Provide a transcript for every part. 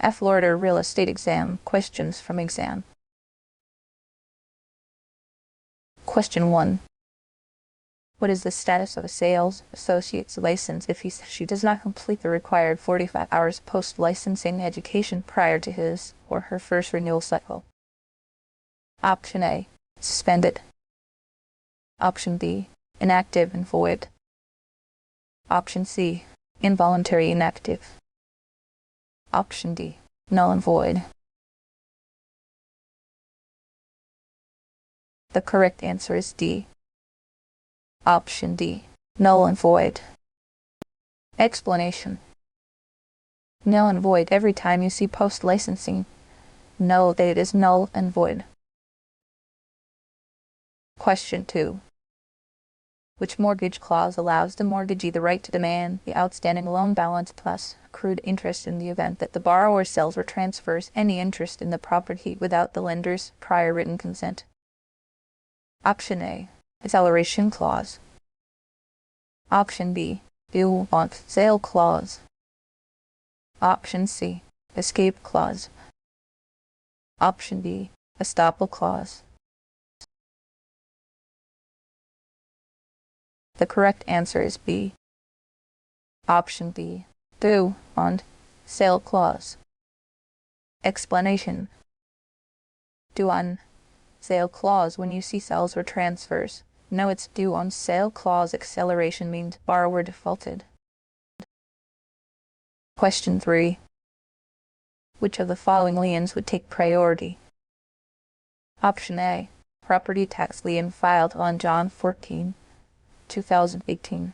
A Florida real estate exam. Questions from exam. Question 1. What is the status of a sales associate's license if she does not complete the required 45 hours post-licensing education prior to his or her first renewal cycle? Option A. Suspended. Option B. Inactive and void. Option C. Involuntary inactive. Option D. Null and void. The correct answer is D. Option D. Null and void. Explanation. Null and void. Every time you see post-licensing, know that it is null and void. Question 2. Which mortgage clause allows the mortgagee the right to demand the outstanding loan balance plus accrued interest in the event that the borrower sells or transfers any interest in the property without the lender's prior written consent? Option A. Acceleration clause. Option B. VUE on sale clause. Option C. Escape clause. Option D. Estoppel clause. The correct answer is B. Option B. VUE on sale clause. Explanation. Due on sale clause. When you see sales or transfers, know it's due on sale clause. Acceleration means borrower defaulted. Question 3. Which of the following liens would take priority? Option A. Property tax lien filed on John 14, 2018.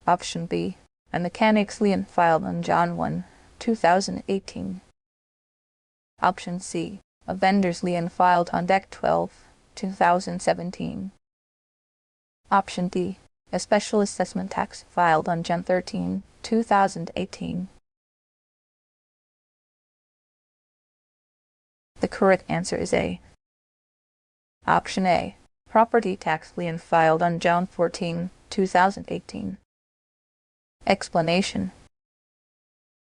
Option B. A mechanics lien filed on John 1, 2018. Option C. A vendor's lien filed on Dec 12, 2017. Option D. A special assessment tax filed on Jan 13, 2018. The correct answer is A. Option A. Property tax lien filed on June 14, 2018. Explanation.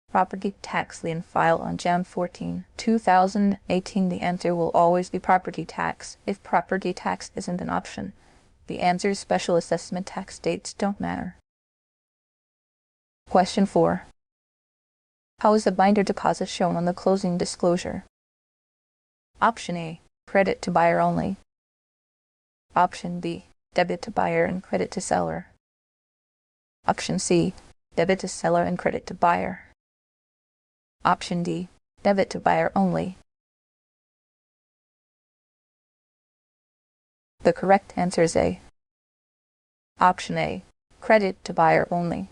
Property tax lien filed on June 14, 2018. The answer will always be property tax. If property tax isn't an option, the answer's special assessment tax dates don't matter. Question 4. How is the binder deposit shown on the closing disclosure? Option A. Credit to buyer only. Option B. Debit to buyer and credit to seller. Option C. Debit to seller and credit to buyer. Option D. Debit to buyer only. The correct answer is A. Option A. Credit to buyer only.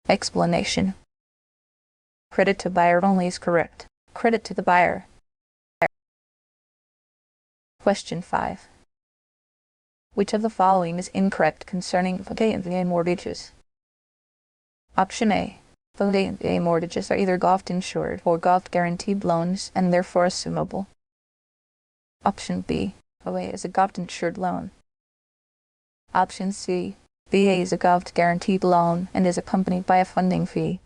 Explanation. Credit to buyer only is correct. Credit to the buyer. Question 5. Which of the following is incorrect concerning FREC and VUE mortgages? Option A. FREC and VUE mortgages are either GOVT insured or GOVT guaranteed loans and therefore assumable. Option B. VUE is a GOVT insured loan. Option C. VA is a GOVT guaranteed loan and is accompanied by a funding fee.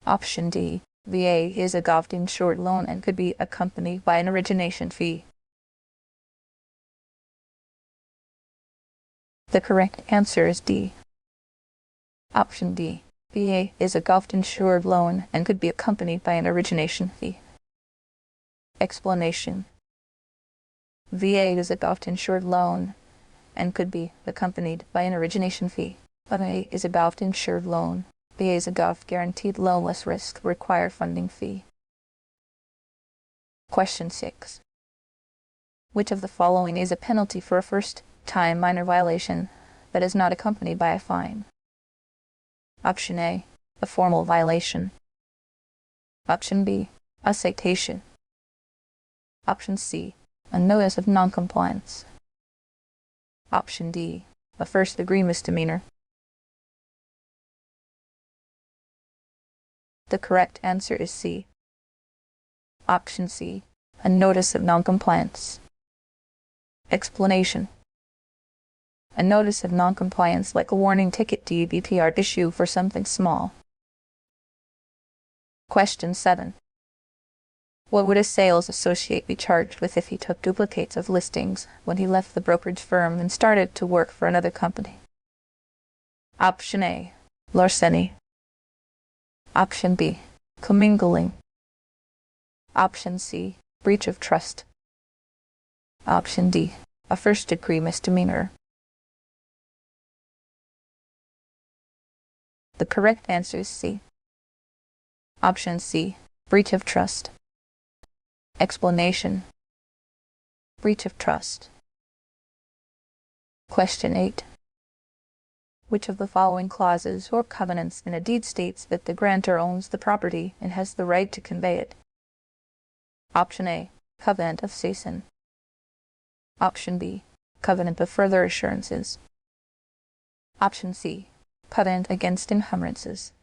Option D. VA is a GOVT insured loan and could be accompanied by an origination fee. The correct answer is D. Option D. VA is a GOVT insured loan and could be accompanied by an origination fee. Explanation. VA is a GOVT insured loan and could be accompanied by an origination fee. VA is a GOVT insured loan. VA is a GOVT guaranteed loan less risk required funding fee. Question 6. Which of the following is a penalty for a first-time minor violation that is not accompanied by a fine? Option A. A formal violation. Option B. A citation. Option C. A notice of noncompliance. Option D. A first-degree misdemeanor. The correct answer is C. Option C. A notice of noncompliance. Explanation. A notice of noncompliance, like a warning ticket DBPR issue for something small. Question 7. What would a sales associate be charged with if he took duplicates of listings when he left the brokerage firm and started to work for another company? Option A, larceny. Option B, commingling. Option C, breach of trust. Option D, a first-degree misdemeanor. The correct answer is C. Option C, breach of trust. Explanation: breach of trust. Question 8. Which of the following clauses or covenants in a deed states that the grantor owns the property and has the right to convey it? Option A, covenant of cession. Option B, covenant of further assurances. Option C, covenant against encumbrances.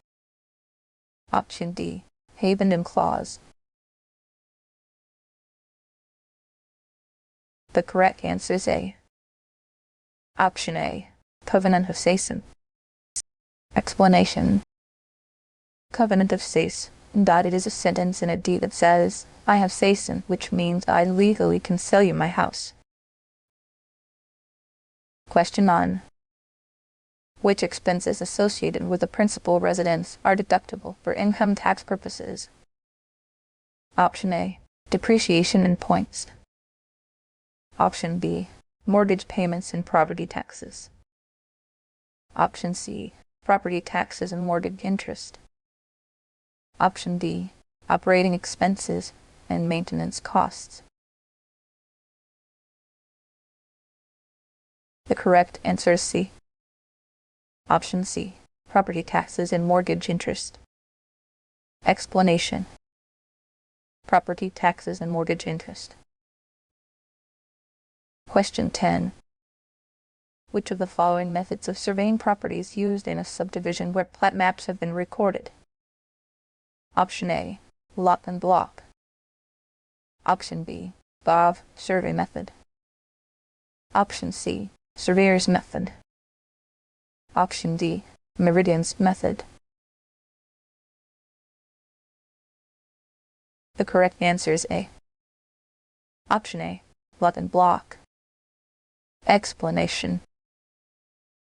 Option D, habening clause. The correct answer is A. Option A, covenant of cession. Explanation: covenant of cession. It is a sentence in a deed that says, I have cession, which means I legally can sell you my house. Question 9. Which expenses associated with a principal residence are deductible for income tax purposes? Option A, depreciation in points. Option B, mortgage payments and property taxes. Option C, property taxes and mortgage interest. Option D, operating expenses and maintenance costs. The correct answer is C. Option C, property taxes and mortgage interest. Explanation: property taxes and mortgage interest. Question 10. Which of the following methods of surveying property is used in a subdivision where plat maps have been recorded? Option A, lot and block. Option B, BOV survey method. Option C, surveyor's method. Option D, meridians method. The correct answer is A. Option A, lot and block. Explanation: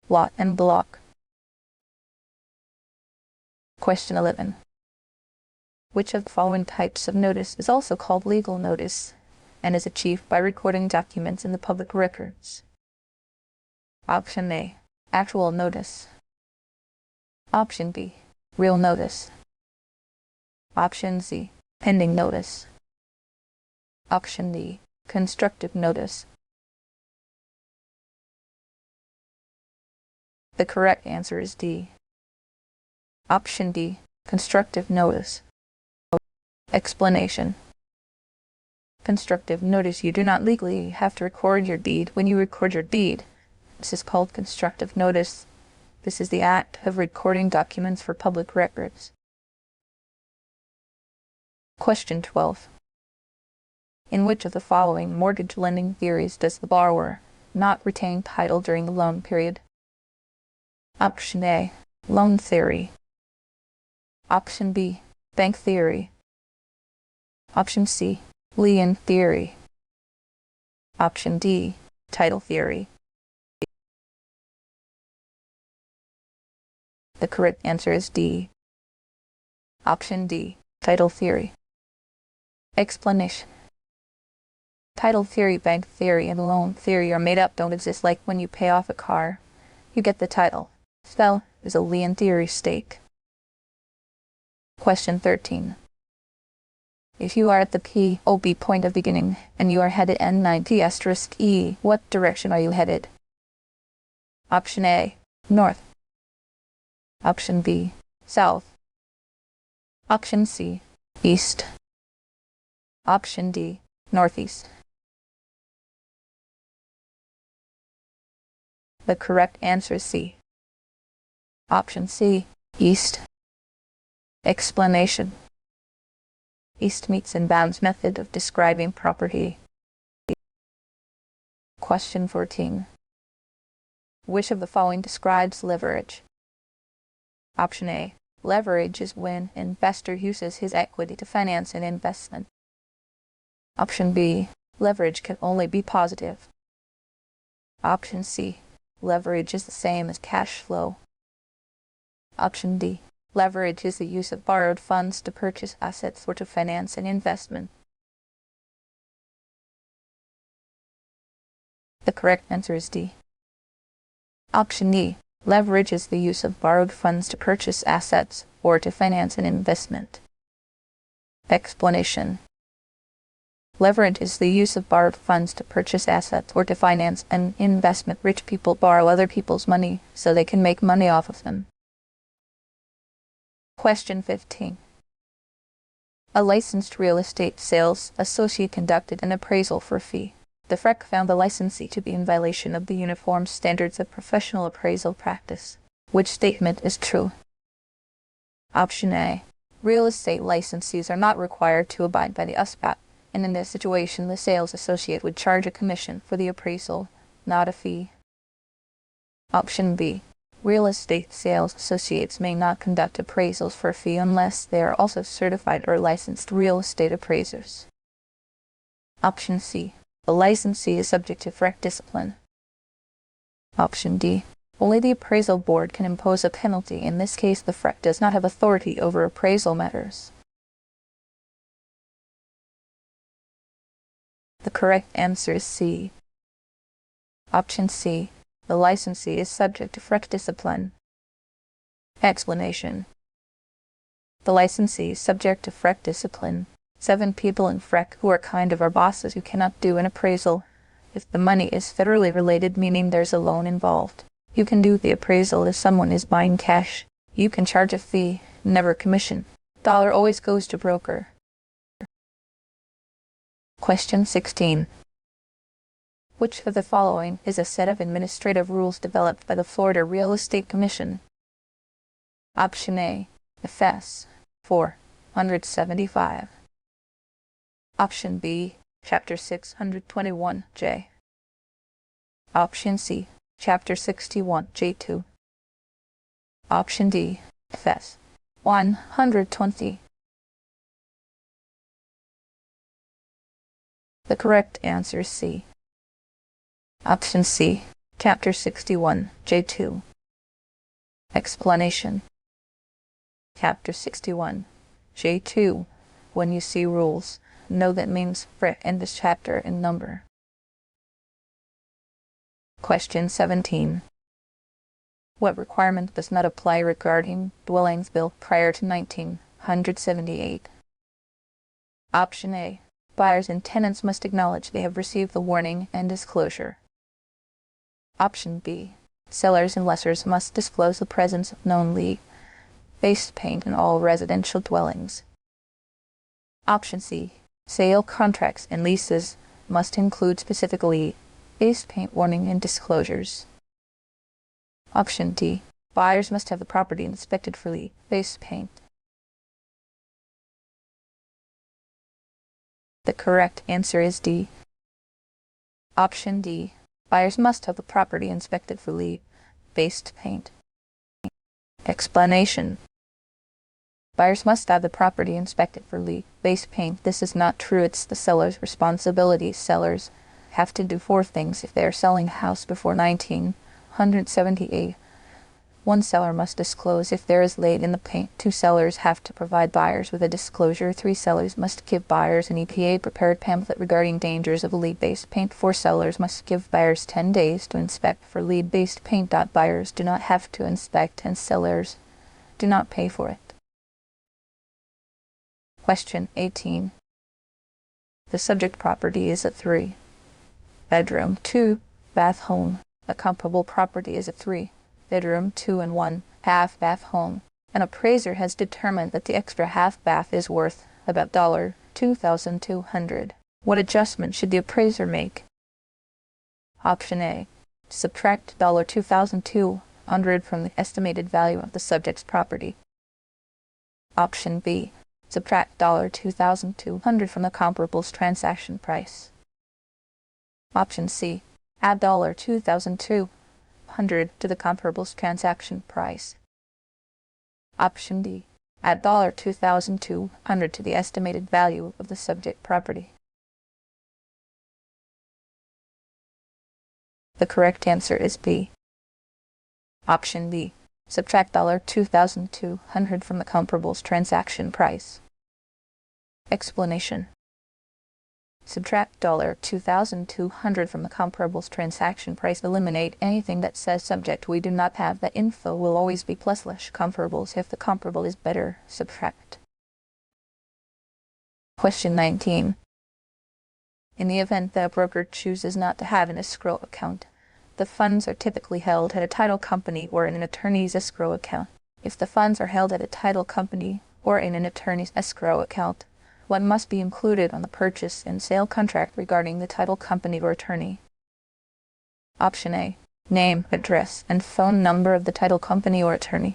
lot and block. Question 11. Which of the following types of notice is also called legal notice and is achieved by recording documents in the public records? Option A, actual notice. Option B, real notice. Option C, pending notice. Option D, constructive notice. The correct answer is D. Option D, constructive notice. Explanation: constructive notice. You do not legally have to record your deed when you record your deed. This is called constructive notice. This is the act of recording documents for public records. Question 12. In which of the following mortgage lending theories does the borrower not retain title during the loan period? Option A, loan theory. Option B, bank theory. Option C, lien theory. Option D, title theory. The correct answer is D. Option D, title theory. Explanation: title theory, bank theory, and loan theory are made up, don't exist. Like when you pay off a car, you get the title. Spell is a lien theory stake. Question 13. If you are at the POB point of beginning and you are headed N90*E, what direction are you headed? Option A, north. Option B, south. Option C, east. Option D, northeast. The correct answer is C. Option C, east. Explanation: east meets and bounds method of describing property. Question 14. Which of the following describes leverage? Option A, Leverage is when an investor uses his equity to finance an investment. Option B. Leverage can only be positive. Option C. Leverage is the same as cash flow. Option D. Leverage is the use of borrowed funds to purchase assets or to finance an investment. The correct answer is D. Option E. Leverage is the use of borrowed funds to purchase assets or to finance an investment. Explanation. Leverage is the use of borrowed funds to purchase assets or to finance an investment. Rich people borrow other people's money so they can make money off of them. Question 15. A licensed real estate sales associate conducted an appraisal for a fee. The FREC found the licensee to be in violation of the Uniform Standards of Professional Appraisal Practice. Which statement is true? Option A. Real estate licensees are not required to abide by the USPAP, and in this situation the sales associate would charge a commission for the appraisal, not a fee. Option B. Real estate sales associates may not conduct appraisals for a fee unless they are also certified or licensed real estate appraisers. Option C. The licensee is subject to FREC discipline. Option D. Only the appraisal board can impose a penalty. In this case, the FREC does not have authority over appraisal matters. The correct answer is C. Option C. The licensee is subject to FREC discipline. Explanation. The licensee is subject to FREC discipline. 7 people in FREC who are kind of our bosses who cannot do an appraisal if the money is federally related, meaning there's a loan involved. You can do the appraisal if someone is buying cash. You can charge a fee, never commission. Dollar always goes to broker. Question 16. Which of the following is a set of administrative rules developed by the Florida Real Estate Commission? Option A. FS 475. Option B. Chapter 621J. Option C. Chapter 61J2. Option D. FS 120. The correct answer is C. Option C. Chapter 61J2. Explanation. Chapter 61J2. When you see rules, know that means FREC in this chapter and number. Question 17. What requirement does not apply regarding dwellings built prior to 1978? Option A. Buyers and tenants must acknowledge they have received the warning and disclosure. Option B. Sellers and lessors must disclose the presence of known lead-based paint in all residential dwellings. Option C. Sale contracts and leases must include specific lead-based paint warning and disclosures. Option D. Buyers must have the property inspected for lead-based paint. The correct answer is D. Option D. Buyers must have the property inspected for lead-based paint. Explanation. Buyers must have the property inspected for lead-based paint. This is not true. It's the seller's responsibility. Sellers have to do 4 things if they are selling a house before 1978. 1 seller must disclose if there is lead in the paint. 2 sellers have to provide buyers with a disclosure. 3 sellers must give buyers an EPA-prepared pamphlet regarding dangers of lead-based paint. 4 sellers must give buyers 10 days to inspect for lead-based paint. Buyers do not have to inspect and sellers do not pay for it. Question 18. The subject property is a 3-bedroom, 2-bath home. A comparable property is a 3-bedroom, 2 and 1/2 bath home. An appraiser has determined that the extra half bath is worth about $2,200. What adjustment should the appraiser make? Option A. Subtract $2,200 from the estimated value of the subject's property. Option B. Subtract $2,200 from the comparable's transaction price. Option C. Add $2,200 to the comparable's transaction price. Option D. Add $2,200 to the estimated value of the subject property. The correct answer is B. Option B. Subtract $2,200 from the comparable's transaction price. Explanation. Subtract $2,200 from the comparable's transaction price. Eliminate anything that says subject we do not have. That info will always be +comparables. If the comparable is better, subtract. Question 19. In the event that a broker chooses not to have an escrow account, the funds are typically held at a title company or in an attorney's escrow account. If the funds are held at a title company or in an attorney's escrow account, what must be included on the purchase and sale contract regarding the title company or attorney? Option A. Name, address, and phone number of the title company or attorney.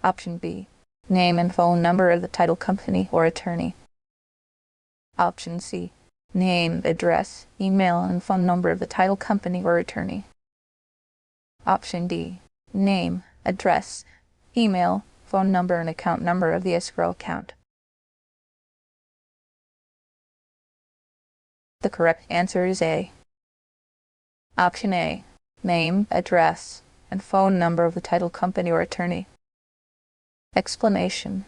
Option B. Name and phone number of the title company or attorney. Option C. Name, address, email, and phone number of the title company or attorney. Option D. Name, address, email, phone number, and account number of the escrow account. The correct answer is A. Option A. Name, address, and phone number of the title company or attorney. Explanation.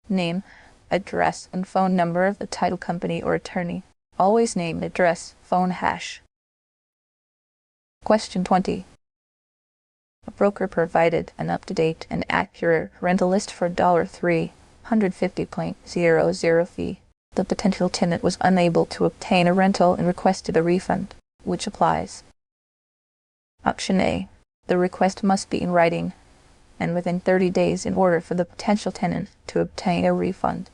Name, address, and phone number of the title company or attorney. Always name, address, phone hash. Question 20. A broker provided an up-to-date and accurate rental list for $350.00 fee. The potential tenant was unable to obtain a rental and requested a refund. Which applies? Option A. The request must be in writing and within 30 days in order for the potential tenant to obtain a refund.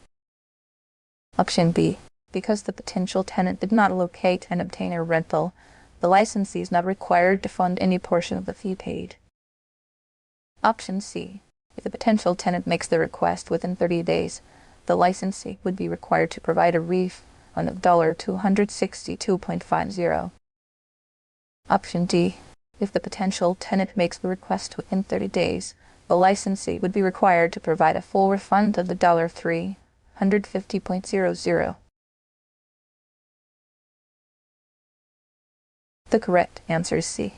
Option B. Because the potential tenant did not locate and obtain a rental, the licensee is not required to fund any portion of the fee paid. Option C. If the potential tenant makes the request within 30 days, the licensee would be required to provide a refund of $262.50. Option D. If the potential tenant makes the request within 30 days, the licensee would be required to provide a full refund of the $350.00. The correct answer is C.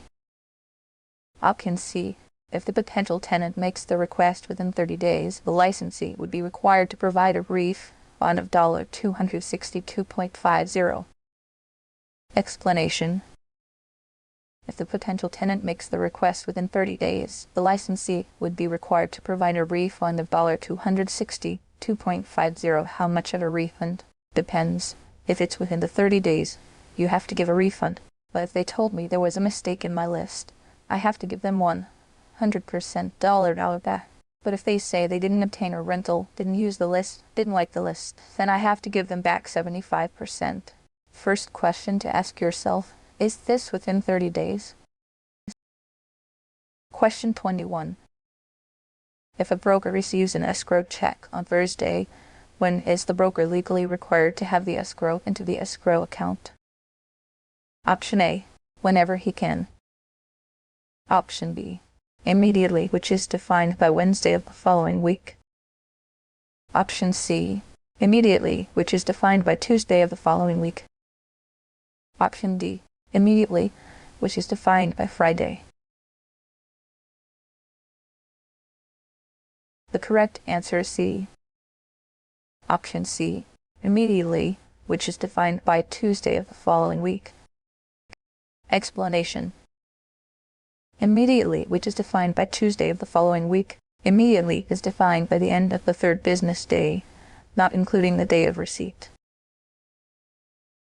Option C. If the potential tenant makes the request within 30 days, the licensee would be required to provide a refund of $262.50. Explanation. If the potential tenant makes the request within 30 days, the licensee would be required to provide a refund of $262.50. How much of a refund? Depends. If it's within the 30 days, you have to give a refund. But if they told me there was a mistake in my list, I have to give them 100% dollar back. But if they say they didn't obtain a rental, didn't use the list, didn't like the list, then I have to give them back 75%. First question to ask yourself, is this within 30 days? Question 21. If a broker receives an escrow check on Thursday, when is the broker legally required to have the escrow into the escrow account? Option A. Whenever he can. Option B. Immediately, which is defined by Wednesday of the following week. Option C. Immediately, which is defined by Tuesday of the following week. Option D. Immediately, which is defined by Friday. The correct answer is C. Option C. Immediately, which is defined by Tuesday of the following week. Explanation. Immediately, which is defined by Tuesday of the following week. Immediately is defined by the end of the third business day, not including the day of receipt.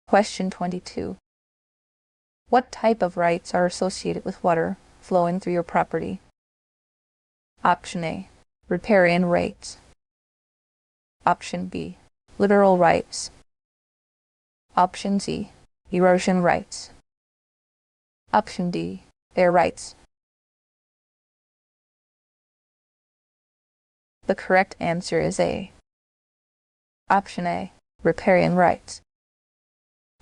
Question 22. What type of rights are associated with water flowing through your property? Option A. Riparian rights. Option B. Littoral rights. Option C. Erosion rights. Option D. Air rights. The correct answer is A. Option A. Riparian rights.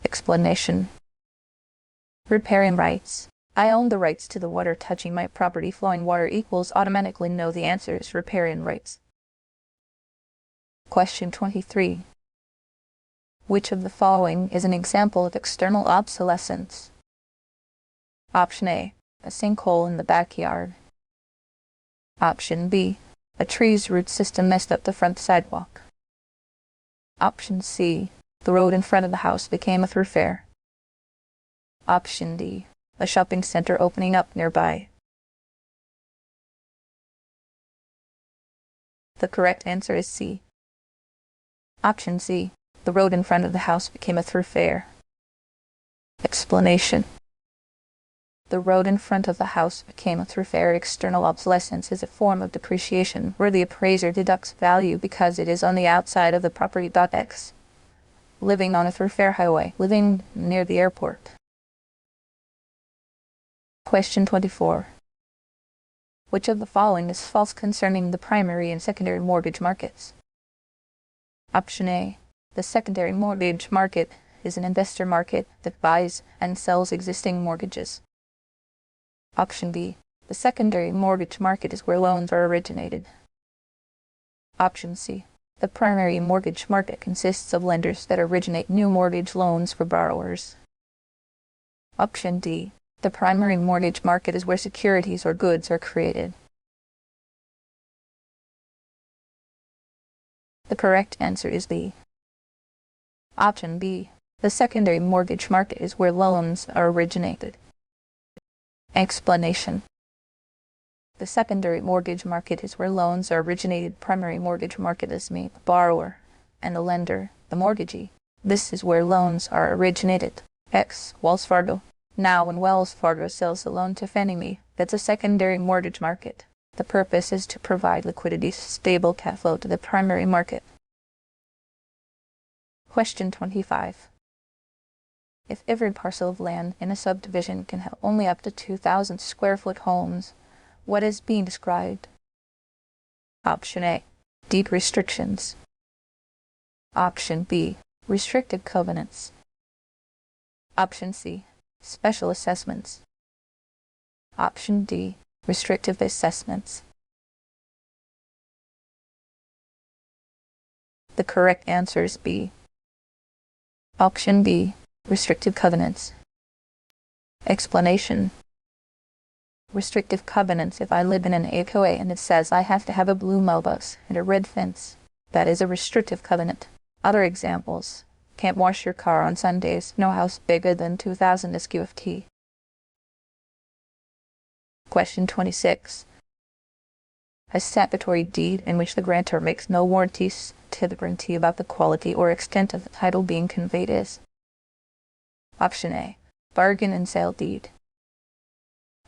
Explanation. Riparian rights I own the rights to the water touching my property. Flowing water equals automatically no. The answer is riparian rights. Question 23. Which of the following is an example of external obsolescence? Option A, a sinkhole in the backyard. Option B, a tree's root system messed up the front sidewalk. Option C, the road in front of the house became a thoroughfare. Option D, a shopping center opening up nearby. The correct answer is C. Option C, the road in front of the house became a thoroughfare. Explanation. The road in front of the house became a thoroughfare. External obsolescence is a form of depreciation where the appraiser deducts value because it is on the outside of the property. X. Living on a thoroughfare highway. Living near the airport. Question 24. Which of the following is false concerning the primary and secondary mortgage markets? Option A. The secondary mortgage market is an investor market that buys and sells existing mortgages. Option B. The secondary mortgage market is where loans are originated. Option C. The primary mortgage market consists of lenders that originate new mortgage loans for borrowers. Option D. The primary mortgage market is where securities or goods are created. The correct answer is B. Option B. The secondary mortgage market is where loans are originated. Explanation. The secondary mortgage market is where loans are originated. Primary mortgage market is made the borrower and the lender, the mortgagee. This is where loans are originated. X. Wells Fargo. Now when Wells Fargo sells a loan to Fannie Mae, that's a secondary mortgage market. The purpose is to provide liquidity, stable cash flow to the primary market. Question 25. If every parcel of land in a subdivision can have only up to 2,000 square foot homes, what is being described? Option A. Deed restrictions. Option B. Restrictive covenants. Option C. Special assessments. Option D. Restrictive assessments. The correct answer is B. Option B. Restrictive covenants. Explanation. Restrictive covenants. If I live in an HOA and it says I have to have a blue mailbox and a red fence, that is a restrictive covenant. Other examples. Can't wash your car on Sundays. No house bigger than 2,000 SQFT. Question 26. A statutory deed in which the grantor makes no warranties to the grantee about the quality or extent of the title being conveyed is? Option A. Bargain and sale deed.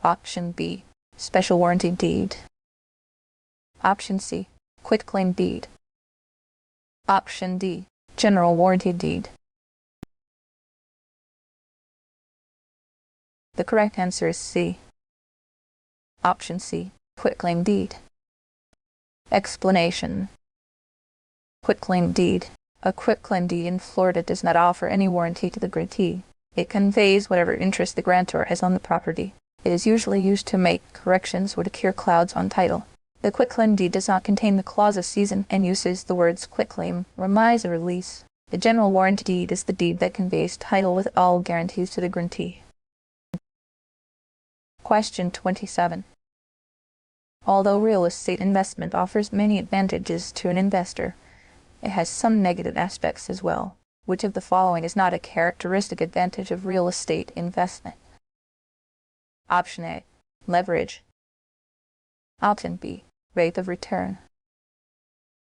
Option B. Special warranty deed. Option C. Quitclaim deed. Option D. General warranty deed. The correct answer is C. Option C. Quitclaim deed. Explanation. Quitclaim deed. A quitclaim deed in Florida does not offer any warranty to the grantee. It conveys whatever interest the grantor has on the property. It is usually used to make corrections or to cure clouds on title. The quitclaim deed does not contain the clause of season and uses the words quitclaim, remise, or release. The general warranty deed is the deed that conveys title with all guarantees to the grantee. Question 27. Although real estate investment offers many advantages to an investor, it has some negative aspects as well. Which of the following is not a characteristic advantage of real estate investment? Option A. Leverage. Option B. Rate of return.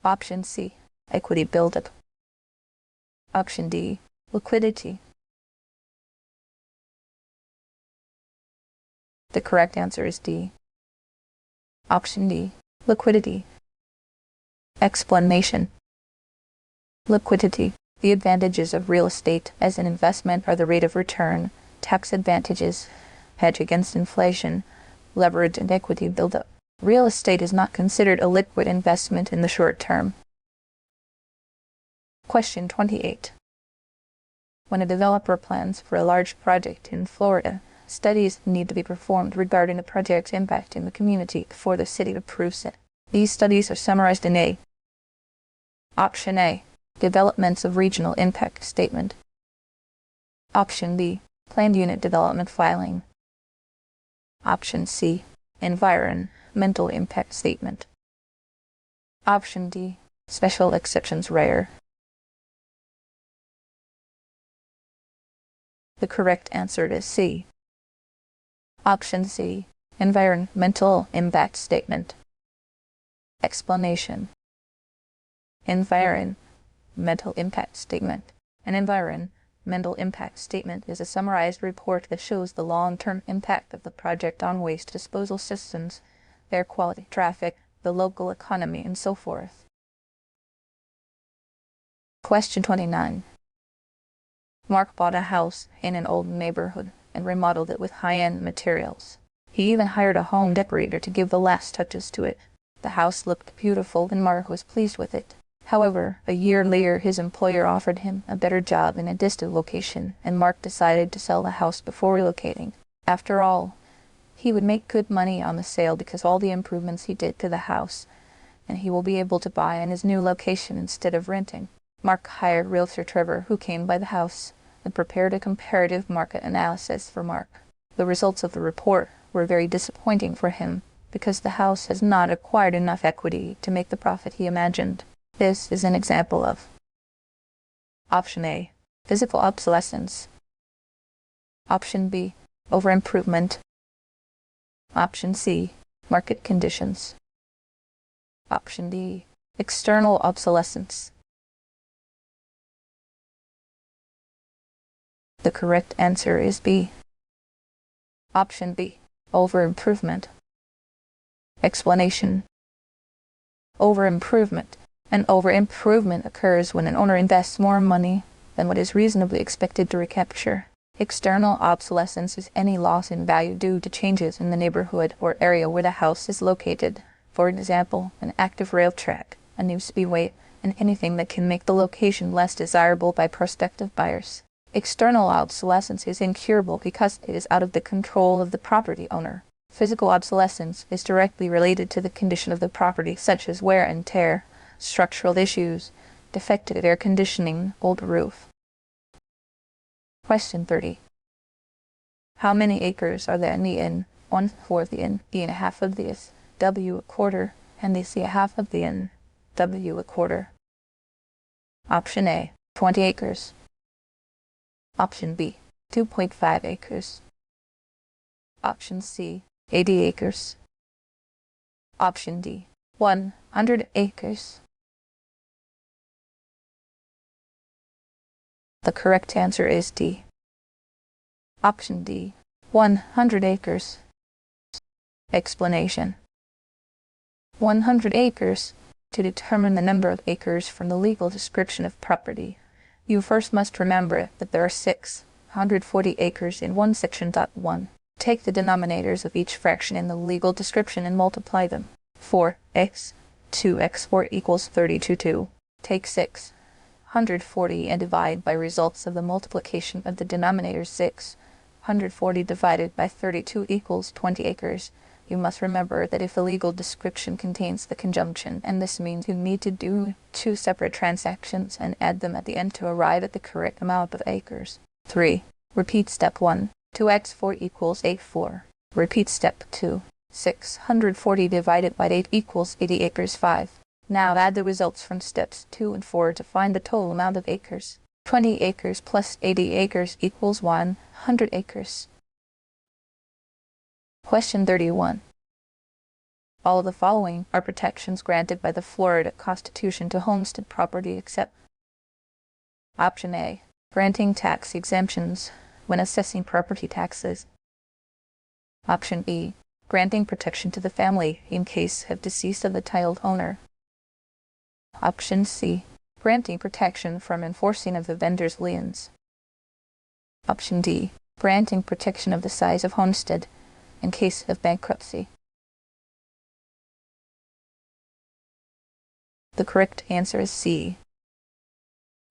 Option C. Equity buildup. Option D. Liquidity. The correct answer is D. Option D. Liquidity. Explanation. Liquidity. The advantages of real estate as an investment are the rate of return, tax advantages, hedge against inflation, leverage, and equity buildup. Real estate is not considered a liquid investment in the short term. Question 28. When a developer plans for a large project in Florida, Studies need to be performed regarding the project's impact in the community before the city approves it. These studies are summarized in A. Option A. Developments of Regional Impact Statement. Option B. Planned Unit Development Filing. Option C. Environmental Impact Statement. Option D. Special Exceptions Rare. The correct answer is C. Option C. Environmental Impact Statement. Explanation. Environmental Impact Statement. An environmental impact statement is a summarized report that shows the long-term impact of the project on waste disposal systems, air quality, traffic, the local economy, and so forth. Question 29. Mark bought a house in an old neighborhood and remodeled it with high-end materials. He even hired a home decorator to give the last touches to it. The house looked beautiful and Mark was pleased with it. However, a year later his employer offered him a better job in a distant location, and Mark decided to sell the house before relocating. After all, he would make good money on the sale because all the improvements he did to the house, and he will be able to buy in his new location instead of renting. Mark hired realtor Trevor, who came by the house and prepared a comparative market analysis for Mark. The results of the report were very disappointing for him because the house has not acquired enough equity to make the profit he imagined. This is an example of Option A. Physical obsolescence. Option B. Overimprovement. Option C. Market conditions. Option D. External obsolescence. The correct answer is B. Option B. Overimprovement. Explanation. Overimprovement. An overimprovement occurs when an owner invests more money than what is reasonably expected to recapture. External obsolescence is any loss in value due to changes in the neighborhood or area where the house is located. For example, an active rail track, a new speedway, and anything that can make the location less desirable by prospective buyers. External obsolescence is incurable because it is out of the control of the property owner. Physical obsolescence is directly related to the condition of the property, such as wear and tear, structural issues, defective air conditioning, old roof. Question 30. How many acres are there in the N? 1/4 the N, E and a half of the S, W a quarter, and the C a half of the N, W a quarter. Option A, 20 acres. Option B, 2.5 acres. Option C, 80 acres. Option D, 100 acres. The correct answer is D. Option D, 100 acres. Explanation. 100 acres. To determine the number of acres from the legal description of property, you first must remember that there are 640 acres in one section. 1. Take the denominators of each fraction in the legal description and multiply them. 4x, 2x, 4 equals 32. 2. Take 640 and divide by results of the multiplication of the denominators. 640 divided by 32 equals 20 acres. You must remember that if the legal description contains the conjunction, and this means you need to do 2 separate transactions and add them at the end to arrive at the correct amount of acres. 3. Repeat step 1. 2x 4 equals 84. Repeat step 2. 640 divided by 8 equals 80 acres. 5. Now add the results from steps 2 and 4 to find the total amount of acres. 20 acres plus 80 acres equals 100 acres. Question 31. All of the following are protections granted by the Florida Constitution to homestead property except Option A. Granting tax exemptions when assessing property taxes. Option B. Granting protection to the family in case of decease of the titled owner. Option C. Granting protection from enforcing of the vendor's liens. Option D. Granting protection of the size of homestead in case of bankruptcy. The correct answer is C.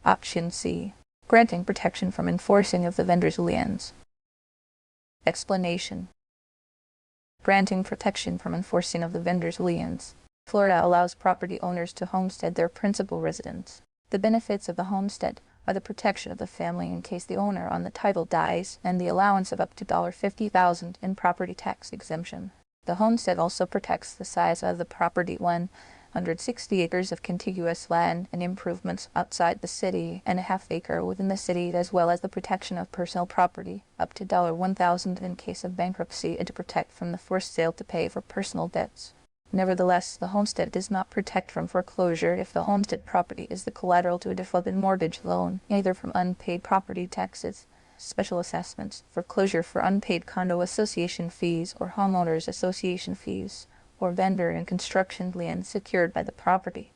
Option C. Granting protection from enforcing of the vendor's liens. Explanation. Granting protection from enforcing of the vendor's liens. Florida allows property owners to homestead their principal residence. The benefits of the homestead are the protection of the family in case the owner on the title dies and the allowance of up to $50,000 in property tax exemption. The homestead also protects the size of the property 160 acres of contiguous land and improvements outside the city and a half-acre within the city, as well as the protection of personal property up to $1,000 in case of bankruptcy and to protect from the forced sale to pay for personal debts. Nevertheless, the homestead does not protect from foreclosure if the homestead property is the collateral to a defaulted mortgage loan, either from unpaid property taxes, special assessments, foreclosure for unpaid condo association fees or homeowners association fees, or vendor and construction land secured by the property.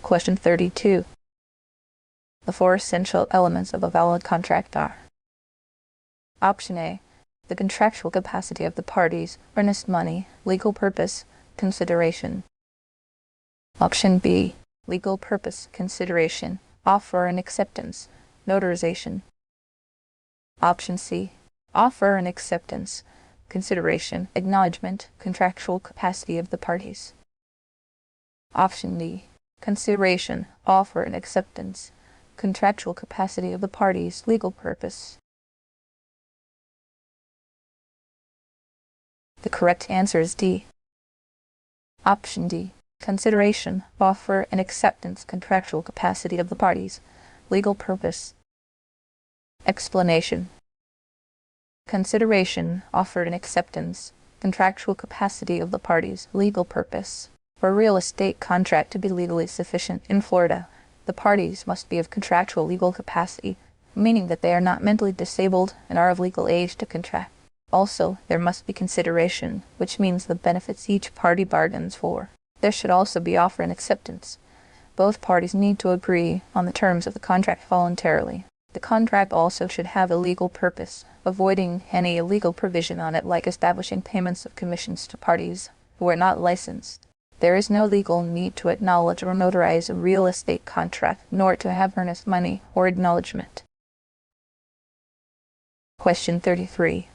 Question 32. The four essential elements of a valid contract are: Option A, the contractual capacity of the parties, earnest money, legal purpose, consideration. Option B, legal purpose, consideration, offer and acceptance, notarization. Option C, offer and acceptance, consideration, acknowledgement, contractual capacity of the parties. Option D, consideration, offer and acceptance, contractual capacity of the parties, legal purpose. The correct answer is D. Option D, consideration, offer and acceptance, contractual capacity of the parties, legal purpose. Explanation. Consideration, offer and acceptance, contractual capacity of the parties, legal purpose. For a real estate contract to be legally sufficient in Florida, the parties must be of contractual legal capacity, meaning that they are not mentally disabled and are of legal age to contract. Also, there must be consideration, which means the benefits each party bargains for. There should also be offer and acceptance. Both parties need to agree on the terms of the contract voluntarily. The contract also should have a legal purpose, avoiding any illegal provision on it, like establishing payments of commissions to parties who are not licensed. There is no legal need to acknowledge or notarize a real estate contract, nor to have earnest money or acknowledgement. Question 33.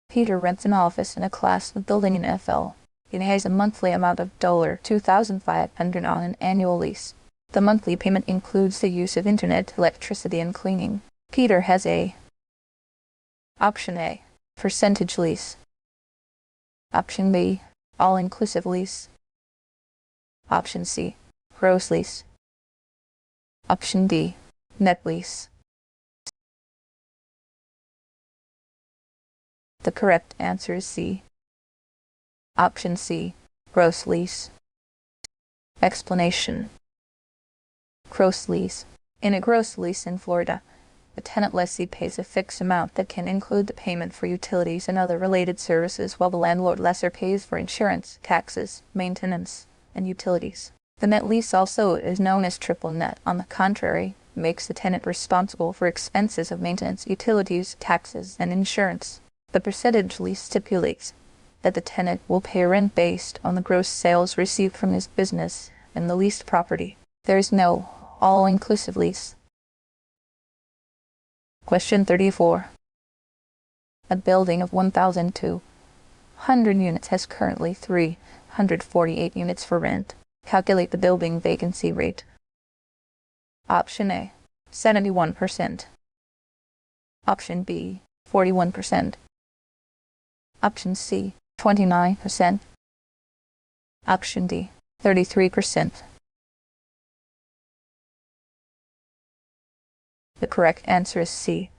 Peter rents an office in a class of building in FL. He has a monthly amount of $2,500 on an annual lease. The monthly payment includes the use of internet, electricity, and cleaning. Peter has a Option A, percentage lease. Option B, all-inclusive lease. Option C, gross lease. Option D, net lease. The correct answer is C. Option C, gross lease. Explanation. Gross lease. In a gross lease in Florida, the tenant lessee pays a fixed amount that can include the payment for utilities and other related services, while the landlord lessor pays for insurance, taxes, maintenance, and utilities. The net lease also is known as triple net. On the contrary, it makes the tenant responsible for expenses of maintenance, utilities, taxes, and insurance. The percentage lease stipulates that the tenant will pay rent based on the gross sales received from his business and the leased property. There is no all-inclusive lease. Question 34. A building of 1,200 units has currently 348 units for rent. Calculate the building vacancy rate. Option A, 71%. Option B, 41%. Option C, 29%. Option D, 33%. The correct answer is C.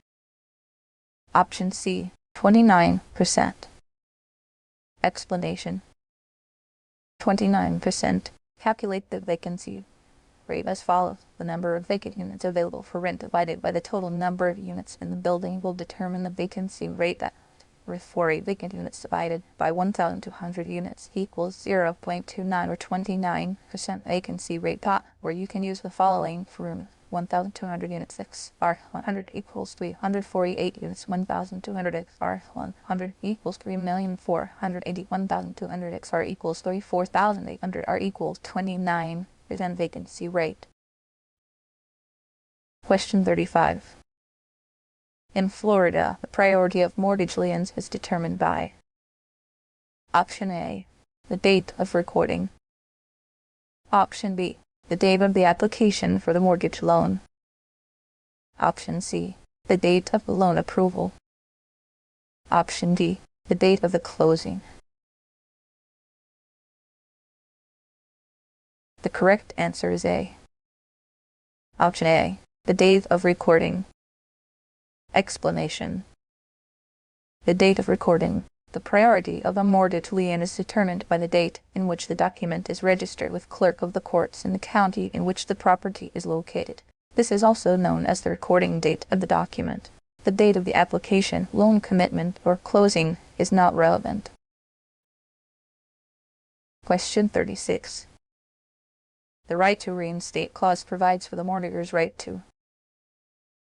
Option C, 29%. Explanation. 29%. Calculate the vacancy rate as follows. The number of vacant units available for rent divided by the total number of units in the building will determine the vacancy rate. That for a vacant units divided by 1,200 units equals 0.29 or 29% vacancy rate, where you can use the following for 1,200 units. X R 100 equals 348 units. 1,200 X R 100 equals 3,481,200 X R equals 34,800 R equals 29% vacancy rate. Question 35. In Florida, the priority of mortgage liens is determined by Option A, the date of recording. Option B, the date of the application for the mortgage loan. Option C, the date of the loan approval. Option D, the date of the closing. The correct answer is A. Option A, the date of recording. Explanation. The date of recording. The priority of a mortgage lien is determined by the date in which the document is registered with clerk of the courts in the county in which the property is located. This is also known as the recording date of the document. The date of the application, loan commitment, or closing is not relevant. Question 36. The right to reinstate clause provides for the mortgagor's right to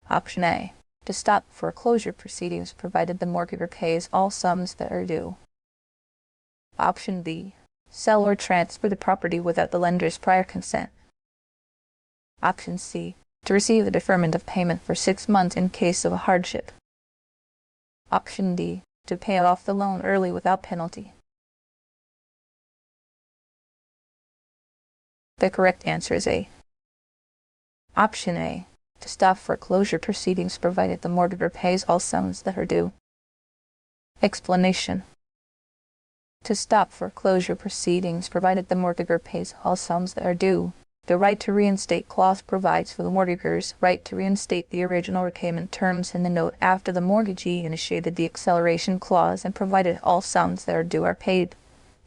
Option A, to stop foreclosure proceedings provided the mortgagor pays all sums that are due. Option B, sell or transfer the property without the lender's prior consent. Option C, to receive a deferment of payment for 6 months in case of a hardship. Option D, to pay off the loan early without penalty. The correct answer is A. Option A, to stop foreclosure proceedings provided the mortgagor pays all sums that are due. Explanation. To stop foreclosure proceedings provided the mortgagor pays all sums that are due. The right to reinstate clause provides for the mortgagor's right to reinstate the original repayment terms in the note after the mortgagee initiated the acceleration clause and provided all sums that are due are paid,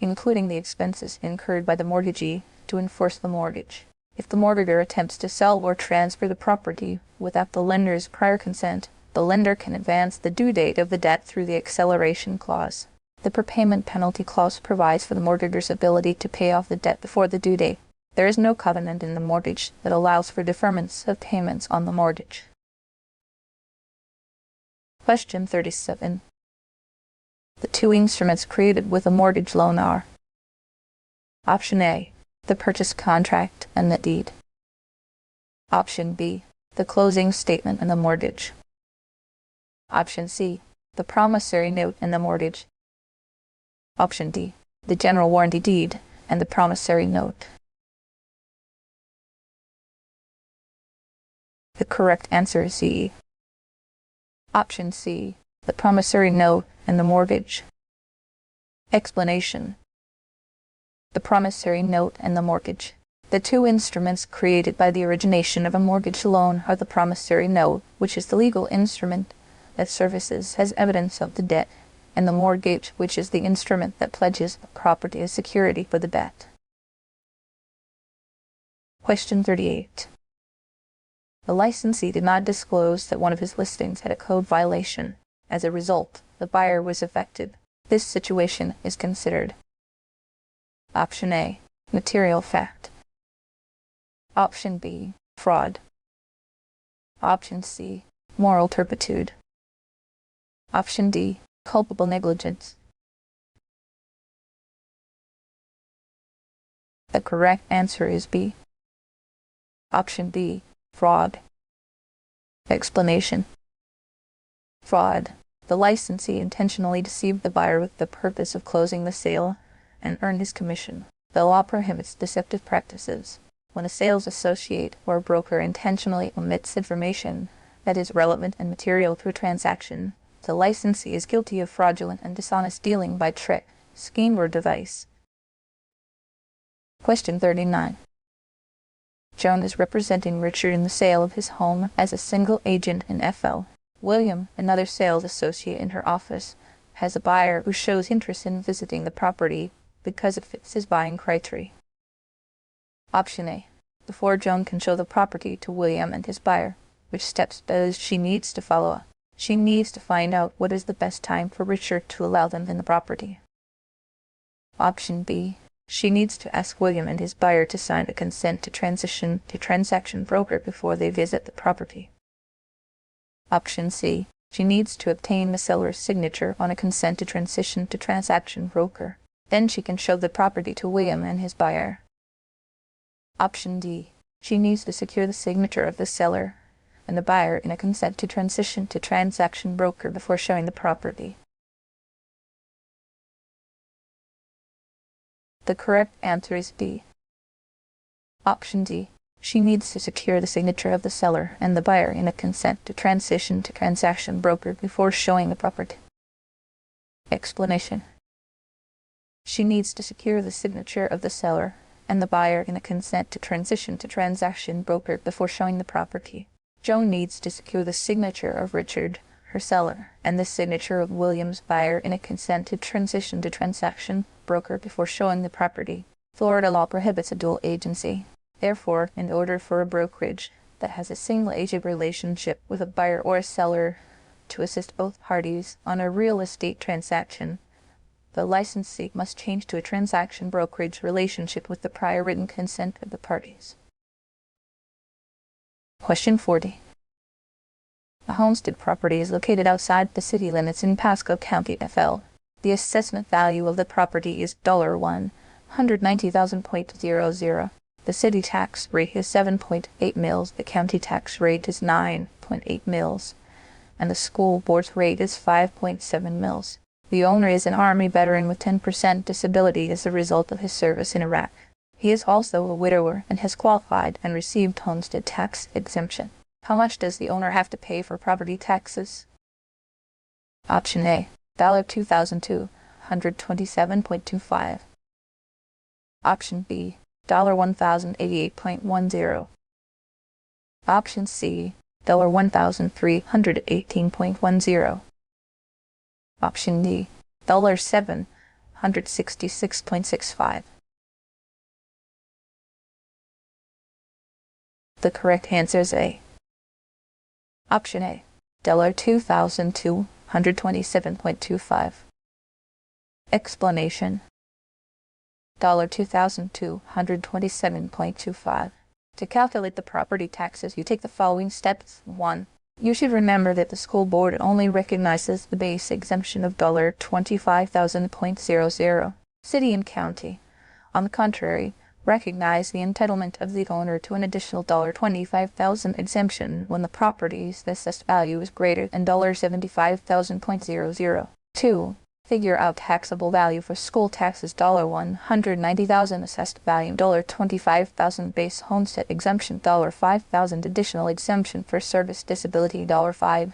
including the expenses incurred by the mortgagee to enforce the mortgage. If the mortgagor attempts to sell or transfer the property without the lender's prior consent, the lender can advance the due date of the debt through the acceleration clause. The prepayment penalty clause provides for the mortgagor's ability to pay off the debt before the due date. There is no covenant in the mortgage that allows for deferments of payments on the mortgage. Question 37. The two instruments created with a mortgage loan are Option A, the purchase contract and the deed. Option B, the closing statement and the mortgage. Option C, the promissory note and the mortgage. Option D, the general warranty deed and the promissory note. The correct answer is C. Option C, the promissory note and the mortgage. Explanation. The promissory note and the mortgage. The two instruments created by the origination of a mortgage loan are the promissory note, which is the legal instrument that services as evidence of the debt, and the mortgage, which is the instrument that pledges the property as security for the debt. Question 38. The licensee did not disclose that one of his listings had a code violation. As a result, the buyer was affected. This situation is considered Option A, material fact. Option B, fraud. Option C, moral turpitude. Option D, culpable negligence. The correct answer is B. Option B, fraud. Explanation. Fraud. The licensee intentionally deceived the buyer with the purpose of closing the sale and earn his commission. The law prohibits deceptive practices. When a sales associate or broker intentionally omits information that is relevant and material to a transaction, the licensee is guilty of fraudulent and dishonest dealing by trick, scheme, or device. Question 39. Joan is representing Richard in the sale of his home as a single agent in FL. William, another sales associate in her office, has a buyer who shows interest in visiting the property because it fits his buying criteria. Option A. Before Joan can show the property to William and his buyer, which steps does she needs to follow? She needs to find out what is the best time for Richard to allow them in the property. Option B. She needs to ask William and his buyer to sign a consent to transition to transaction broker before they visit the property. Option C. She needs to obtain the seller's signature on a consent to transition to transaction broker. Then she can show the property to William and his buyer. Option D. She needs to secure the signature of the seller and the buyer in a consent to transition to transaction broker before showing the property. The correct answer is B. Option D. She needs to secure the signature of the seller and the buyer in a consent to transition to transaction broker before showing the property. Explanation. She needs to secure the signature of the seller and the buyer in a consent to transition to transaction broker before showing the property. Joan needs to secure the signature of Richard, her seller, and the signature of William's buyer in a consent to transition to transaction broker before showing the property. Florida law prohibits a dual agency. Therefore, in order for a brokerage that has a single agent relationship with a buyer or a seller to assist both parties on a real estate transaction, the licensee must change to a transaction brokerage relationship with the prior written consent of the parties. Question 40. A homestead property is located outside the city limits in Pasco County, FL. The assessment value of the property is $190,000.00. The city tax rate is 7.8 mils, the county tax rate is 9.8 mils, and the school board's rate is 5.7 mils. The owner is an Army veteran with 10% disability as a result of his service in Iraq. He is also a widower and has qualified and received homestead tax exemption. How much does the owner have to pay for property taxes? Option A, $2,227.25. Option B, $1,088.10. Option C, $1,318.10. Option D, $766.65. The correct answer is A. Option A, $2,227.25. Explanation. $2,227.25. To calculate the property taxes, you take the following steps. 1. You should remember that the school board only recognizes the base exemption of $25,000.00. City and county, on the contrary, recognize the entitlement of the owner to an additional $25,000 exemption when the property's assessed value is greater than $75,000.00. 2. Figure out taxable value for school taxes $190,000 assessed value $25,000 base homestead exemption $5,000 additional exemption for service disability $500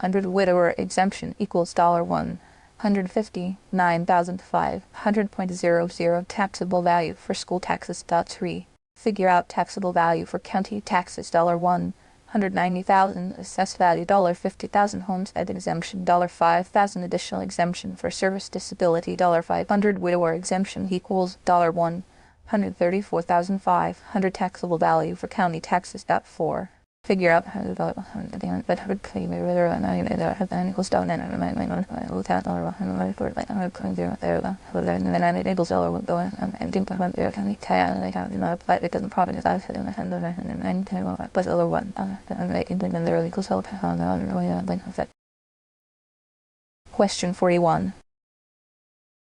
widower exemption equals $159,500.00 taxable value for school taxes. 3. Figure out taxable value for county taxes $190,000 assessed value $50,000 homestead exemption $5,000 additional exemption for service disability $500 widower exemption equals $134,500 taxable value for county taxes. 4. Figure out how to equals Question 41.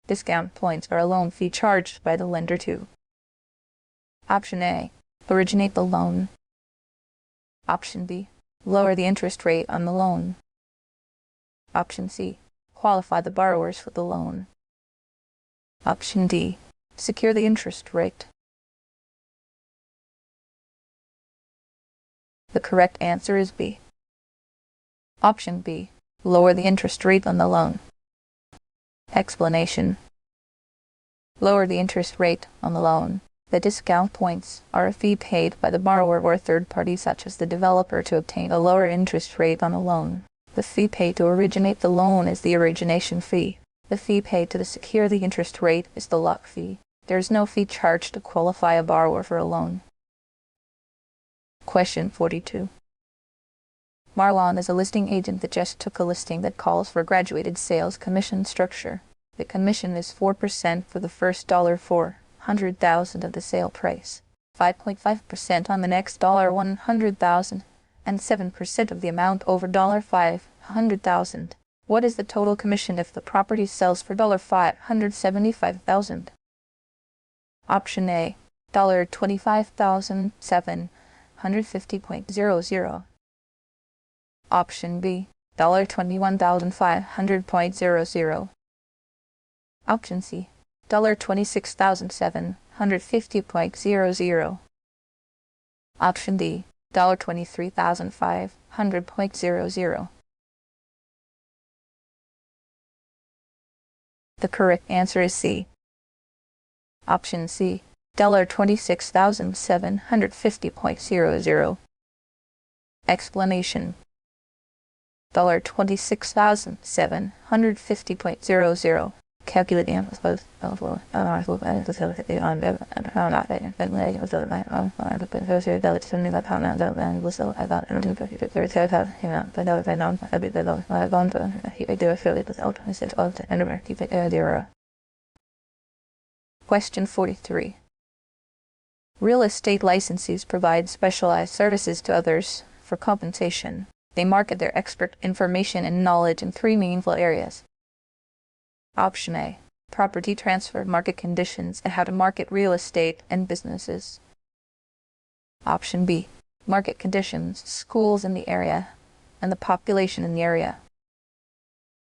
Discount points are a loan fee charged by the lender to Option A, originate the loan. Option B, lower the interest rate on the loan. Option C, qualify the borrowers for the loan. Option D, secure the interest rate. The correct answer is B. Option B, lower the interest rate on the loan. Explanation. Lower the interest rate on the loan. The discount points are a fee paid by the borrower or a third party such as the developer to obtain a lower interest rate on a loan. The fee paid to originate the loan is the origination fee. The fee paid to secure the interest rate is the lock fee. There is no fee charged to qualify a borrower for a loan. Question 42. Marlon is a listing agent that just took a listing that calls for a graduated sales commission structure. The commission is 4% for the first $400,000 of the sale price, 5.5% on the next $100,000, and 7% of the amount over $500,000. What is the total commission if the property sells for $575,000? Option A, $25,750.00. Option B, $21,500.00. Option C, $26,750.00. Option D, $23,500.00. The correct answer is C. Option C, $26,750.00. Explanation: $26,750.00. Calculating Question 43. Real estate licensees provide specialized services to others for compensation. They market their expert information and knowledge in three meaningful areas. Option A, property transfer, market conditions, and how to market real estate and businesses. Option B, market conditions, schools in the area, and the population in the area.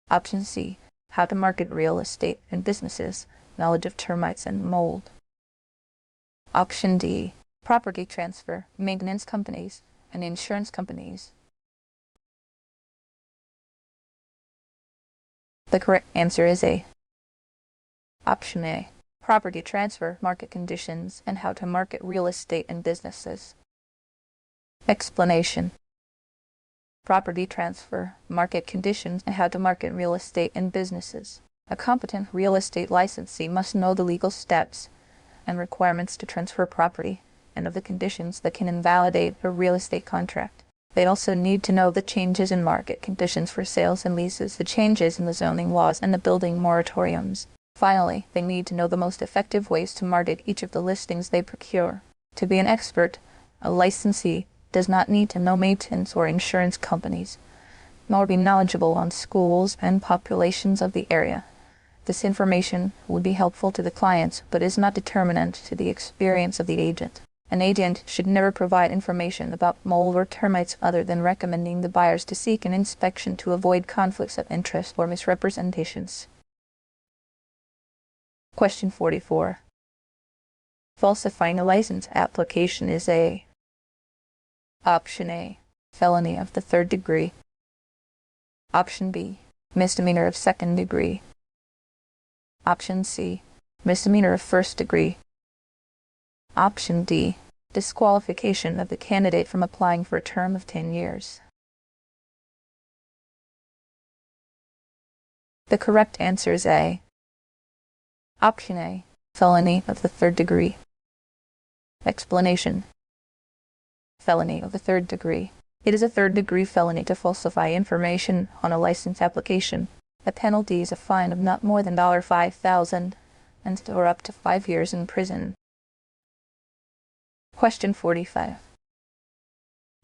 Option C, how to market real estate and businesses, knowledge of termites and mold. Option D, property transfer, maintenance companies, and insurance companies. The correct answer is A. Option A, property transfer, market conditions, and how to market real estate and businesses. Explanation: property transfer, market conditions, and how to market real estate and businesses. A competent real estate licensee must know the legal steps and requirements to transfer property and of the conditions that can invalidate a real estate contract. They also need to know the changes in market conditions for sales and leases, the changes in the zoning laws, and the building moratoriums. Finally, they need to know the most effective ways to market each of the listings they procure. To be an expert, a licensee does not need to know maintenance or insurance companies, nor be knowledgeable on schools and populations of the area. This information would be helpful to the clients, but is not determinant to the experience of the agent. An agent should never provide information about mold or termites other than recommending the buyers to seek an inspection to avoid conflicts of interest or misrepresentations. Question 44. Falsifying a license application is a Option A, felony of the 3rd degree. Option B, misdemeanor of 2nd degree. Option C, misdemeanor of 1st degree. Option D, disqualification of the candidate from applying for a term of 10 years. The correct answer is A. Option A, felony of the 3rd degree. Explanation: felony of the 3rd degree. It is a 3rd-degree felony to falsify information on a license application. The penalty is a fine of not more than $5,000 or up to 5 years in prison. Question 45.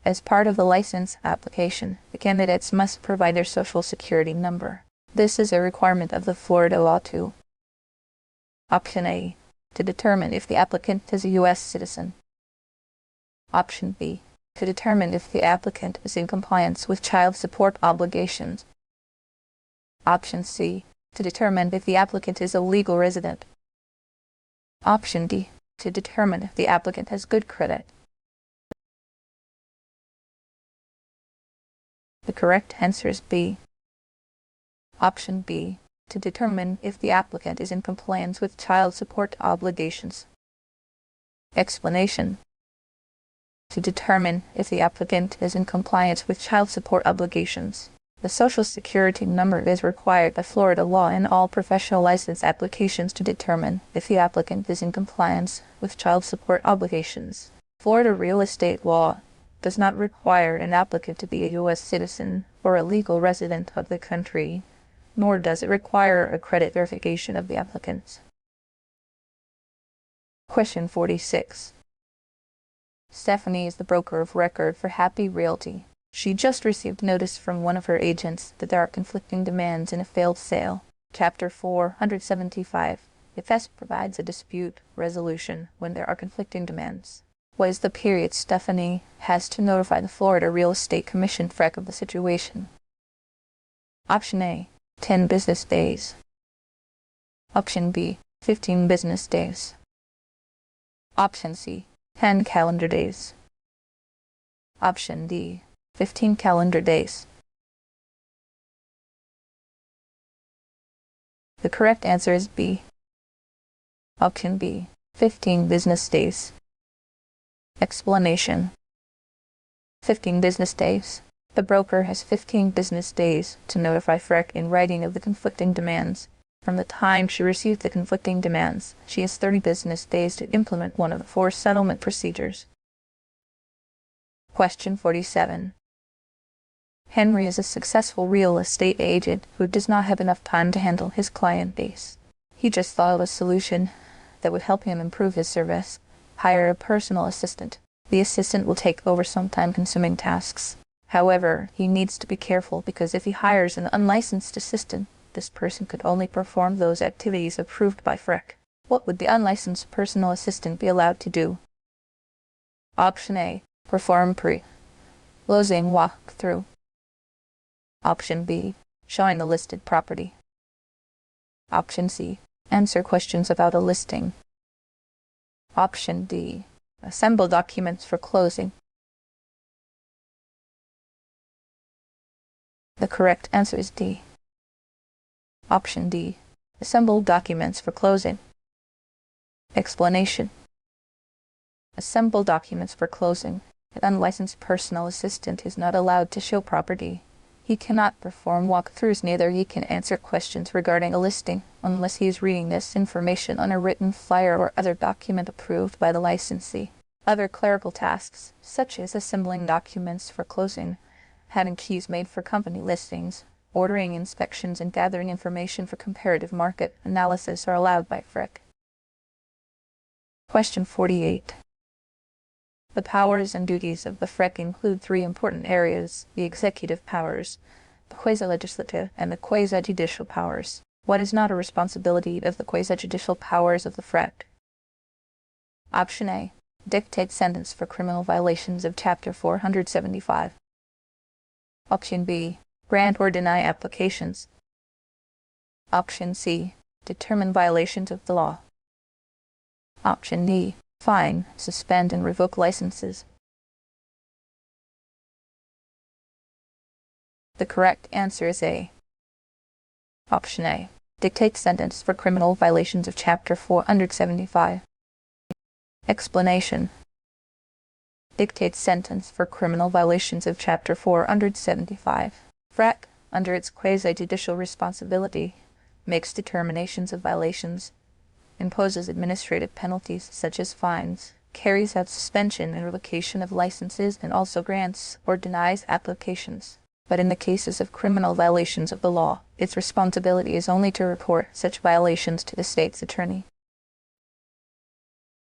As part of the license application, the candidates must provide their Social Security number. This is a requirement of the Florida law too. Option A, to determine if the applicant is a U.S. citizen. Option B, to determine if the applicant is in compliance with child support obligations. Option C, to determine if the applicant is a legal resident. Option D, to determine if the applicant has good credit. The correct answer is B. Option B, to determine if the applicant is in compliance with child support obligations. Explanation: to determine if the applicant is in compliance with child support obligations. The Social Security number is required by Florida law in all professional license applications to determine if the applicant is in compliance with child support obligations. Florida real estate law does not require an applicant to be a U.S. citizen or a legal resident of the country, nor does it require a credit verification of the applicants. Question 46. Stephanie is the broker of record for Happy Realty. She just received notice from one of her agents that there are conflicting demands in a failed sale. Chapter 475. FS provides a dispute resolution when there are conflicting demands. What is the period Stephanie has to notify the Florida Real Estate Commission FREC of the situation? Option A, 10 business days. Option B, 15 business days. Option C, 10 calendar days. Option D, 15 calendar days. The correct answer is B. Option B, 15 business days. Explanation. 15 business days. The broker has 15 business days to notify FREC in writing of the conflicting demands. From the time she receives the conflicting demands, she has 30 business days to implement one of the 4 settlement procedures. Question 47. Henry is a successful real estate agent who does not have enough time to handle his client base. He just thought of a solution that would help him improve his service. Hire a personal assistant. The assistant will take over some time-consuming tasks. However, he needs to be careful because if he hires an unlicensed assistant, this person could only perform those activities approved by FREC. What would the unlicensed personal assistant be allowed to do? Option A, perform pre-closing walkthrough. Option B, showing the listed property. Option C, answer questions about a listing. Option D, assemble documents for closing. The correct answer is D. Option D, assemble documents for closing. Explanation. Assemble documents for closing. An unlicensed personal assistant is not allowed to show property. He cannot perform walkthroughs, neither he can answer questions regarding a listing unless he is reading this information on a written flyer or other document approved by the licensee. Other clerical tasks, such as assembling documents for closing, having keys made for company listings, ordering inspections, and gathering information for comparative market analysis, are allowed by FREC. Question 48. The powers and duties of the FREC include 3 important areas: the executive powers, the quasi-legislative, and the quasi-judicial powers. What is not a responsibility of the quasi-judicial powers of the FREC? Option A, dictate sentence for criminal violations of Chapter 475. Option B, grant or deny applications. Option C, determine violations of the law. Option D, fine, suspend, and revoke licenses. The correct answer is A. Option A, dictate sentence for criminal violations of Chapter 475. Explanation. Dictate sentence for criminal violations of Chapter 475. FREC, under its quasi-judicial responsibility, makes determinations of violations, imposes administrative penalties such as fines, carries out suspension and revocation of licenses, and also grants or denies applications. But in the cases of criminal violations of the law, its responsibility is only to report such violations to the state's attorney.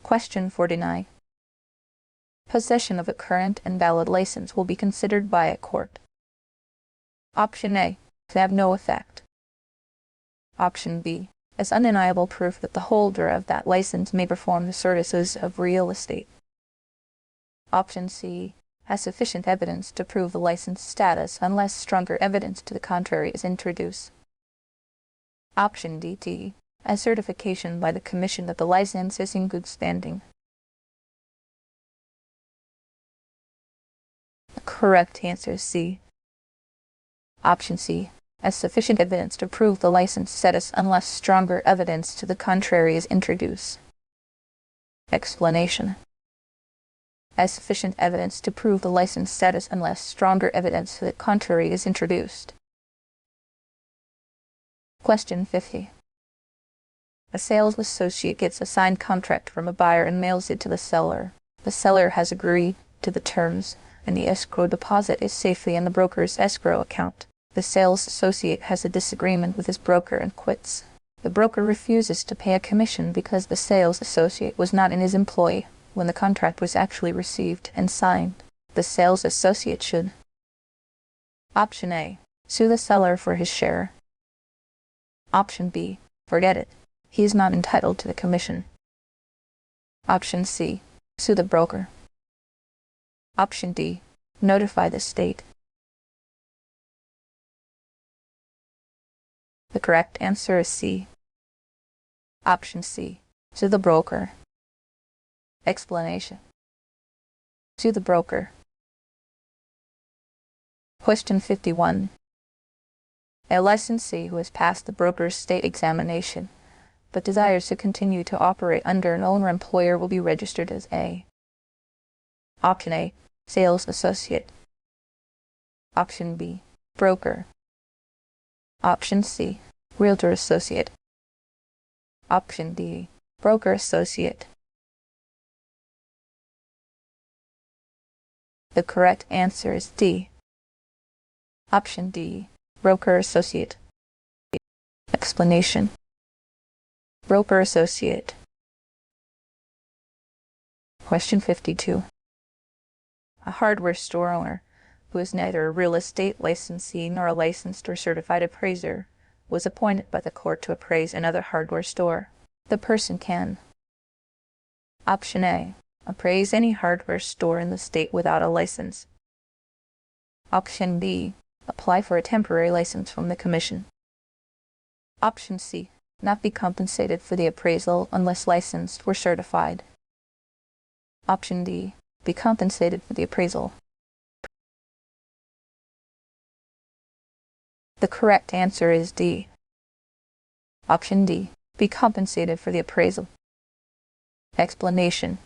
Question 49. Possession of a current and valid license will be considered by a court. Option A, to have no effect. Option B, as undeniable proof that the holder of that license may perform the services of real estate. Option C, has sufficient evidence to prove the license status unless stronger evidence to the contrary is introduced. Option D, as certification by the Commission that the license is in good standing. The correct answer is C. Option C, as sufficient evidence to prove the license status unless stronger evidence to the contrary is introduced. Explanation. As sufficient evidence to prove the license status unless stronger evidence to the contrary is introduced. Question 50. A sales associate gets a signed contract from a buyer and mails it to the seller. The seller has agreed to the terms, and the escrow deposit is safely in the broker's escrow account. The sales associate has a disagreement with his broker and quits. The broker refuses to pay a commission because the sales associate was not in his employ when the contract was actually received and signed. The sales associate should: Option A, sue the seller for his share. Option B, forget it. He is not entitled to the commission. Option C, sue the broker. Option D. Notify the state. The correct answer is C. Option C. To the broker. Explanation. To the broker. Question 51. A licensee who has passed the broker's state examination but desires to continue to operate under an owner-employer will be registered as A. Option A. Sales associate. Option B. Broker. Option C. Realtor associate. Option D. Broker associate. The correct answer is D. Option D. Broker associate. Explanation. Broker associate. Question 52. A hardware store owner, who is neither a real estate licensee nor a licensed or certified appraiser, was appointed by the court to appraise another hardware store. The person can: Option A. Appraise any hardware store in the state without a license. Option B. Apply for a temporary license from the commission. Option C. Not be compensated for the appraisal unless licensed or certified. Option D. Be compensated for the appraisal. The correct answer is D. Option D. Be compensated for the appraisal. Explanation.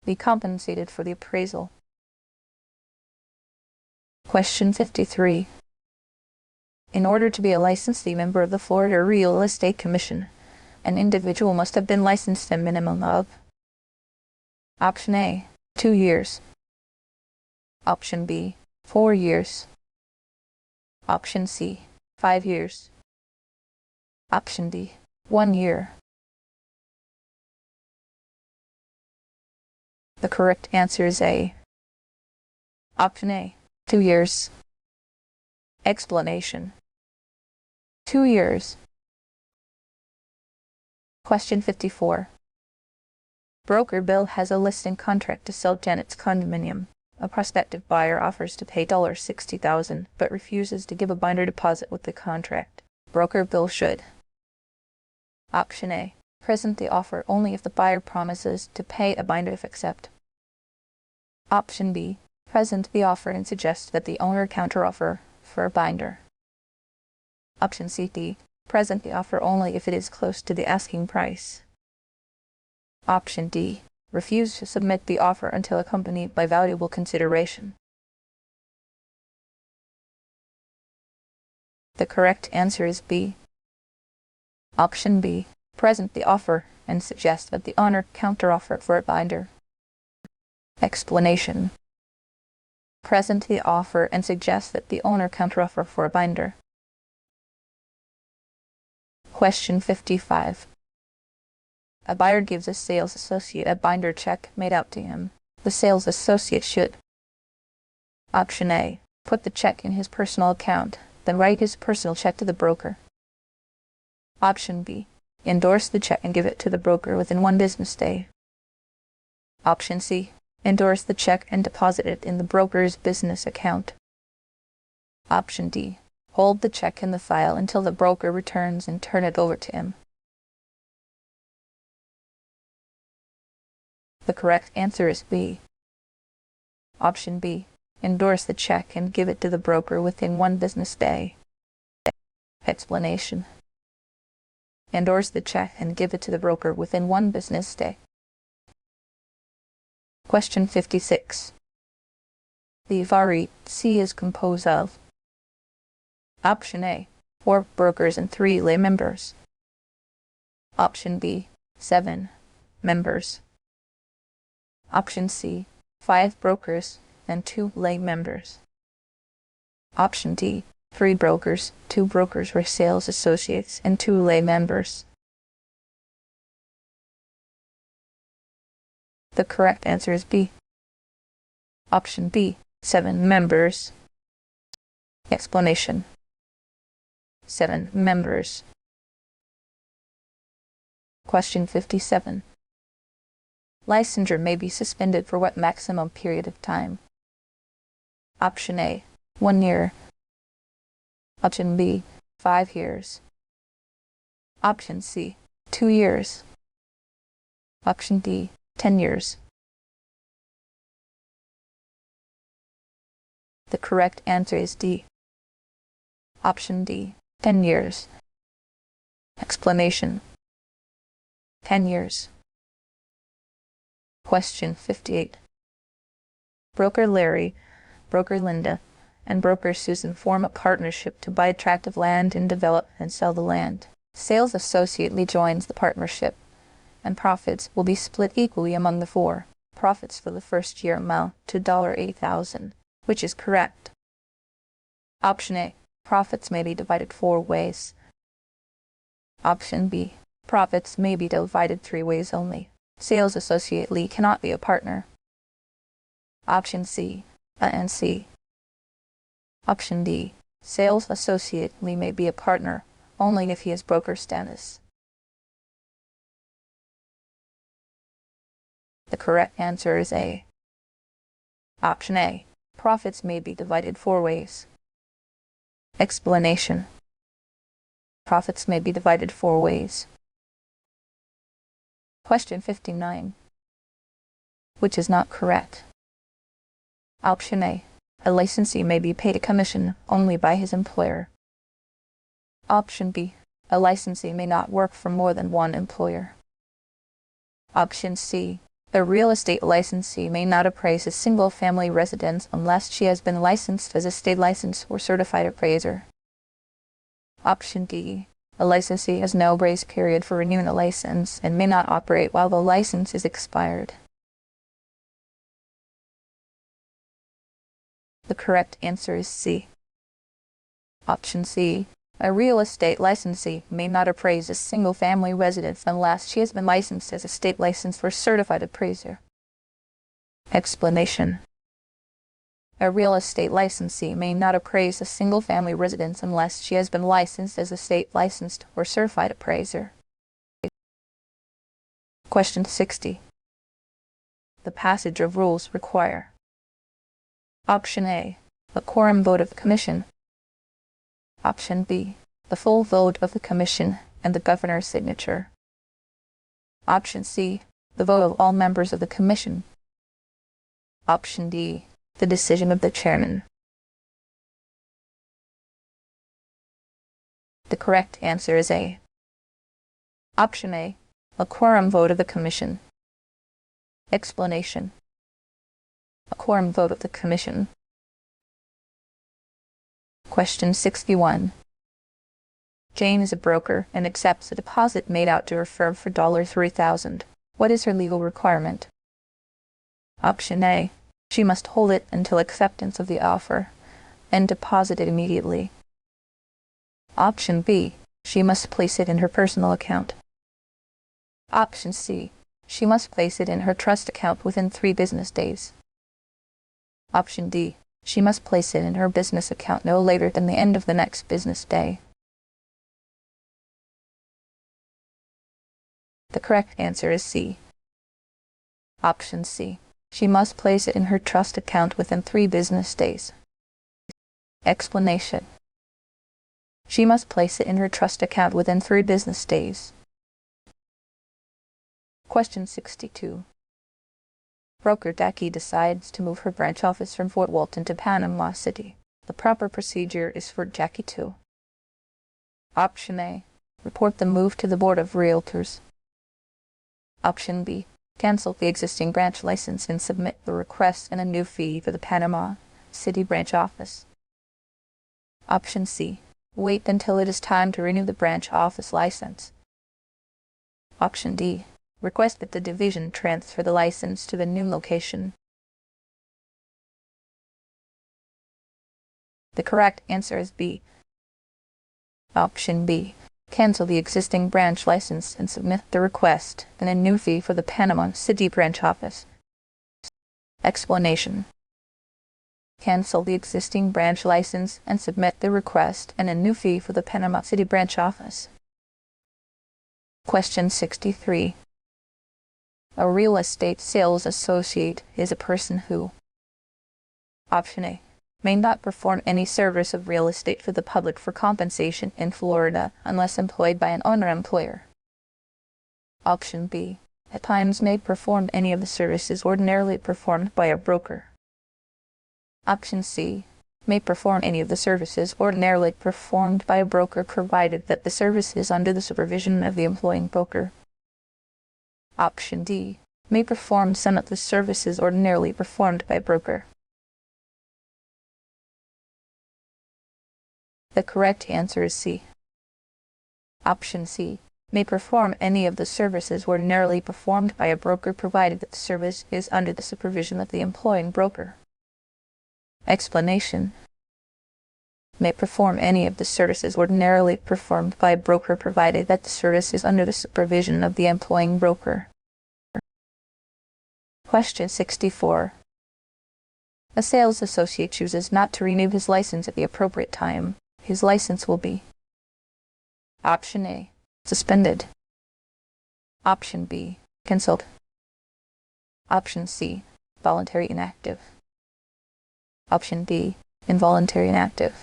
Be compensated for the appraisal. Question 53. In order to be a licensee member of the Florida Real Estate Commission, an individual must have been licensed a minimum of: Option A. 2 years. Option B. 4 years. Option C. 5 years. Option D. 1 year. The correct answer is A. Option A. 2 years. Explanation. 2 years. Question 54. Broker Bill has a listing contract to sell Janet's condominium. A prospective buyer offers to pay $60,000 but refuses to give a binder deposit with the contract. Broker Bill should: Option A. Present the offer only if the buyer promises to pay a binder if accept. Option B. Present the offer and suggest that the owner counteroffer for a binder. Option C. D. Present the offer only if it is close to the asking price. Option D. Refuse to submit the offer until accompanied by valuable consideration. The correct answer is B. Option B. Present the offer and suggest that the owner counteroffer for a binder. Explanation. Present the offer and suggest that the owner counteroffer for a binder. Question 55. A buyer gives a sales associate a binder check made out to him. The sales associate should: Option A. Put the check in his personal account, then write his personal check to the broker. Option B. Endorse the check and give it to the broker within 1 business day. Option C. Endorse the check and deposit it in the broker's business account. Option D. Hold the check in the file until the broker returns and turn it over to him. The correct answer is B. Option B. Endorse the check and give it to the broker within 1 business day. Explanation. Endorse the check and give it to the broker within 1 business day. Question 56. The FREC is composed of: Option A. 4 brokers and 3 lay members. Option B. 7 members. Option C. 5 brokers and 2 lay members. Option D. 3 brokers, 2 brokers were sales associates, and 2 lay members. The correct answer is B. Option B. 7 members. Explanation. 7 members. Question 57. Licensure may be suspended for what maximum period of time? Option A, 1 year. Option B, 5 years. Option C, 2 years. Option D, 10 years. The correct answer is D. Option D, 10 years. Explanation: 10 years. Question 58. Broker Larry, Broker Linda, and Broker Susan form a partnership to buy a tract of land and develop and sell the land. Sales associate Lee joins the partnership, and profits will be split equally among the four. Profits for the first year amount to $8,000. Which is correct? Option A. Profits may be divided 4 ways. Option B. Profits may be divided 3 ways only. Sales associate Lee cannot be a partner. Option C. A and C. Option D. Sales associate Lee may be a partner only if he has broker status. The correct answer is A. Option A. Profits may be divided 4 ways. Explanation: profits may be divided 4 ways. Question 59. Which is not correct? Option A. A licensee may be paid a commission only by his employer. Option B. A licensee may not work for more than one employer. Option C. A real estate licensee may not appraise a single-family residence unless she has been licensed as a state licensed or certified appraiser. Option D. A licensee has no grace period for renewing a license and may not operate while the license is expired. The correct answer is C. Option C. A real estate licensee may not appraise a single-family residence unless she has been licensed as a state licensed or certified appraiser. Explanation: a real estate licensee may not appraise a single-family residence unless she has been licensed as a state licensed or certified appraiser. Question 60. The passage of rules require: Option A. A quorum vote of the Commission. Option B. The full vote of the Commission and the Governor's signature. Option C. The vote of all members of the Commission. Option D. The decision of the Chairman. The correct answer is A. Option A. A quorum vote of the Commission. Explanation: a quorum vote of the Commission. Question 61. Jane is a broker and accepts a deposit made out to her firm for $3,000. What is her legal requirement? Option A. She must hold it until acceptance of the offer and deposit it immediately. Option B. She must place it in her personal account. Option C. She must place it in her trust account within 3 business days. Option D. She must place it in her business account no later than the end of the next business day. The correct answer is C. Option C. She must place it in her trust account within 3 business days. Explanation: she must place it in her trust account within 3 business days. Question 62. Broker Jackie decides to move her branch office from Fort Walton to Panama City. The proper procedure is for Jackie to: Option A. Report the move to the Board of Realtors. Option B. Cancel the existing branch license and submit the request and a new fee for the Panama City branch office. Option C. Wait until it is time to renew the branch office license. Option D. Request that the division transfer the license to the new location. The correct answer is B. Option B. Cancel the existing branch license and submit the request and a new fee for the Panama City branch office. Explanation: cancel the existing branch license and submit the request and a new fee for the Panama City branch office. Question 63. A real estate sales associate is a person who: Option A, may not perform any service of real estate for the public for compensation in Florida unless employed by an owner-employer. Option B, at times may perform any of the services ordinarily performed by a broker. Option C, may perform any of the services ordinarily performed by a broker provided that the service is under the supervision of the employing broker. Option D, may perform some of the services ordinarily performed by a broker. The correct answer is C. Option C, may perform any of the services ordinarily performed by a broker provided that the service is under the supervision of the employing broker. Explanation: may perform any of the services ordinarily performed by a broker provided that the service is under the supervision of the employing broker. Question 64. A sales associate chooses not to renew his license at the appropriate time. His license will be: Option A, suspended. Option B, cancelled. Option C, voluntary inactive. Option D, involuntary inactive.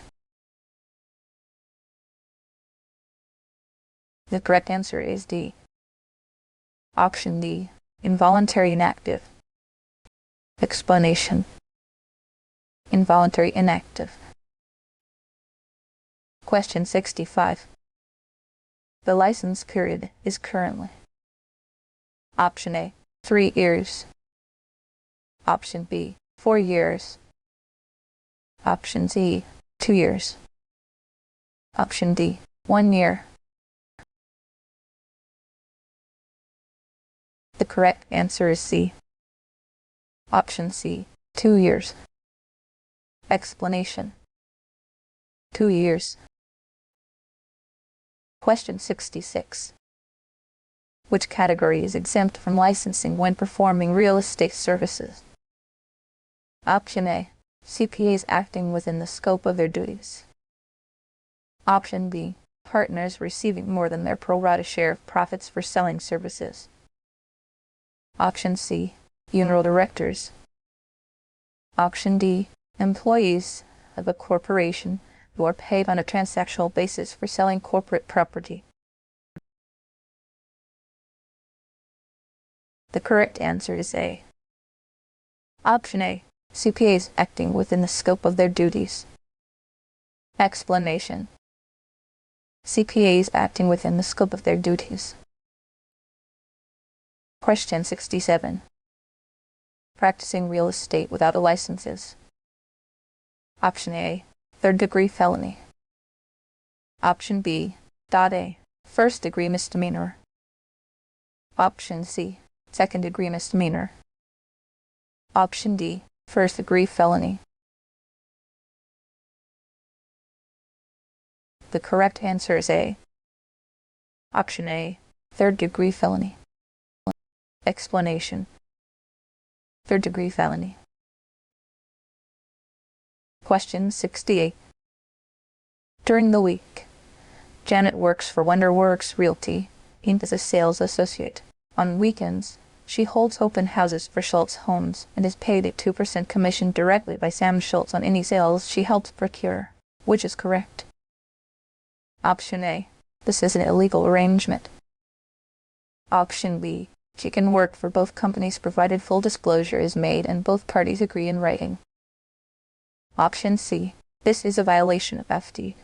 The correct answer is D. Option D, involuntary inactive. Explanation: involuntary inactive. Question 65. The license period is currently: Option A, 3 years. Option B, 4 years. Option C, 2 years. Option D, 1 year. The correct answer is C. Option C, 2 years. Explanation: 2 years. Question 66. Which category is exempt from licensing when performing real estate services? Option A, CPAs acting within the scope of their duties. Option B, partners receiving more than their pro rata share of profits for selling services. Option C, funeral directors. Option D, employees of a corporation who are paid on a transactional basis for selling corporate property. The correct answer is A. Option A, CPAs acting within the scope of their duties. Explanation: CPAs acting within the scope of their duties. Question 67. Practicing real estate without a license is: Option A, 3rd-degree felony. Option B, A, 1st-degree misdemeanor. Option C, 2nd-degree misdemeanor. Option D, 1st-degree felony. The correct answer is A. Option A, 3rd-degree felony. Explanation: 3rd-degree felony. Question 68. During the week, Janet works for Wonderworks Realty, Inc. as a sales associate. On weekends, she holds open houses for Schultz Homes and is paid a 2% commission directly by Sam Schultz on any sales she helps procure. Which is correct? Option A, this is an illegal arrangement. Option B, she can work for both companies provided full disclosure is made and both parties agree in writing. Option C, this is a violation of FTC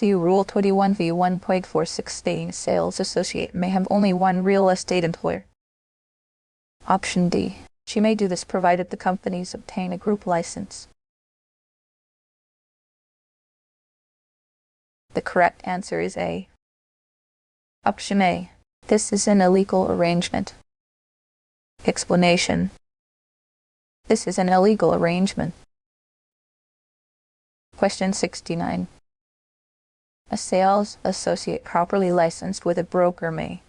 Rule 21V1.46 stating a sales associate may have only one real estate employer. Option D, she may do this provided the companies obtain a group license. The correct answer is A. Option A, this is an illegal arrangement. Explanation: this is an illegal arrangement. Question 69. A sales associate properly licensed with a broker may: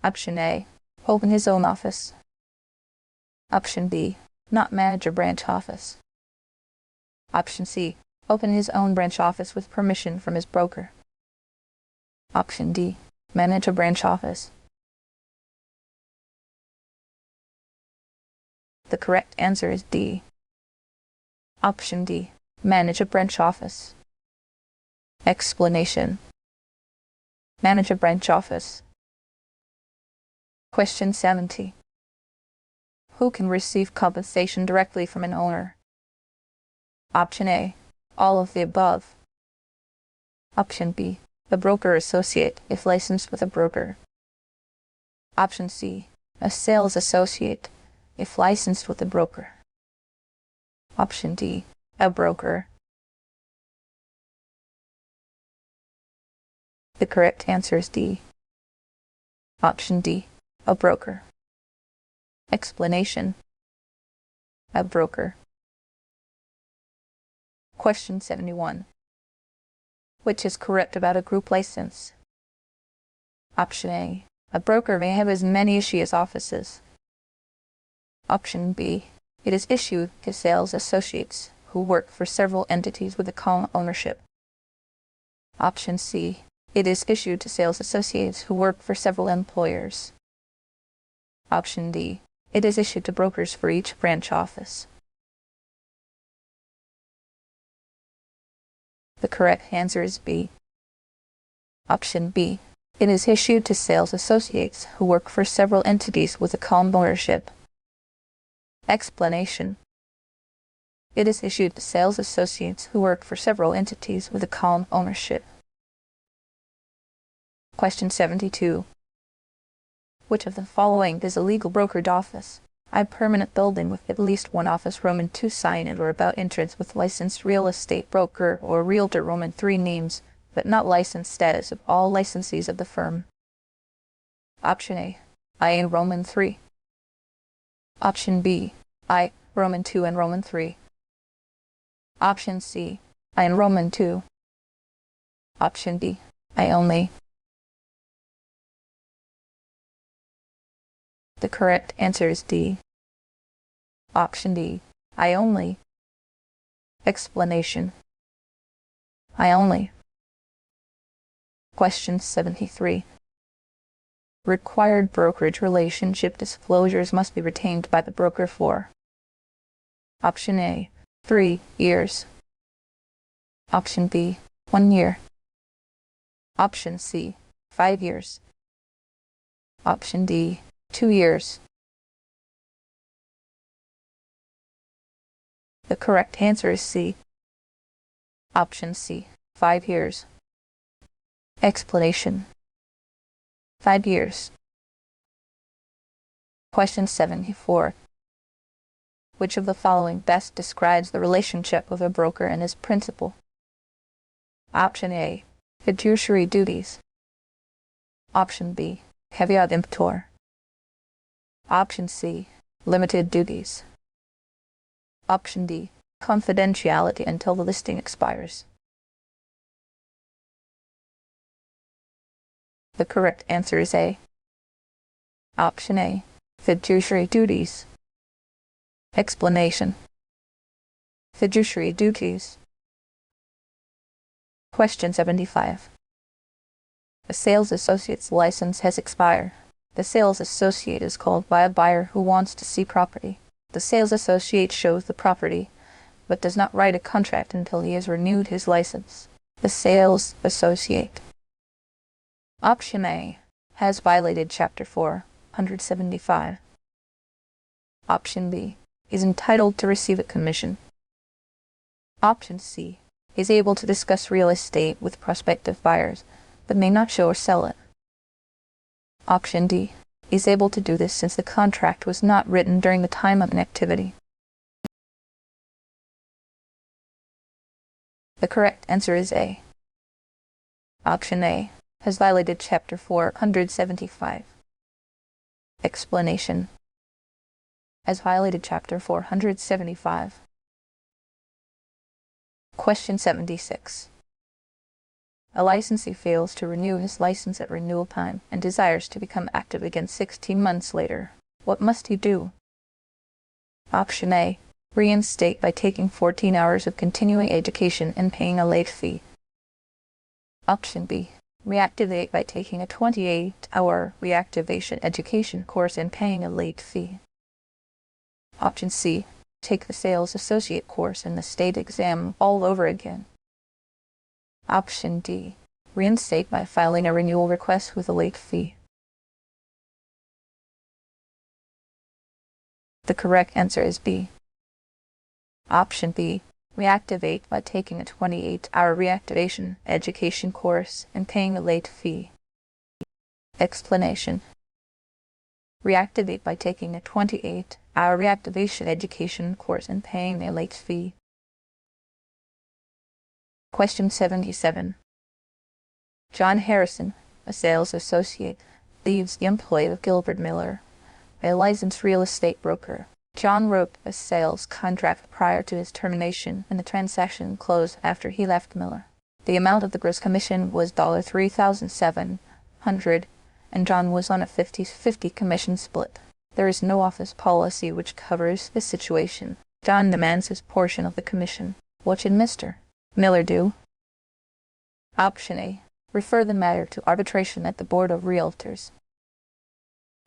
Option A, open his own office. Option B, not manage a branch office. Option C, open his own branch office with permission from his broker. Option D, manage a branch office. The correct answer is D. Option D. Manage a branch office. Explanation. Manage a branch office. Question 70. Who can receive compensation directly from an owner? Option A. All of the above. Option B. The broker associate, if licensed with a broker. Option C. A sales associate, if licensed with a broker. Option D. A broker. The correct answer is D. Option D. A broker. Explanation. A broker. Question 71. Which is correct about a group license? Option A. A broker may have as many as offices. Option B. It is issued to sales associates who work for several entities with a common ownership. Option C. It is issued to sales associates who work for several employers. Option D. It is issued to brokers for each branch office. The correct answer is B. Option B. It is issued to sales associates who work for several entities with a common ownership. Explanation. It is issued to sales associates who work for several entities with a common ownership. Question 72. Which of the following is a legal brokerage office? A permanent building with at least one office Roman II sign at or about entrance with licensed real estate broker or realtor Roman III names, but not licensed status of all licensees of the firm. Option A. I Roman III. Option B. I Roman II and Roman III. Option C. I Roman II. Option D. I only. The correct answer is D. Option D. I only. Explanation. I only. Question 73. Required brokerage relationship disclosures must be retained by the broker for. Option A. 3 years. Option B. 1 year. Option C. 5 years. Option D. 2 years. The correct answer is C. Option C. 5 years. Explanation. 5 years. Question 74. Which of the following best describes the relationship of a broker and his principal? Option A. Fiduciary duties. Option B. Caveat emptor. Option C. Limited duties. Option D. Confidentiality until the listing expires. The correct answer is A. Option A. Fiduciary duties. Explanation. Fiduciary duties. Question 75. A sales associate's license has expired. The sales associate is called by a buyer who wants to see property. The sales associate shows the property, but does not write a contract until he has renewed his license. The sales associate. Option A. Has violated Chapter 475. Option B. Is entitled to receive a commission. Option C. Is able to discuss real estate with prospective buyers, but may not show or sell it. Option D. Is able to do this since the contract was not written during the time of an activity. The correct answer is A. Option A. Has violated Chapter 475. Explanation. Has violated Chapter 475. Question 76. A licensee fails to renew his license at renewal time and desires to become active again 16 months later. What must he do? Option A. Reinstate by taking 14 hours of continuing education and paying a late fee. Option B. Reactivate by taking a 28-hour reactivation education course and paying a late fee. Option C. Take the sales associate course and the state exam all over again. Option D. Reinstate by filing a renewal request with a late fee. The correct answer is B. Option B. Reactivate by taking a 28-hour reactivation education course and paying a late fee. Explanation. Reactivate by taking a 28-hour reactivation education course and paying a late fee. Question 77. John Harrison, a sales associate, leaves the employ of Gilbert Miller, a licensed real estate broker. John wrote a sales contract prior to his termination, and the transaction closed after he left Miller. The amount of the gross commission was $3,700, and John was on a 50-50 commission split. There is no office policy which covers this situation. John demands his portion of the commission. What should Mr. Miller do? Option A. Refer the matter to arbitration at the Board of Realtors.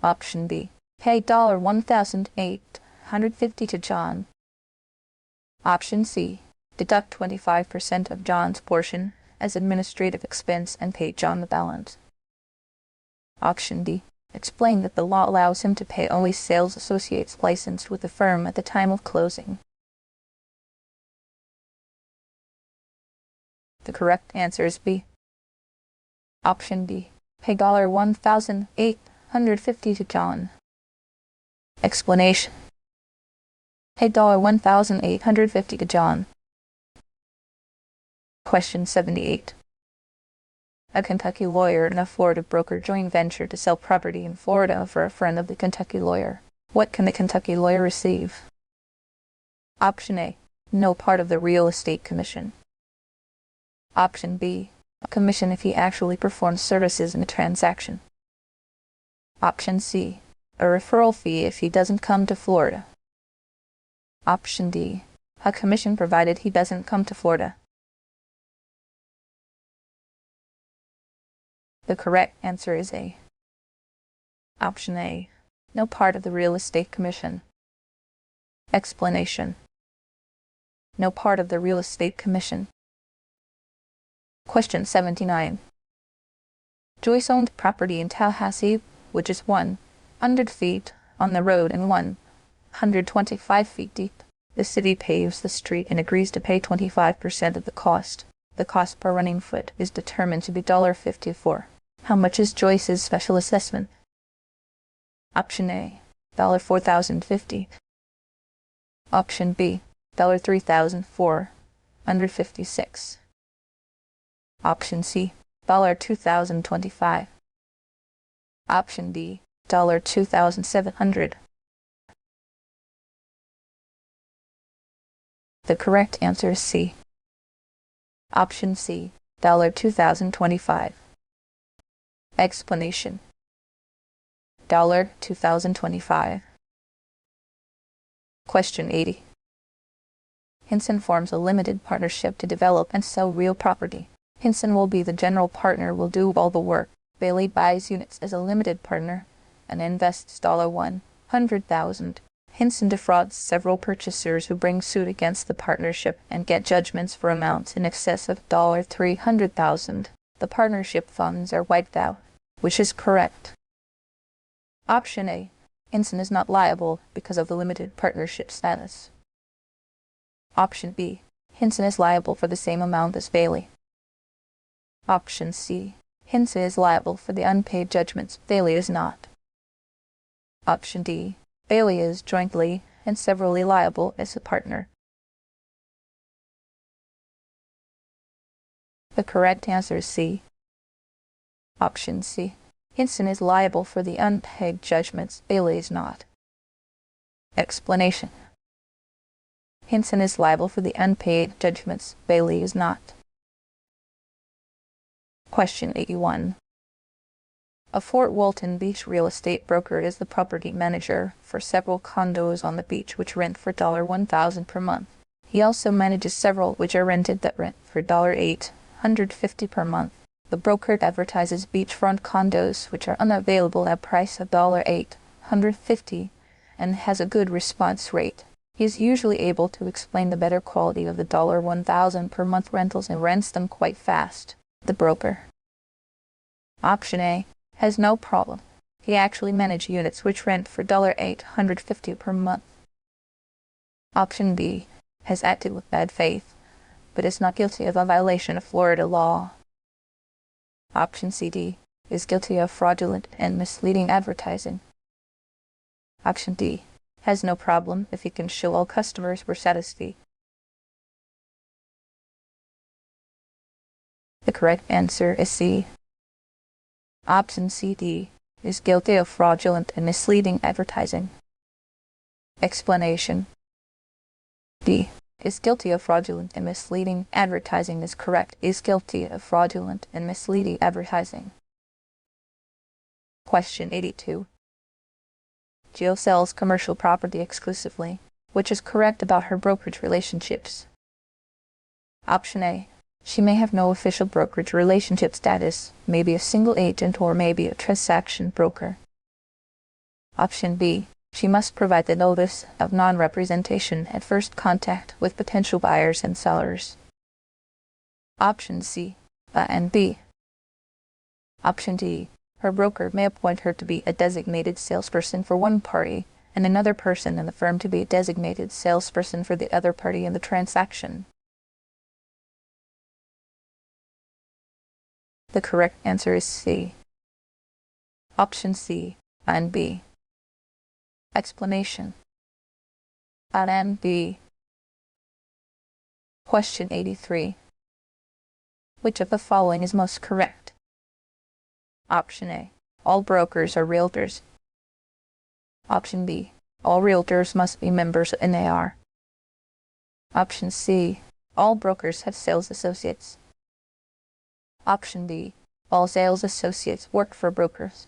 Option B. Pay $1,850 to John. Option C. Deduct 25% of John's portion as administrative expense and pay John the balance. Option D. Explain that the law allows him to pay only sales associates licensed with the firm at the time of closing. The correct answer is B. Option D. Pay $1,850 to John. Explanation. Pay $1,850 to John. Question 78. A Kentucky lawyer and a Florida broker joint venture to sell property in Florida for a friend of the Kentucky lawyer. What can the Kentucky lawyer receive? Option A. No part of the real estate commission. Option B. A commission if he actually performs services in a transaction. Option C. A referral fee if he doesn't come to Florida. Option D. A commission provided he doesn't come to Florida. The correct answer is A. Option A. No part of the real estate commission. Explanation. No part of the real estate commission. Question 79. Joyce owned property in Tallahassee, which is 100 feet on the road and 125 feet deep. The city paves the street and agrees to pay 25% of the cost. The cost per running foot is determined to be $54. How much is Joyce's special assessment? Option A. $4,050. Option B. $3,456. Option C. $2,025. Option D. $2,700. The correct answer is C. Option C. $2,025. Explanation. $2,025. Question 80. Hinson forms a limited partnership to develop and sell real property. Hinson will be the general partner, will do all the work. Bailey buys units as a limited partner and invests $100,000. Hinson defrauds several purchasers who bring suit against the partnership and get judgments for amounts in excess of $300,000. The partnership funds are wiped out. Which is correct? Option A. Hinson is not liable because of the limited partnership status. Option B. Hinson is liable for the same amount as Bailey. Option C. Hinson is liable for the unpaid judgments. Bailey is not. Option D. Bailey is jointly and severally liable as a partner. The correct answer is C. Option C. Hinson is liable for the unpaid judgments. Bailey is not. Explanation. Hinson is liable for the unpaid judgments. Bailey is not. Question 81. A Fort Walton Beach real estate broker is the property manager for several condos on the beach which rent for $1,000 per month. He also manages several which are rented that rent for $850 per month. The broker advertises beachfront condos which are unavailable at a price of $850 and has a good response rate. He is usually able to explain the better quality of the $1,000 per month rentals and rents them quite fast. The broker. Option A. Has no problem. He actually managed units which rent for $850 per month. Option B. Has acted with bad faith, but is not guilty of a violation of Florida law. Option C. Is guilty of fraudulent and misleading advertising. Option D. Has no problem if he can show all customers were satisfied. The correct answer is C. Option C. Is guilty of fraudulent and misleading advertising. Explanation. D. Is guilty of fraudulent and misleading advertising is correct. Is guilty of fraudulent and misleading advertising. Question 82. Jill sells commercial property exclusively. Which is correct about her brokerage relationships? Option A. She may have no official brokerage relationship status, may be a single agent or may be a transaction broker. Option B. She must provide the notice of non-representation at first contact with potential buyers and sellers. Option C. A and B. Option D. Her broker may appoint her to be a designated salesperson for one party and another person in the firm to be a designated salesperson for the other party in the transaction. The correct answer is C. Option C. A and B. Explanation. A and B. Question 83. Which of the following is most correct? Option A. All brokers are realtors. Option B. All realtors must be members of NAR. Option C. All brokers have sales associates. Option D. All sales associates work for brokers.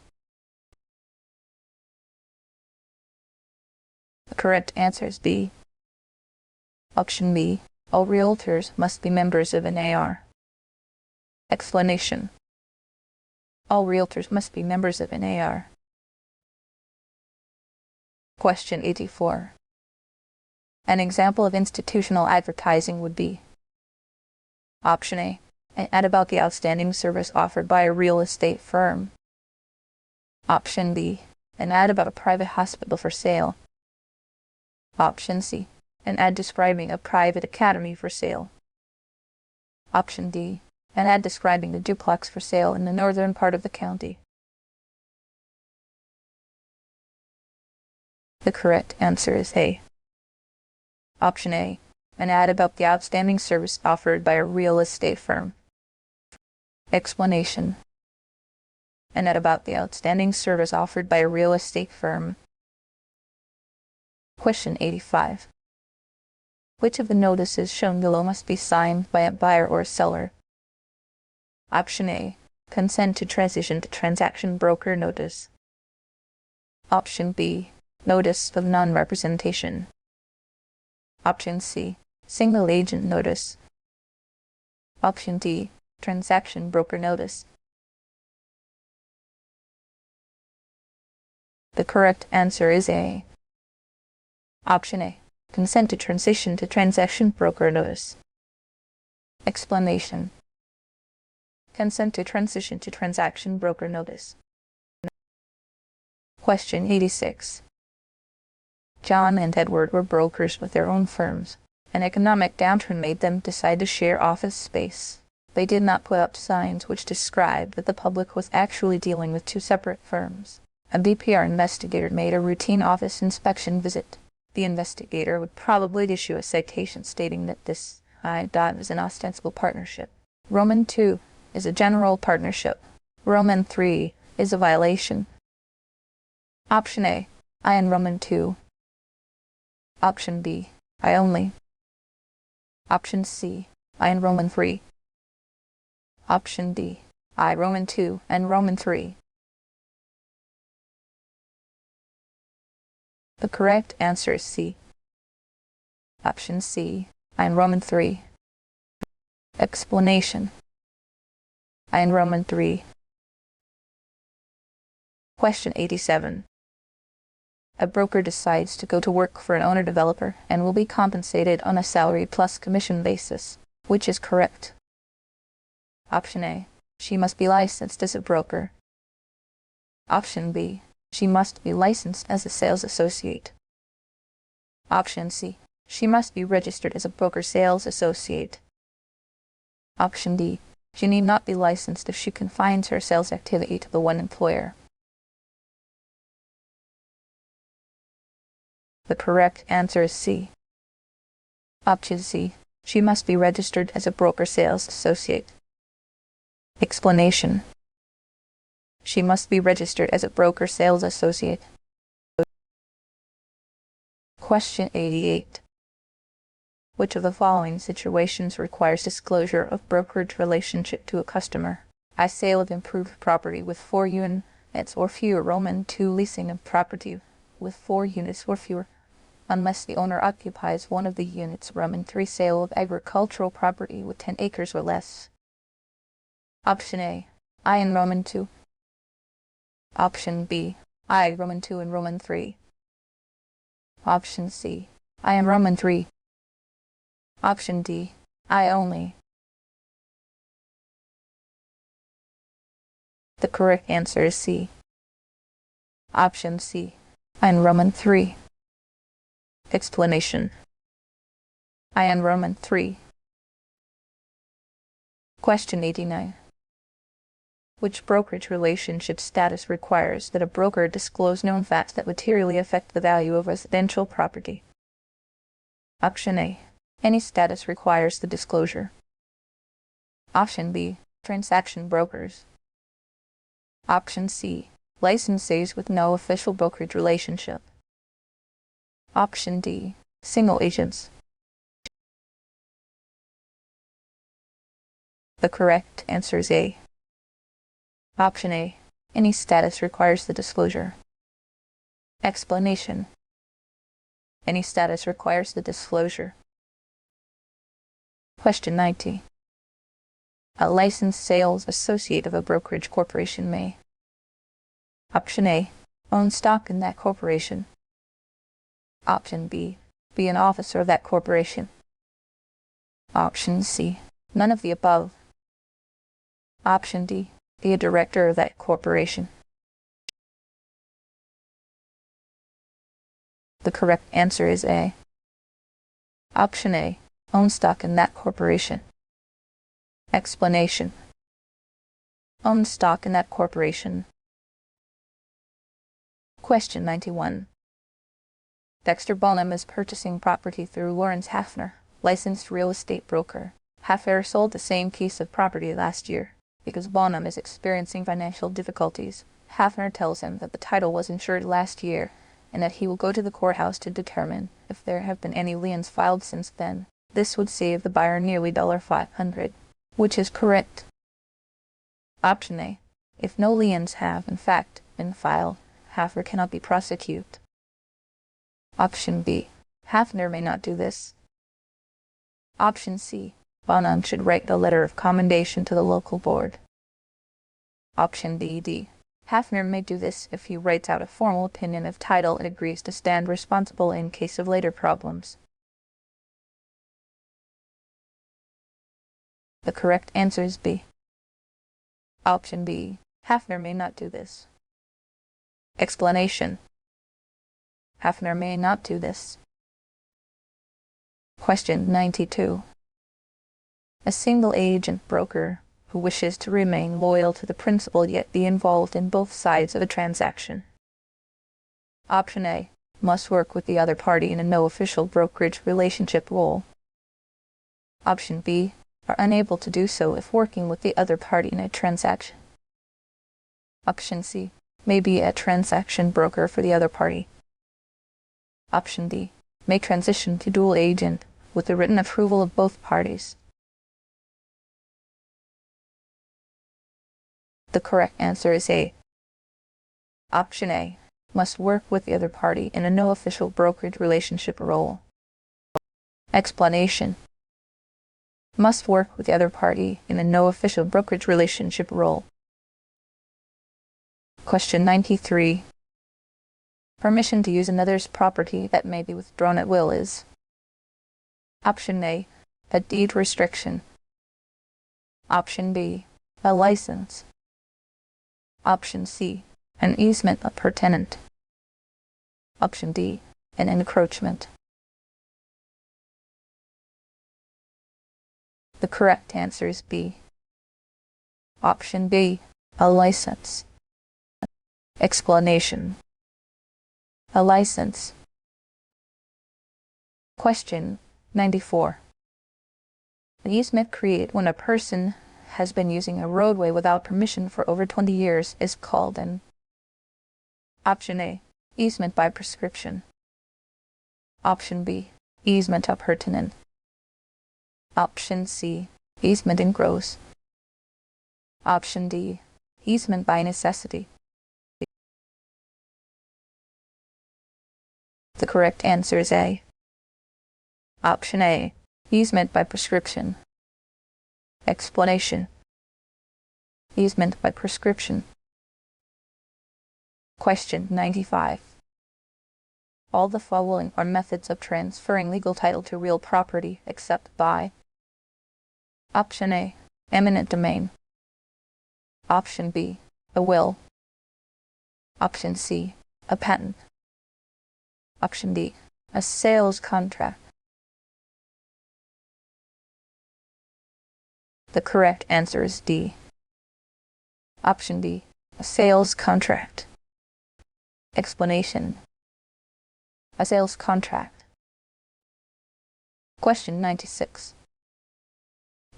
The correct answer is B. Option B. All realtors must be members of NAR. Explanation. All realtors must be members of NAR. Question 84. An example of institutional advertising would be: Option A. An ad about the outstanding service offered by a real estate firm. Option B. An ad about a private hospital for sale. Option C. An ad describing a private academy for sale. Option D. An ad describing the duplex for sale in the northern part of the county. The correct answer is A. Option A. An ad about the outstanding service offered by a real estate firm. Explanation. An ad about the outstanding service offered by a real estate firm. Question 85. Which of the notices shown below must be signed by a buyer or a seller? Option A. Consent to transition to transaction broker notice. Option B. Notice of non-representation. Option C. Single agent notice. Option D. Transaction broker notice. The correct answer is A. Option A. Consent to transition to transaction broker notice. Explanation. Consent to transition to transaction broker notice. Question 86. John and Edward were brokers with their own firms. An economic downturn made them decide to share office space. They did not put up signs which described that the public was actually dealing with two separate firms. A DBPR investigator made a routine office inspection visit. The investigator would probably issue a citation stating that this is an ostensible partnership. Roman II is a general partnership. Roman III is a violation. Option A. I in Roman II. Option B. I only. Option C. I in Roman III. Option D. I Roman II and Roman III. The correct answer is C. Option C. I in Roman III. Explanation. I in Roman III. Question 87. A broker decides to go to work for an owner-developer and will be compensated on a salary plus commission basis. Which is correct? Option A. She must be licensed as a broker. Option B. She must be licensed as a sales associate. Option C. She must be registered as a broker sales associate. Option D. She need not be licensed if she confines her sales activity to the one employer. The correct answer is C. Option C. She must be registered as a broker sales associate. Explanation. She must be registered as a broker sales associate. Question 88. Which of the following situations requires disclosure of brokerage relationship to a customer? A sale of improved property with 4 units or fewer. Roman 2. Leasing of property with 4 units or fewer, unless the owner occupies one of the units. Roman 3. Sale of agricultural property with 10 acres or less. Option A. I in Roman 2. Option B. I Roman 2 and Roman 3. Option C. I am Roman 3. Option D. I only. The correct answer is C. Option C. I am Roman 3. Explanation. I am Roman 3. Question 89. Which brokerage relationship status requires that a broker disclose known facts that materially affect the value of residential property? Option A. Any status requires the disclosure. Option B. Transaction brokers. Option C. Licensees with no official brokerage relationship. Option D. Single agents. The correct answer is A. Option A. Any status requires the disclosure. Explanation. Any status requires the disclosure. Question 90. A licensed sales associate of a brokerage corporation may: Option A. Own stock in that corporation. Option B. Be an officer of that corporation. Option C. None of the above. Option D. Be a director of that corporation. The correct answer is A. Option A. Own stock in that corporation. Explanation. Own stock in that corporation. Question 91. Dexter Bonham is purchasing property through Lawrence Hafner, licensed real estate broker. Hafner sold the same piece of property last year. Because Bonham is experiencing financial difficulties, Hafner tells him that the title was insured last year and that he will go to the courthouse to determine if there have been any liens filed since then. This would save the buyer nearly $500. Which is correct? Option A. If no liens have, in fact, been filed, Hafner cannot be prosecuted. Option B. Hafner may not do this. Option C. Bonham should write a letter of commendation to the local board. Option D. Hafner may do this if he writes out a formal opinion of title and agrees to stand responsible in case of later problems. The correct answer is B. Option B. Hafner may not do this. Explanation. Hafner may not do this. Question 92. A single agent broker who wishes to remain loyal to the principal yet be involved in both sides of a transaction. Option A. Must work with the other party in a no official brokerage relationship role. Option B. Are unable to do so if working with the other party in a transaction. Option C. May be a transaction broker for the other party. Option D. May transition to dual agent with the written approval of both parties. The correct answer is A. Option A. Must work with the other party in a no official brokerage relationship role. Explanation. Must work with the other party in a no official brokerage relationship role. Question 93. Permission to use another's property that may be withdrawn at will is Option A, a deed restriction. Option B, a license. Option C, an easement per tenant. Option D, an encroachment. The correct answer is B. Option B, a license. Explanation. A license. Question 94. An easement created when a person has been using a roadway without permission for over 20 years is called an Option A, easement by prescription. Option B, easement appurtenant. Option C, easement in gross. Option D, easement by necessity. The correct answer is A. Option A, easement by prescription. Explanation. Easement by prescription. Question 95. All the following are methods of transferring legal title to real property except by Option A, eminent domain. Option B, a will. Option C, a patent. Option D, a sales contract. The correct answer is D. Option D, a sales contract. Explanation. A sales contract. Question 96.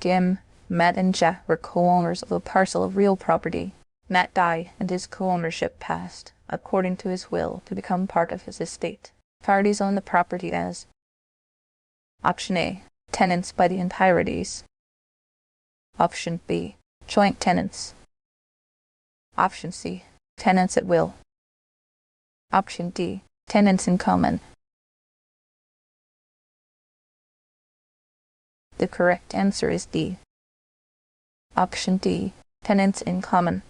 Jim, Matt, and Jack were co-owners of a parcel of real property. Matt died and his co-ownership passed, according to his will, to become part of his estate. Parties own the property as Option A, tenants by the entireties. Option B, joint tenants. Option C, tenants at will. Option D, tenants in common. The correct answer is D. Option D, tenants in common.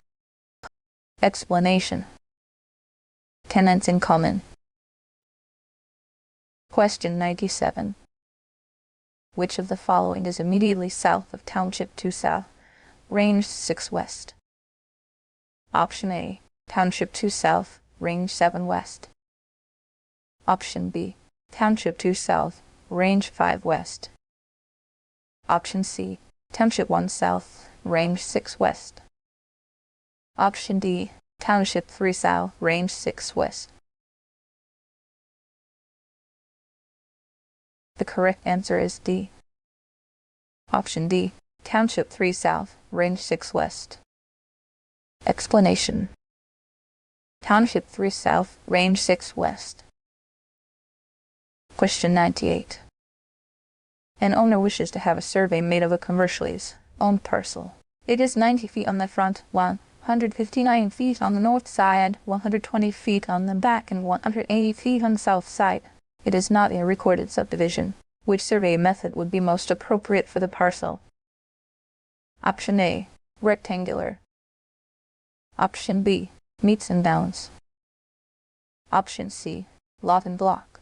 Explanation. Tenants in common. Question 97. Which of the following is immediately south of Township 2 South, Range 6 West? Option A, Township 2 South, Range 7 West. Option B, Township 2 South, Range 5 West. Option C, Township 1 South, Range 6 West. Option D, Township 3 South, Range 6 West. The correct answer is D. Option D, Township 3 South, Range 6 West. Explanation. Township 3 South, Range 6 West. Question 98. An owner wishes to have a survey made of a commercially owned parcel. It is 90 feet on the front, 159 feet on the north side, 120 feet on the back, and 180 feet on the south side. It is not a recorded subdivision. Which survey method would be most appropriate for the parcel? Option A, rectangular. Option B, meets and bounds. Option C, lot and block.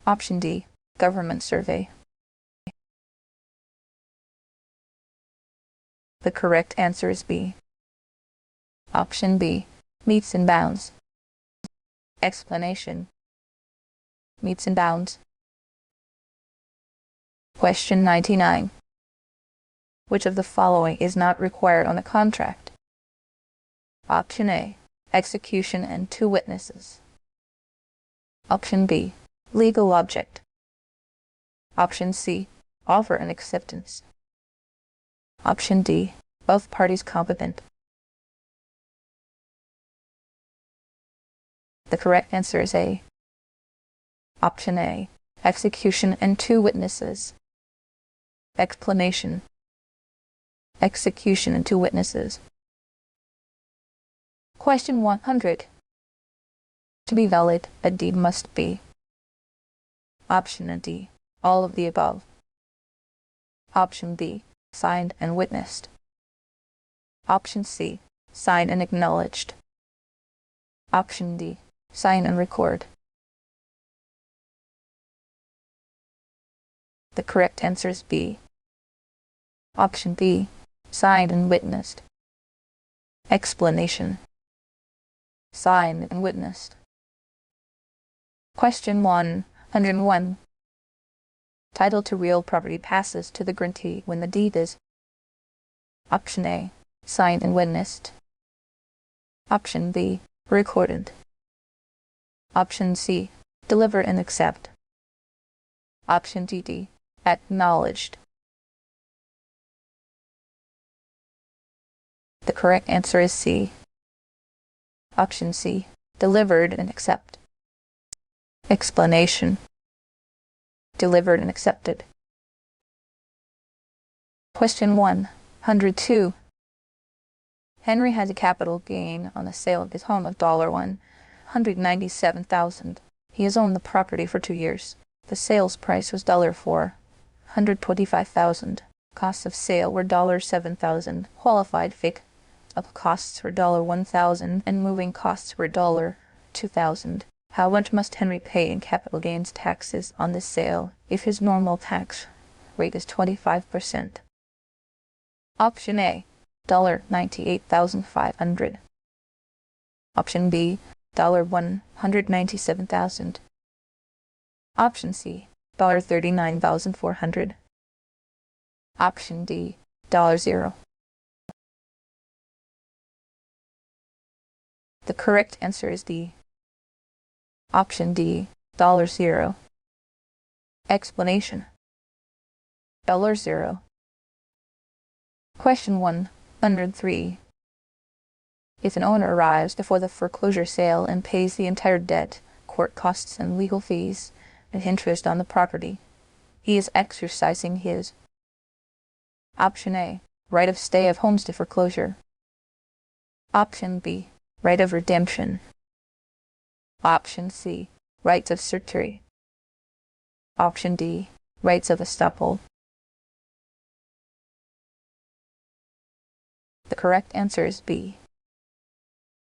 Option D, government survey. The correct answer is B. Option B, meets and bounds. Explanation. Meets and bounds. Question 99. Which of the following is not required on a contract? Option A, execution and 2 witnesses. Option B, legal object. Option C, offer and acceptance. Option D, both parties competent. The correct answer is A. Option A, execution and 2 witnesses. Explanation. Execution and 2 witnesses. Question 100. To be valid, a deed must be Option D, all of the above. Option B, signed and witnessed. Option C, signed and acknowledged. Option D, sign and record. The correct answer is B. Option B, signed and witnessed. Explanation. Signed and witnessed. Question 101. Title to real property passes to the grantee when the deed is Option A, signed and witnessed. Option B, recorded. Option C, deliver and accept. Option D, acknowledged. The correct answer is C. Option C, delivered and accept. Explanation. Delivered and accepted. Question 102. Henry has a capital gain on the sale of his home of $197,000. He has owned the property for 2 years. The sales price was $425,000. Costs of sale were $7,000. Qualified FREC costs were $1,000 and moving costs were $2,000. How much must Henry pay in capital gains taxes on this sale if his normal tax rate is 25%? Option A, $98,500. Option B, $197,000. Option C, $39,400. Option D, $0. The correct answer is D. Option D, $0. Explanation. $0. Question 103. If an owner arrives before the foreclosure sale and pays the entire debt, court costs and legal fees, and interest on the property, he is exercising his Option A, right of stay of homes to foreclosure. Option B, right of redemption. Option C, rights of certiorari. Option D, rights of estoppel. The correct answer is B.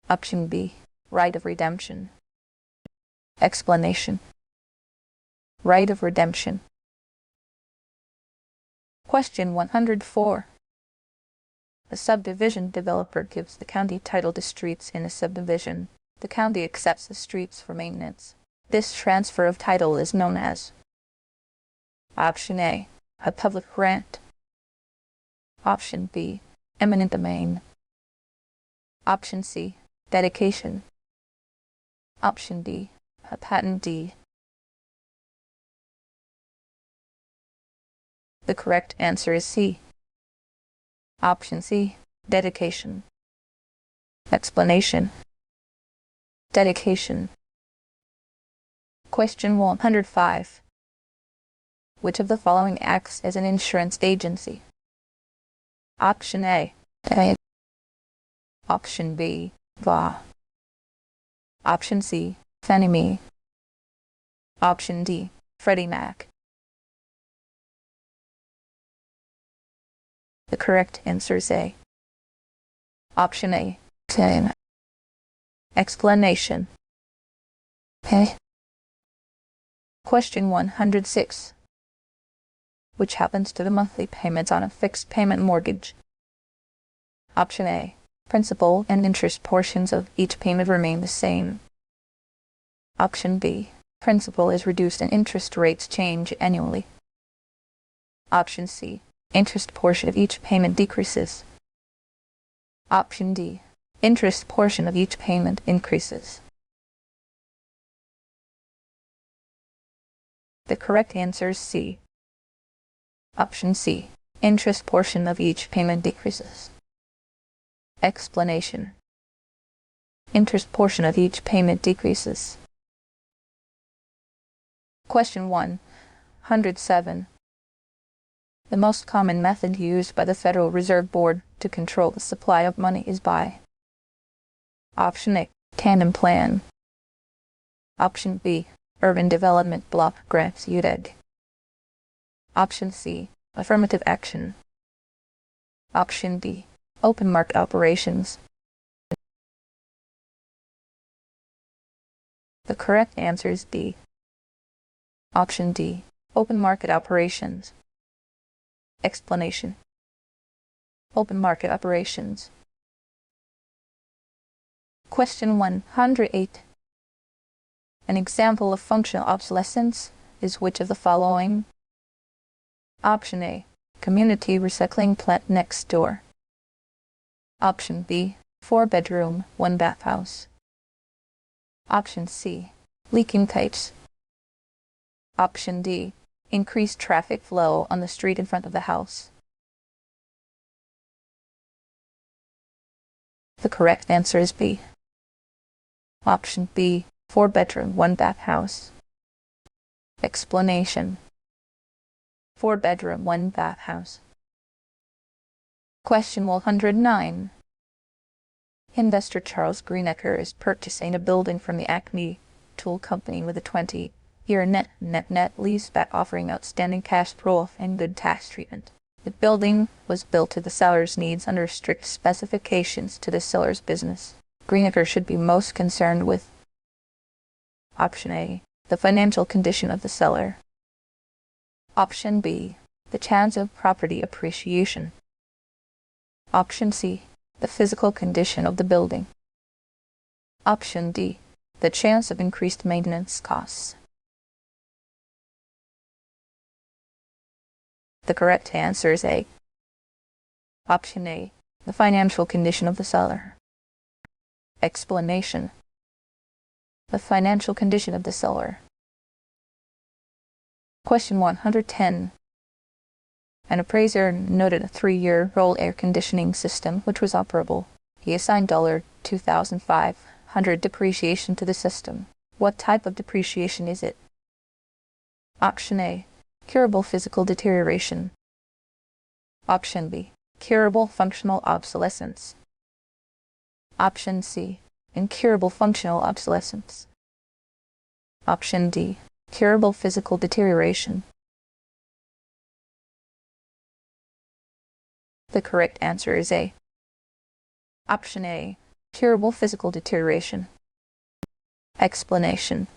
Option B, right of redemption. Explanation. Right of redemption. Question 104. A subdivision developer gives the county title to streets in a subdivision. The county accepts the streets for maintenance. This transfer of title is known as Option A, a public grant. Option B, eminent domain. Option C, dedication. Option D, a patent deed. The correct answer is C. Option C, dedication. Explanation. Dedication. Question 105. Which of the following acts as an insurance agency? Option A, Option B, VA. Option C, Fannie Mae. Option D, Freddie Mac. The correct answer is A. Option A, Explanation. Okay. Question 106. Which happens to the monthly payments on a fixed payment mortgage? Option A, principal and interest portions of each payment remain the same. Option B, principal is reduced and interest rates change annually. Option C, interest portion of each payment decreases. Option D, interest portion of each payment increases. The correct answer is C. Option C, interest portion of each payment decreases. Explanation. Interest portion of each payment decreases. Question 107. The most common method used by the Federal Reserve Board to control the supply of money is by Option A, tandem plan. Option B, urban development block grants UDEG. Option C, affirmative action. Option D, open market operations. The correct answer is D. Option D. Open market operations. Explanation. Open market operations. Question 108. An example of functional obsolescence is which of the following? Option A. Community recycling plant next door. Option B. 4-bedroom, 1-bath house. Option C. Leaking pipes. Option D. Increased traffic flow on the street in front of the house. The correct answer is B. Option B. 4-bedroom, 1-bath house. Explanation. 4-bedroom, 1-bath house. Question 109. Investor Charles Greenacre is purchasing a building from the Acme Tool Company with a 20-year net leaseback offering outstanding cash proof and good tax treatment. The building was built to the seller's needs under strict specifications to the seller's business. Greenacre should be most concerned with Option A. The financial condition of the seller. Option B. The chance of property appreciation. Option C. The physical condition of the building. Option D. The chance of increased maintenance costs. The correct answer is A. Option A. The financial condition of the seller. Explanation. The financial condition of the seller. Question 110. An appraiser noted a 3-year roll air conditioning system which was operable. He assigned $2,500 depreciation to the system. What type of depreciation is it? Option A. Curable physical deterioration. Option B. Curable functional obsolescence. Option C. Incurable functional obsolescence. Option D. Curable physical deterioration. The correct answer is A. Option A. Curable physical deterioration. Explanation.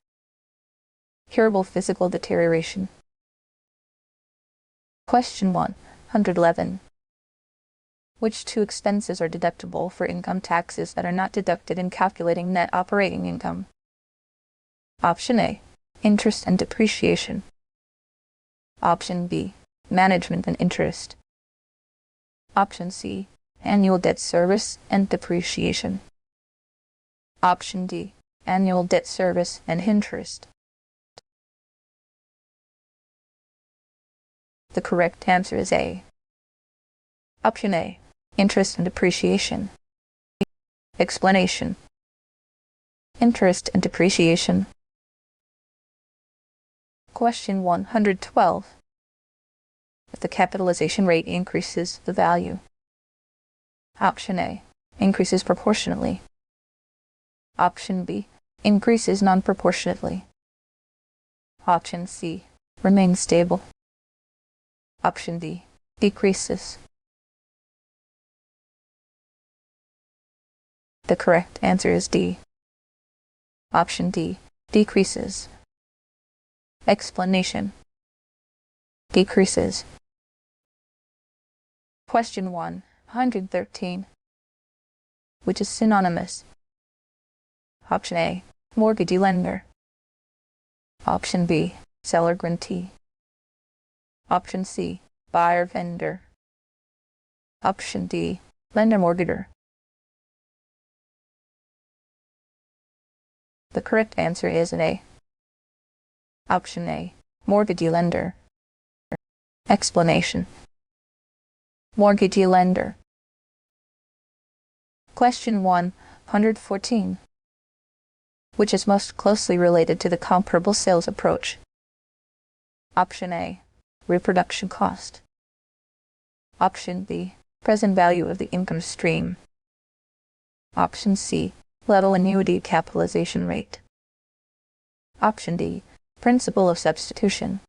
Curable physical deterioration. Question 111. Which two expenses are deductible for income taxes that are not deducted in calculating net operating income? Option A. Interest and depreciation. Option B. Management and interest. Option C. Annual debt service and depreciation. Option D. Annual debt service and interest. The correct answer is A. Option A. Interest and depreciation. Explanation. Interest and depreciation. Question 112. If the capitalization rate increases the value. Option A. Increases proportionately. Option B. Increases non-proportionately. Option C. Remains stable. Option D. Decreases. The correct answer is D. Option D. Decreases. Explanation. Decreases. Question 113. Which is synonymous? Option A. Mortgagee lender. Option B. Seller grantee. Option C. Buyer vendor. Option D. Lender mortgager. The correct answer is an A. Option A. Mortgagee lender. Explanation. Mortgagee lender. Question 114. Which is most closely related to the comparable sales approach? Option A. Reproduction cost. Option B. Present value of the income stream. Option C. Level annuity capitalization rate. Option D. Principle of substitution.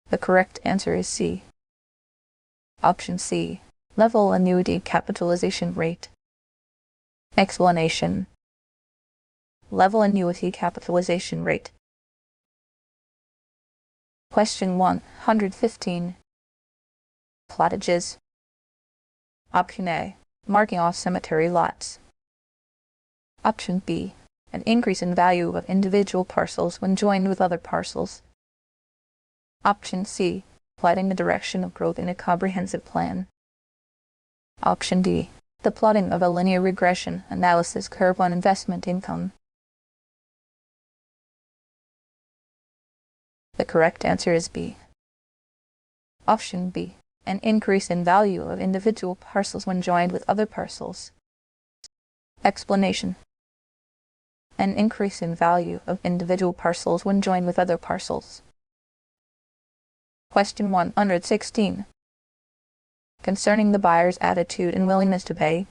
The correct answer is C. Option C. Level annuity capitalization rate. Explanation. Level annuity capitalization rate. Question 115. Plottages. Option A. Marking off cemetery lots. Option B. An increase in value of individual parcels when joined with other parcels. Option C. Plotting the direction of growth in a comprehensive plan. Option D. The plotting of a linear regression analysis curve on investment income. The correct answer is B. Option B. An increase in value of individual parcels when joined with other parcels. Explanation. An increase in value of individual parcels when joined with other parcels. Question 116. Concerning the buyer's attitude and willingness to pay,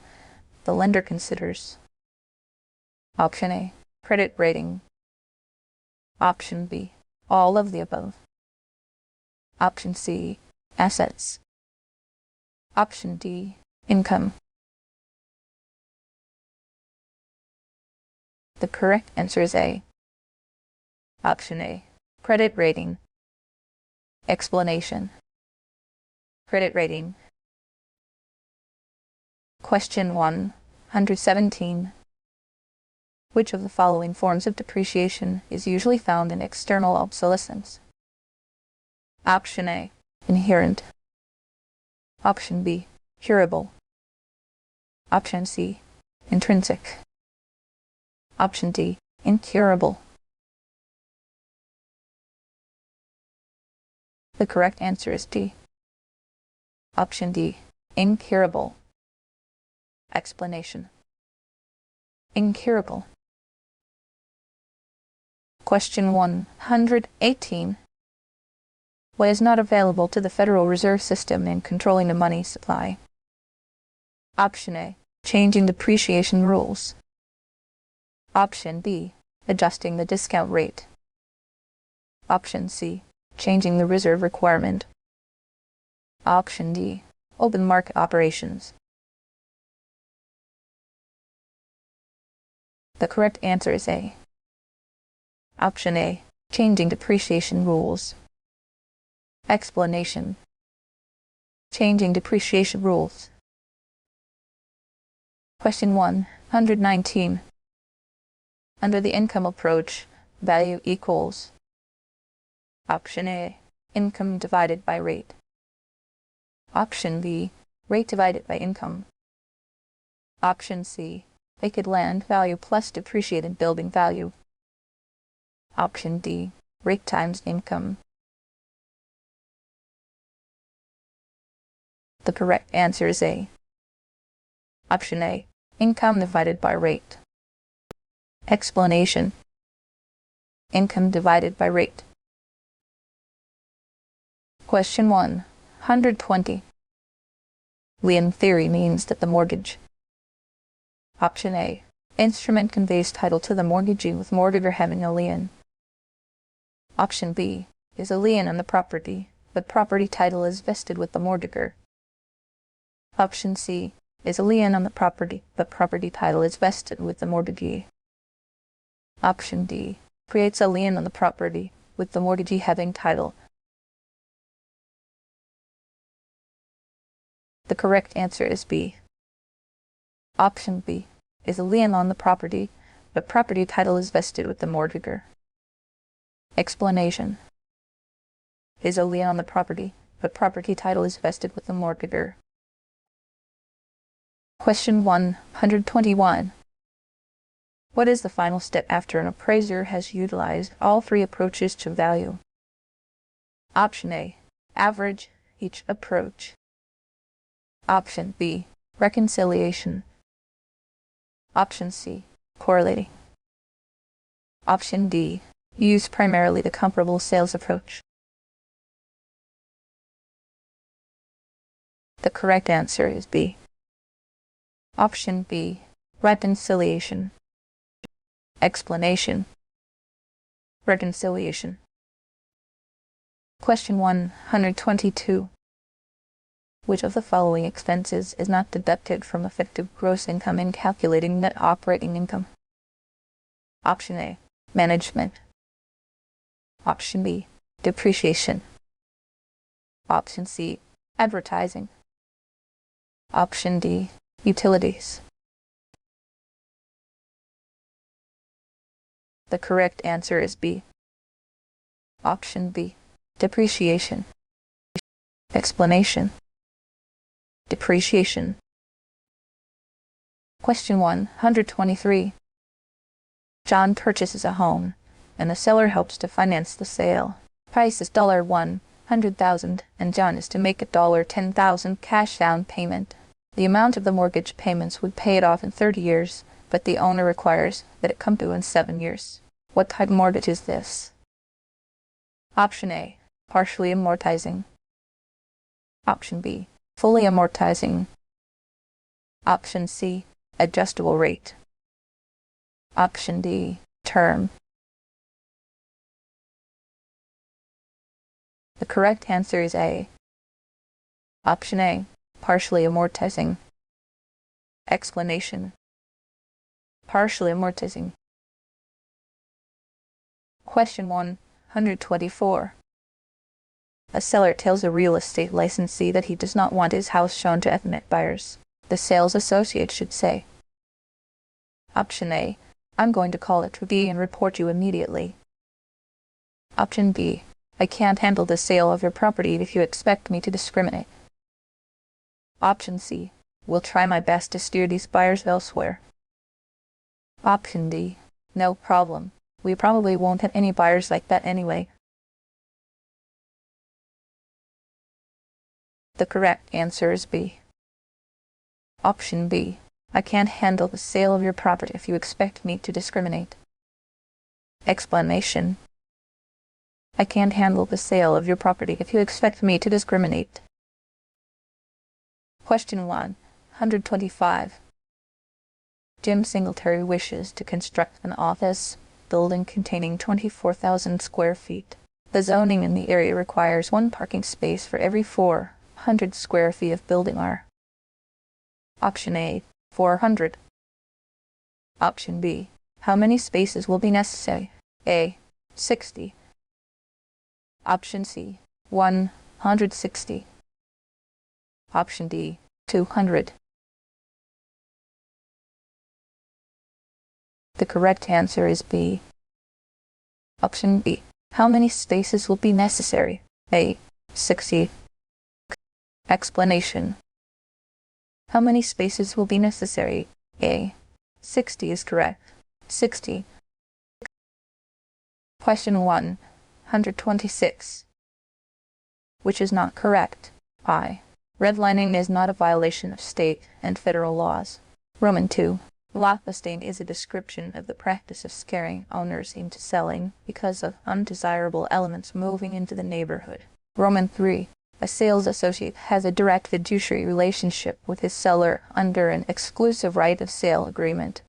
the lender considers. Option A. Credit rating. Option B. All of the above. Option C. Assets. Option D. Income. The correct answer is A. Option A. Credit rating. Explanation. Credit rating. Question 117. Which of the following forms of depreciation is usually found in external obsolescence? Option A. Inherent. Option B. Curable. Option C. Intrinsic. Option D. Incurable. The correct answer is D. Option D. Incurable. Explanation. Incurable. Question 118. What is not available to the Federal Reserve System in controlling the money supply? Option A. Changing depreciation rules. Option B. Adjusting the discount rate. Option C. Changing the reserve requirement. Option D. Open market operations. The correct answer is A. Option A. Changing depreciation rules. Explanation. Changing depreciation rules. Question 119. Under the income approach, value equals. Option A. Income divided by rate. Option B. Rate divided by income. Option C. Vacant land value plus depreciated building value. Option D. Rate times income. The correct answer is A. Option A. Income divided by rate. Explanation. Income divided by rate. Question 120. Lien theory means that the mortgage. Option A. Instrument conveys title to the mortgagee with mortgager having a lien. Option B. Is a lien on the property, but property title is vested with the mortgager. Option C. Is a lien on the property, but property title is vested with the mortgagee. Option D. Creates a lien on the property, with the mortgagee having title. The correct answer is B. Option B. Is a lien on the property, but property title is vested with the mortgager. Explanation. Is a lien on the property, but property title is vested with the mortgager. Question 121. What is the final step after an appraiser has utilized all three approaches to value? Option A. Average each approach. Option B. Reconciliation. Option C. Correlating. Option D. Use primarily the comparable sales approach. The correct answer is B. Option B. Reconciliation. Explanation. Reconciliation. Question 122. Which of the following expenses is not deducted from effective gross income in calculating net operating income? Option A, management. Option B, depreciation. Option C, advertising. Option D, utilities. The correct answer is B. Option B, depreciation. Explanation. Depreciation. Question 123. John purchases a home, and the seller helps to finance the sale. Price is $100,000, and John is to make a $10,000 cash down payment. The amount of the mortgage payments would pay it off in 30 years, but the owner requires that it come due in 7 years. What type of mortgage is this? Option A, partially amortizing. Option B, fully amortizing. Option C, adjustable rate. Option D, term. The correct answer is A. Option A, partially amortizing. Explanation. Partially amortizing. Question 124. A seller tells a real estate licensee that he does not want his house shown to ethnic buyers. The sales associate should say, Option A, I'm going to call it B and report you immediately. Option B, I can't handle the sale of your property if you expect me to discriminate. Option C, will try my best to steer these buyers elsewhere. Option D, no problem. We probably won't have any buyers like that anyway. The correct answer is B. Option B, I can't handle the sale of your property if you expect me to discriminate. Explanation. I can't handle the sale of your property if you expect me to discriminate. Question 125. Jim Singletary wishes to construct an office building containing 24,000 square feet. The zoning in the area requires 1 parking space for every 400 square feet of building are. Option A, 400. Option B, how many spaces will be necessary? A, 60. Option C, 160. Option D, 200. The correct answer is B. Option B, how many spaces will be necessary? A, 60. Explanation. How many spaces will be necessary? A, 60 is correct. 60. Question 126. Which is not correct? I. Redlining is not a violation of state and federal laws. Roman 2. Blocklisting is a description of the practice of scaring owners into selling because of undesirable elements moving into the neighborhood. Roman 3. A sales associate has a direct fiduciary relationship with his seller under an exclusive right of sale agreement.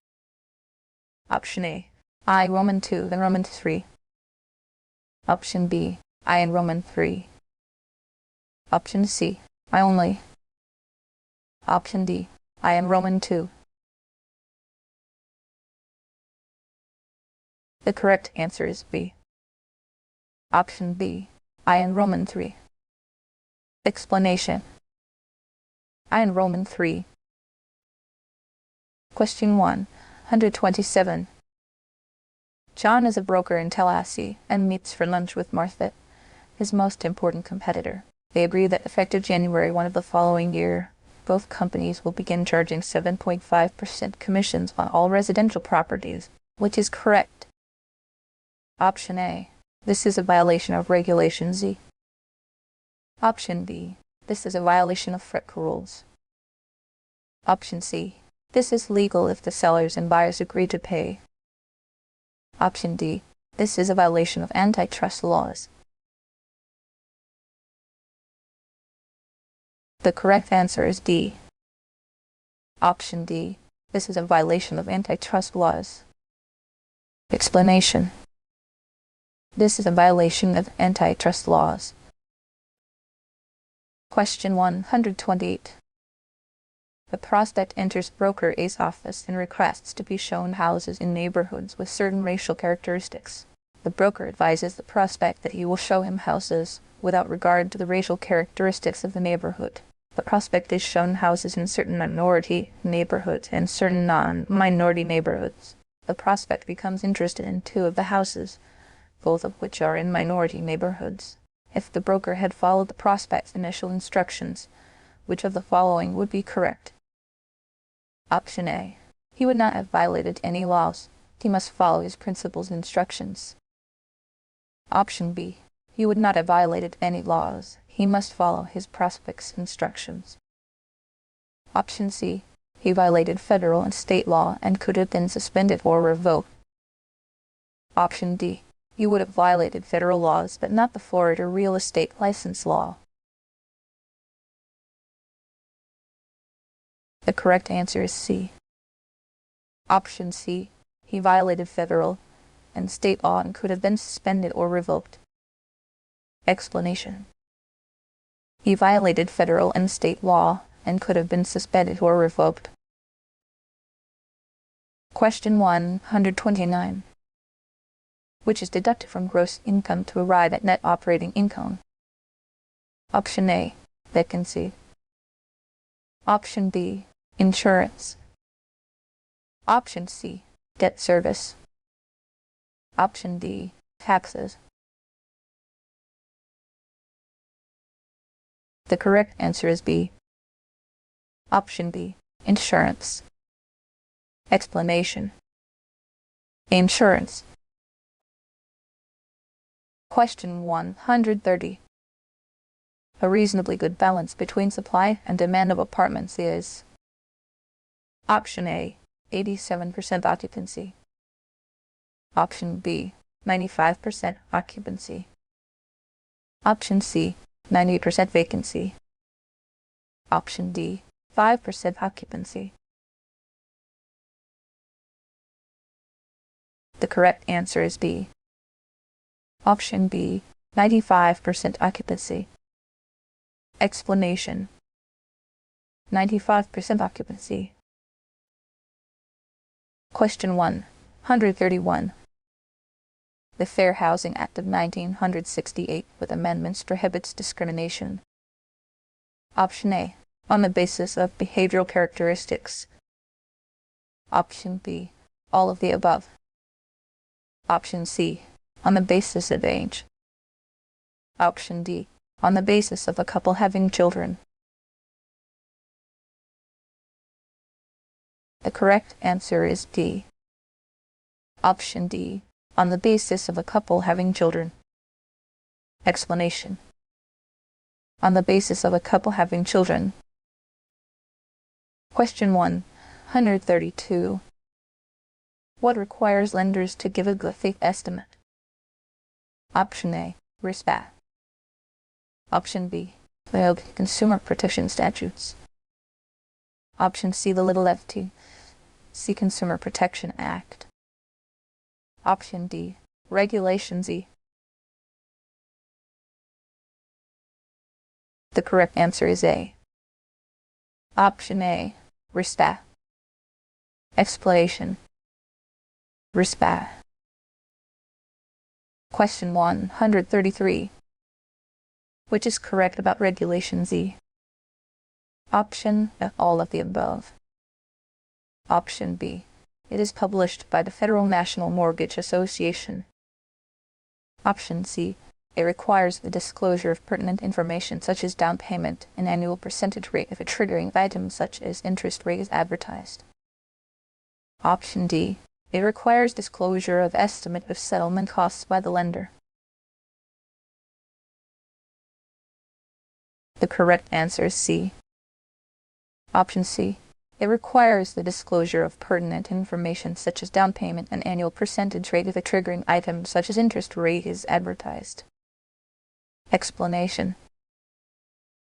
Option A, I Roman 2 then Roman 3. Option B, I in Roman 3. Option C, I only. Option D, I am Roman 2. The correct answer is B. Option B, I in Roman 3. Explanation. I in Roman 3. Question 127. John is a broker in Tallahassee and meets for lunch with Martha, his most important competitor. They agree that effective January 1 of the following year, both companies will begin charging 7.5% commissions on all residential properties, which is correct. Option A. This is a violation of Regulation Z. Option B. This is a violation of FREC rules. Option C. This is legal if the sellers and buyers agree to pay. Option D. This is a violation of antitrust laws. The correct answer is D. Option D. This is a violation of antitrust laws. Explanation. This is a violation of antitrust laws. Question 128. The prospect enters broker A's office and requests to be shown houses in neighborhoods with certain racial characteristics. The broker advises the prospect that he will show him houses without regard to the racial characteristics of the neighborhood. The prospect is shown houses in certain minority neighborhoods and certain non-minority neighborhoods. The prospect becomes interested in two of the houses, both of which are in minority neighborhoods. If the broker had followed the prospect's initial instructions, which of the following would be correct? Option A. He would not have violated any laws. He must follow his principal's instructions. Option B. He would not have violated any laws. He must follow his prospect's instructions. Option C. He violated federal and state law and could have been suspended or revoked. Option D. He would have violated federal laws but not the Florida real estate license law. The correct answer is C. Option C. He violated federal and state law and could have been suspended or revoked. Explanation. He violated federal and state law and could have been suspended or revoked. Question 129. Which is deducted from gross income to arrive at net operating income? Option A. Vacancy. Option B. Insurance. Option C. Debt service. Option D. Taxes. The correct answer is B. Option B. Insurance. Explanation. Insurance. Question 130. A reasonably good balance between supply and demand of apartments is: Option A. 87% occupancy. Option B. 95% occupancy. Option C. 90% vacancy. Option D. 5% occupancy. The correct answer is B. Option B. 95% occupancy. Explanation. 95% occupancy. Question 131. The Fair Housing Act of 1968 with amendments prohibits discrimination. Option A. On the basis of behavioral characteristics. Option B. All of the above. Option C. On the basis of age. Option D. On the basis of a couple having children. The correct answer is D. Option D. On the basis of a couple having children. Explanation. On the basis of a couple having children. Question 132. What requires lenders to give a good faith estimate? Option A. RISPA. Option B. The Consumer Protection Statutes. Option C. The little FTC Consumer Protection Act. Option D. Regulation Z. The correct answer is A. Option A. RISPA. Explanation. RISPA. Question 133. Which is correct about Regulation Z? Option A. All of the above. Option B. It is published by the Federal National Mortgage Association. Option C. It requires the disclosure of pertinent information such as down payment and annual percentage rate if a triggering item such as interest rate is advertised. Option D. It requires disclosure of estimate of settlement costs by the lender. The correct answer is C. Option C. It requires the disclosure of pertinent information such as down payment and annual percentage rate if a triggering item such as interest rate is advertised. Explanation.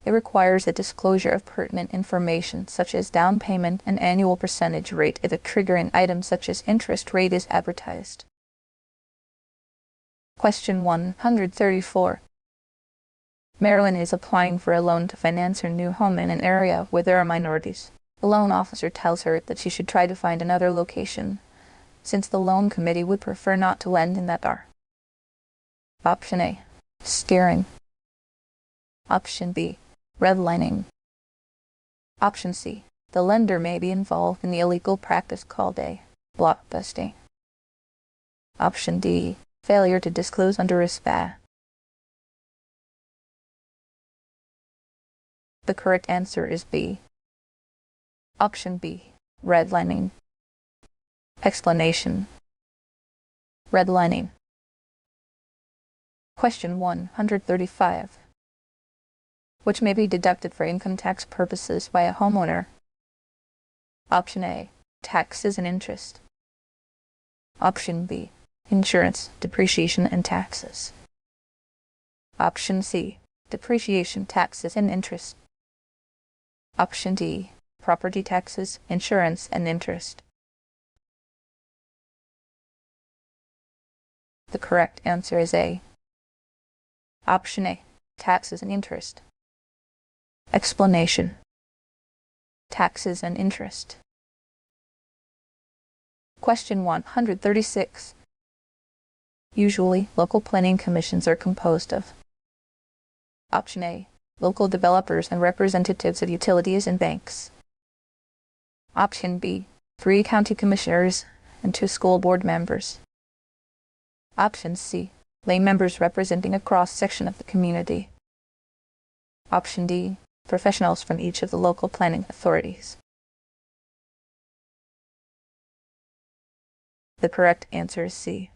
It requires the disclosure of pertinent information such as down payment and annual percentage rate if a triggering item such as interest rate is advertised. Question 134. Marilyn is applying for a loan to finance her new home in an area where there are minorities. The loan officer tells her that she should try to find another location, since the loan committee would prefer not to lend in that area. Option A, steering. Option B, redlining. Option C, the lender may be involved in the illegal practice called a blockbusting. Option D, failure to disclose under RISPA. The correct answer is B. Option B, redlining. Explanation. Redlining. Question 135. Which may be deducted for income tax purposes by a homeowner? Option A, taxes and interest. Option B, insurance, depreciation, and taxes. Option C, depreciation, taxes, and interest. Option D, property taxes, insurance, and interest. The correct answer is A. Option A, taxes and interest. Explanation. Taxes and interest. Question 136. Usually, local planning commissions are composed of Option A, local developers and representatives of utilities and banks. Option B, 3 county commissioners and 2 school board members. Option C, lay members representing a cross-section of the community. Option D, professionals from each of the local planning authorities. The correct answer is C.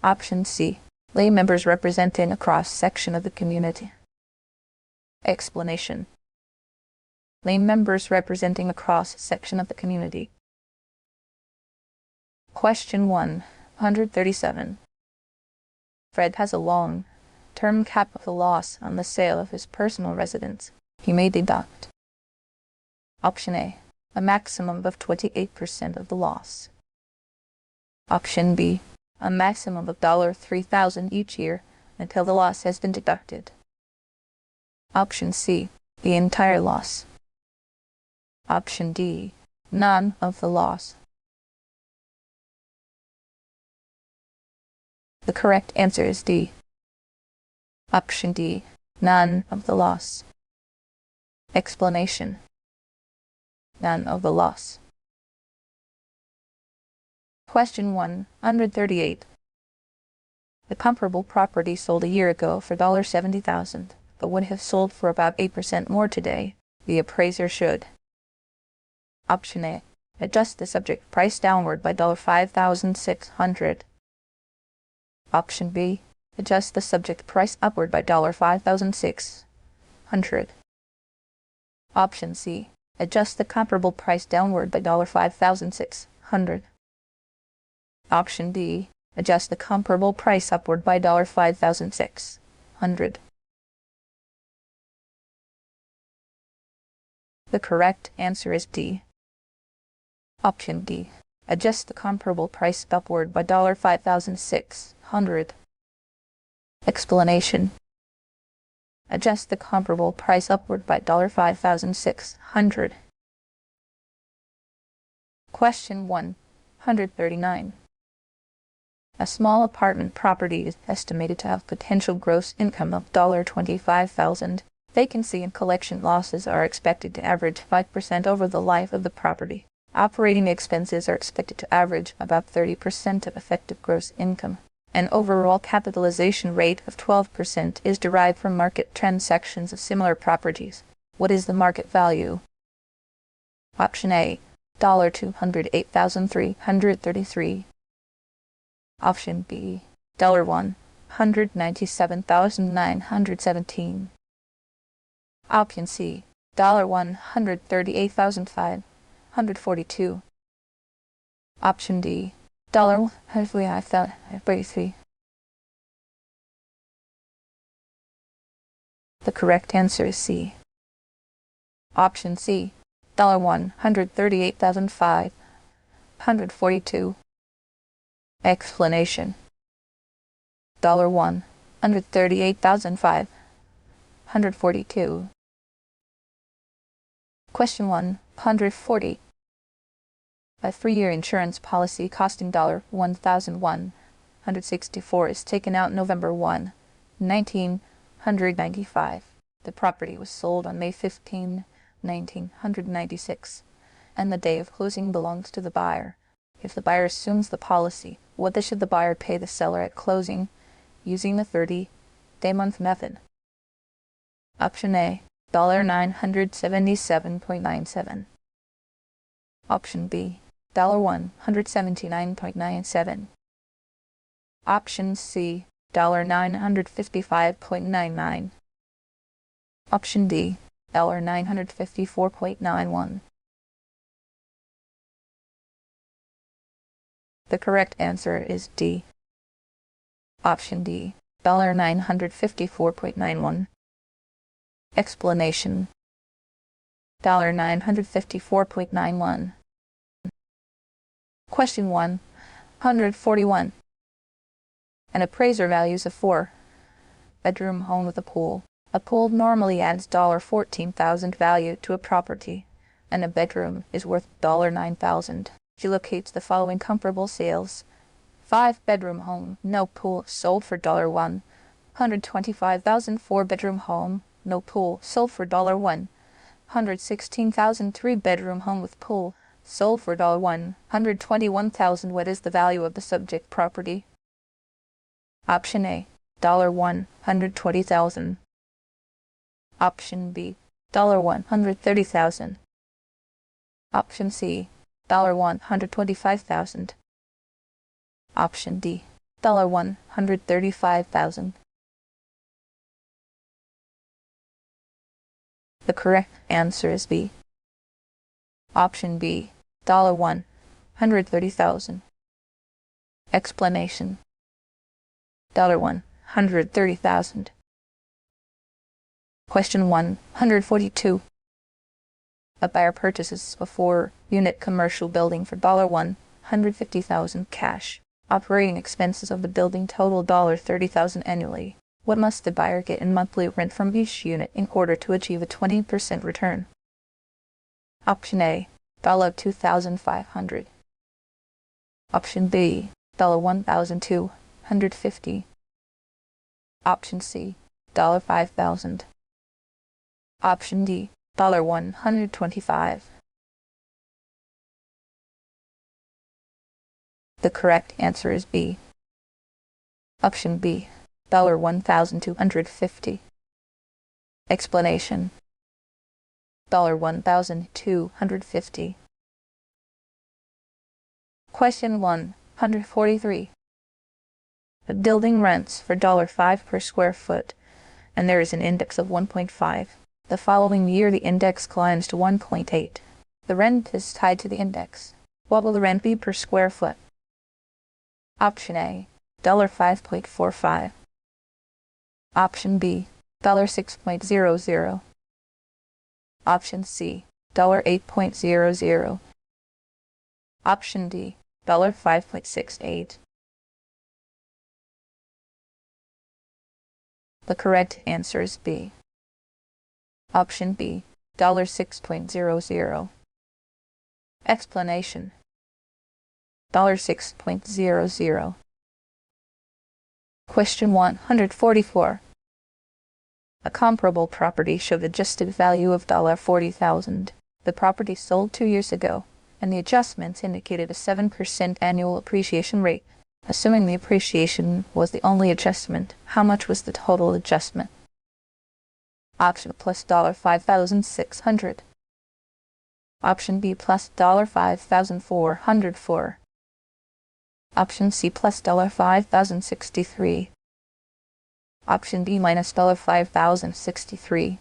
Option C, lay members representing a cross-section of the community. Explanation. Lay members representing a cross-section of the community. Question 137. Fred has a long-term capital loss on the sale of his personal residence. He may deduct. Option A, a maximum of 28% of the loss. Option B, a maximum of $3,000 each year until the loss has been deducted. Option C, the entire loss. Option D, none of the loss. The correct answer is D. Option D, none of the loss. Explanation. None of the loss. Question 138. The comparable property sold a year ago for $70,000, but would have sold for about 8% more today. The appraiser should. Option A, adjust the subject price downward by $5,600. Option B, adjust the subject price upward by $5,600. Option C, adjust the comparable price downward by $5,600. Option D, adjust the comparable price upward by $5,600. The correct answer is D. Option D, adjust the comparable price upward by $5,600. Explanation. Adjust the comparable price upward by $5,600. Question 139. A small apartment property is estimated to have potential gross income of $25,000. Vacancy and collection losses are expected to average 5% over the life of the property. Operating expenses are expected to average about 30% of effective gross income. An overall capitalization rate of 12% is derived from market transactions of similar properties. What is the market value? Option A, $208,333. Option B, $197,917. Option C, $138,542. Option D, $143,033. The correct answer is C. Option C, $138,542. Explanation. $138,542 $142. Question 140. A 3-year insurance policy costing $1,164 is taken out November 1, 1995. The property was sold on May 15, 1996, and the day of closing belongs to the buyer. If the buyer assumes the policy, what should the buyer pay the seller at closing using the 30-day month method? Option A, $977.97. Option B, $179.97. Option C, $955.99. Option D, $954.91. The correct answer is D. Option D, $954.91. Explanation: $954.91. Question 141. An appraiser values a 4-bedroom home with a pool. A pool normally adds $14,000 value to a property, and a bedroom is worth $9,000. She locates the following comparable sales: 5-bedroom home, no pool, sold for $125,000. 4-bedroom home, no pool, sold for $116,000. 3-bedroom home with pool, sold for $121,000. What is the value of the subject property? Option A, $120,000. Option B, $130,000. Option C, $125,000. Option D, $135,000. The correct answer is B. Option B, $130,000. Explanation: $130,000. Question 142. A buyer purchases a 4-unit commercial building for $150,000 cash. Operating expenses of the building total $30,000 annually. What must the buyer get in monthly rent from each unit in order to achieve a 20% return? Option A, $2,500. Option B, $1,250. Option C, $5,000. Option D, $125. The correct answer is B. Option B, $1,250. Explanation: $1,250. Question 143. A building rents for $5 per square foot, and there is an index of 1.5. The following year the index climbs to 1.8. The rent is tied to the index. What will the rent be per square foot? Option A, $5.45. Option B, $6.00. Option C, $8.00. Option D, $5.68. The correct answer is B. Option B, $6.00. Explanation: $6.00. Question 144. A comparable property showed adjusted value of $40,000. The property sold 2 years ago, and the adjustments indicated a 7% annual appreciation rate. Assuming the appreciation was the only adjustment, how much was the total adjustment? Option plus $5,600. Option B plus $5,404. Option C plus $5,063. Option D minus $5,063.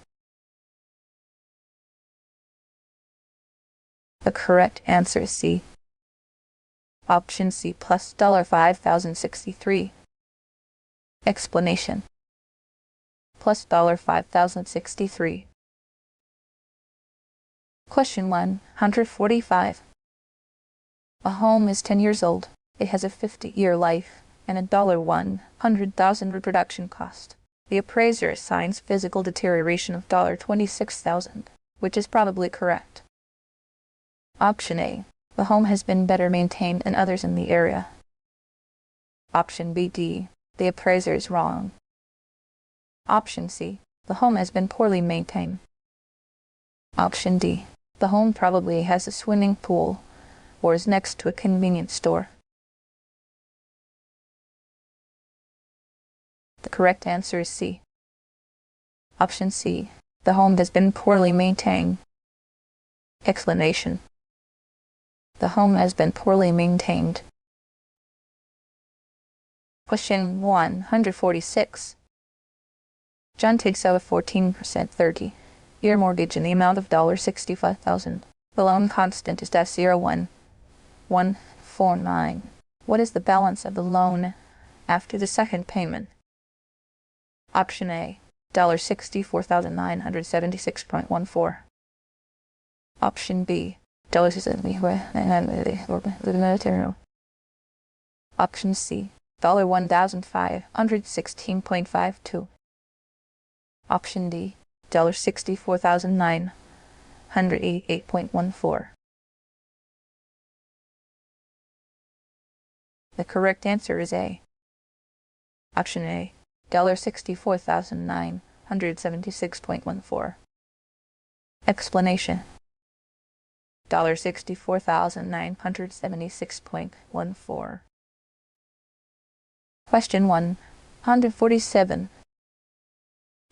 The correct answer is C. Option C plus $5,063. Explanation: plus $5,063. Question 145. A home is 10 years old. It has a 50-year life and a $100,000 reproduction cost. The appraiser assigns physical deterioration of $26,000, which is probably correct. Option A. The home has been better maintained than others in the area. Option B, D. The appraiser is wrong. Option C. The home has been poorly maintained. Option D. The home probably has a swimming pool or is next to a convenience store. The correct answer is C. Option C. The home has been poorly maintained. Explanation. The home has been poorly maintained. Question 146. John takes out a 14% 30-year mortgage in the amount of $65,000. The loan constant is $0.149. What is the balance of the loan after the second payment? Option A, $64,976.14. Option B, Option C, $1,516.52. Option D, $64,988.14. The correct answer is A. Option A, $64,976.14. Explanation. $64,976.14. Question 147.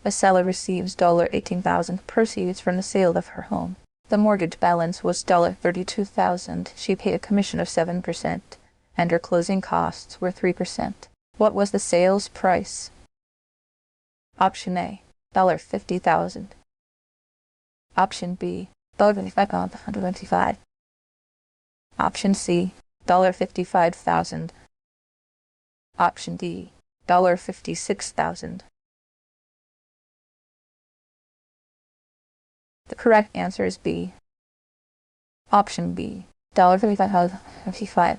A seller receives $18,000 proceeds from the sale of her home. The mortgage balance was $32,000. She paid a commission of 7%, and her closing costs were 3%. What was the sales price? Option A, $50,000. Option B, $25,125. Option C, $55,000. Option D, $56,000. The correct answer is B. Option B, $35,155.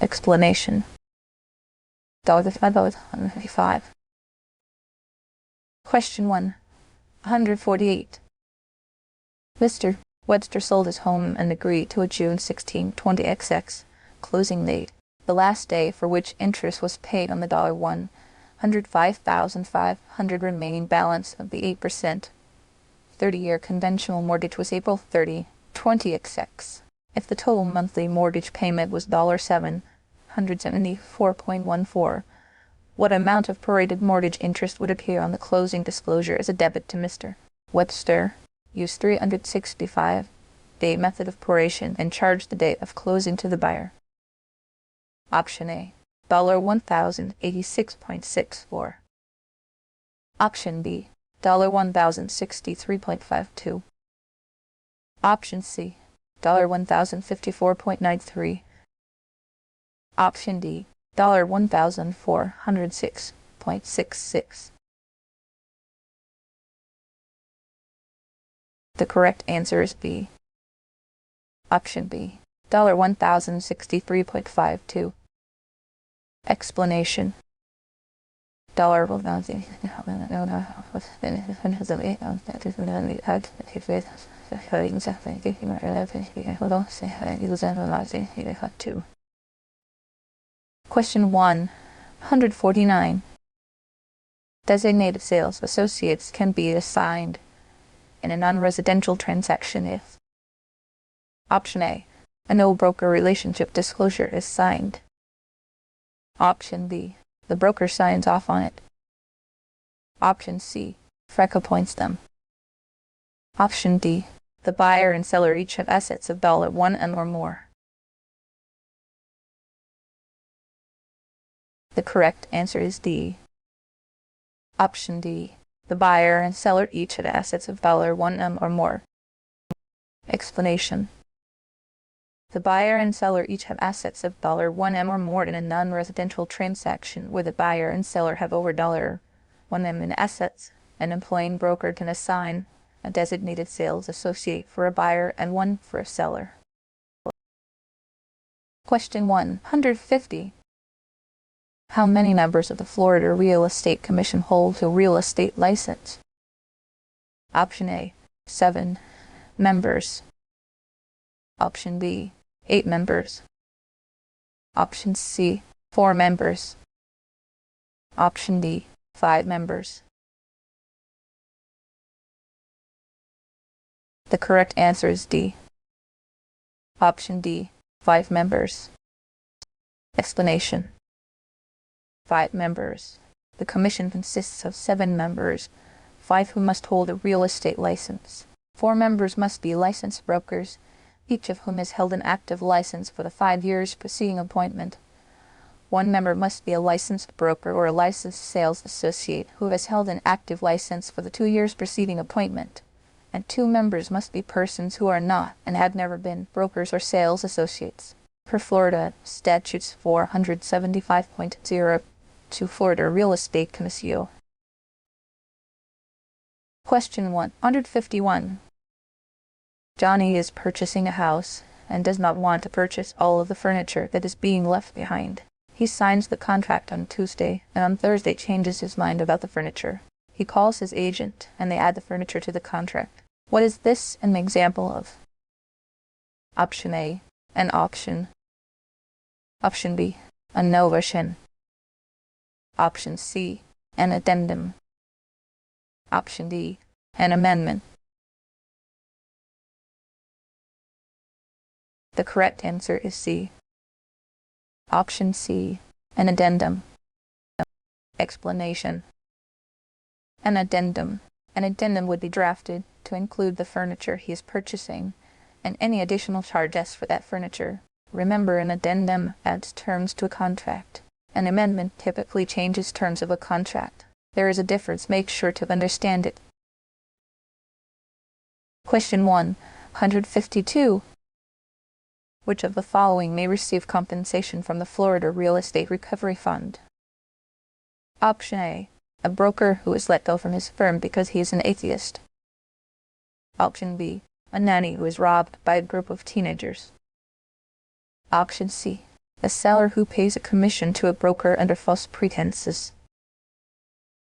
Explanation. $35,155. Question 148. Mr. Webster sold his home and agreed to a June 16, 20XX closing date, the last day for which interest was paid on the $105,500 remaining balance of the 8% 30-year conventional mortgage was April 30, 20XX. If the total monthly mortgage payment was $774.14, what amount of prorated mortgage interest would appear on the closing disclosure as a debit to Mr. Webster? Use 365-day method of proration and charge the date of closing to the buyer. Option A, $1,086.64. Option B, $1,063.52. Option C, $1,054.93. Option D, $1,406.66. The correct answer is B. Option B, $1,063.52. Explanation. Question 149. Designated sales associates can be assigned in a non-residential transaction if Option A, a no-broker relationship disclosure is signed. Option B, the broker signs off on it. Option C, FREC appoints them. Option D, the buyer and seller each have assets of $1 and or more. The correct answer is D. Option D, the buyer and seller each have assets of $1 or more. Explanation. The buyer and seller each have assets of $1 or more in a non-residential transaction where the buyer and seller have over $1 in assets. An employing broker can assign a designated sales associate for a buyer and one for a seller. Question 150. How many members of the Florida Real Estate Commission hold a real estate license? Option A, 7 members. Option B, 8 members. Option C, 4 members. Option D, 5 members. The correct answer is D. Option D, 5 members. Explanation. 5 members. The commission consists of 7 members, 5 who must hold a real estate license. 4 members must be licensed brokers, each of whom has held an active license for the 5 years preceding appointment. 1 member must be a licensed broker or a licensed sales associate who has held an active license for the 2 years preceding appointment. And 2 members must be persons who are not and have never been brokers or sales associates. Per Florida Statutes 475.0 to Florida Real Estate Commission. Question 151. Johnny is purchasing a house and does not want to purchase all of the furniture that is being left behind. He signs the contract on Tuesday and on Thursday changes his mind about the furniture. He calls his agent and they add the furniture to the contract. What is this an example of? Option A, an auction. Option B, a novation. Option C, an addendum. Option D, an amendment. The correct answer is C. Option C, an addendum. Explanation. An addendum. An addendum would be drafted to include the furniture he is purchasing and any additional charges for that furniture. Remember, an addendum adds terms to a contract. An amendment typically changes terms of a contract. There is a difference. Make sure to understand it. Question 152. Which of the following may receive compensation from the Florida Real Estate Recovery Fund? Option A, a broker who is let go from his firm because he is an atheist. Option B, a nanny who is robbed by a group of teenagers. Option C, a seller who pays a commission to a broker under false pretenses.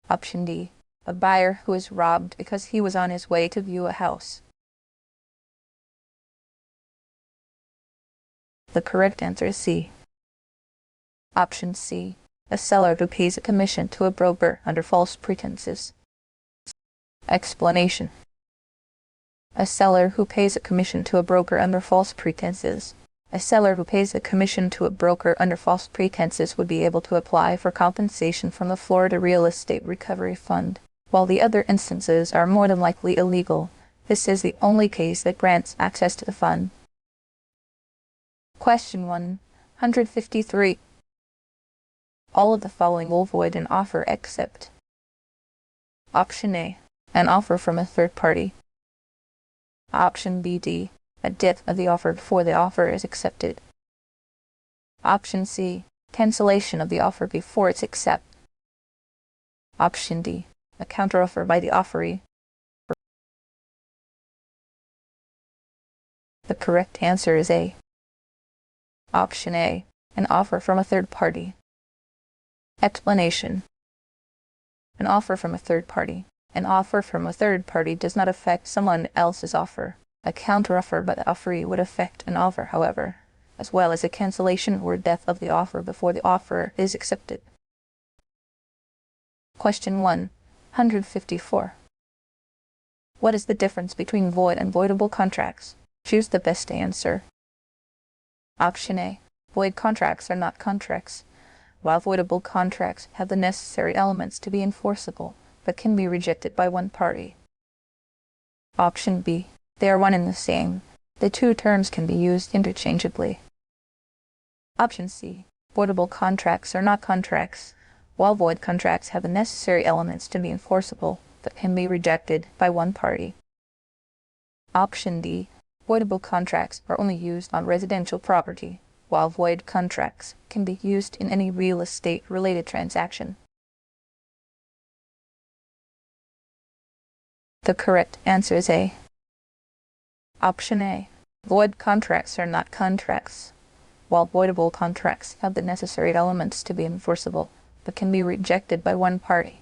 Option D, a buyer who is robbed because he was on his way to view a house. The correct answer is C. Option C, a seller who pays a commission to a broker under false pretenses. Explanation. A seller who pays a commission to a broker under false pretenses. A seller who pays a commission to a broker under false pretenses would be able to apply for compensation from the Florida Real Estate Recovery Fund. While the other instances are more than likely illegal, this is the only case that grants access to the fund. Question 153. All of the following will void an offer except Option A, an offer from a third party. Option B, D, a death of the offer before the offer is accepted. Option C, cancellation of the offer before it's accepted. Option D, a counteroffer by the offeree. The correct answer is A. Option A, an offer from a third party. Explanation. An offer from a third party. An offer from a third party does not affect someone else's offer. A counteroffer by the offeree would affect an offer, however, as well as a cancellation or death of the offer before the offer is accepted. Question 154. What is the difference between void and voidable contracts? Choose the best answer. Option A. Void contracts are not contracts, while voidable contracts have the necessary elements to be enforceable, but can be rejected by one party. Option B. They are one and the same. The two terms can be used interchangeably. Option C. Voidable contracts are not contracts, while void contracts have the necessary elements to be enforceable, but can be rejected by one party. Option D. Voidable contracts are only used on residential property, while void contracts can be used in any real estate-related transaction. The correct answer is A. Option A. Void contracts are not contracts, while voidable contracts have the necessary elements to be enforceable, but can be rejected by one party.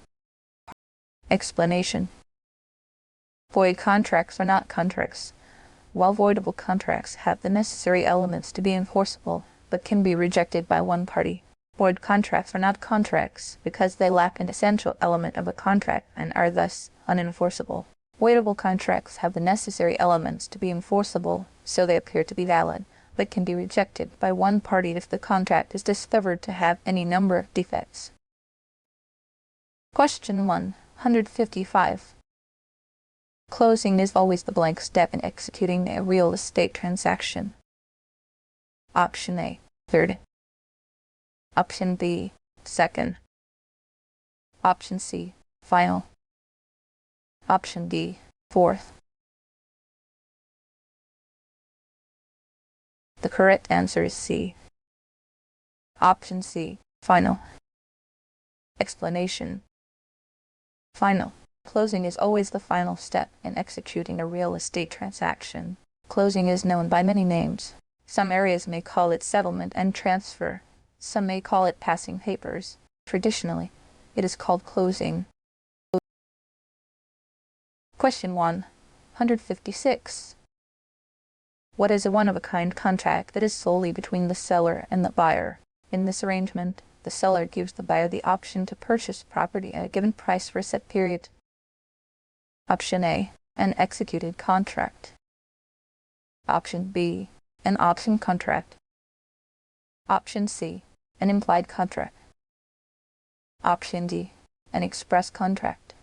Explanation. Void contracts are not contracts, while voidable contracts have the necessary elements to be enforceable, but can be rejected by one party. Void contracts are not contracts because they lack an essential element of a contract and are thus unenforceable. Voidable contracts have the necessary elements to be enforceable, so they appear to be valid, but can be rejected by one party if the contract is discovered to have any number of defects. Question 155. Closing is always the blank step in executing a real estate transaction. Option A, third. Option B, second. Option C, final. Option D, fourth. The correct answer is C. Option C, final. Explanation. Final. Closing is always the final step in executing a real estate transaction. Closing is known by many names. Some areas may call it settlement and transfer. Some may call it passing papers. Traditionally, it is called closing. Question 156. What is a one-of-a-kind contract that is solely between the seller and the buyer? In this arrangement, the seller gives the buyer the option to purchase property at a given price for a set period. Option A, an executed contract. Option B, an option contract. Option C, an implied contract. Option D, an express contract.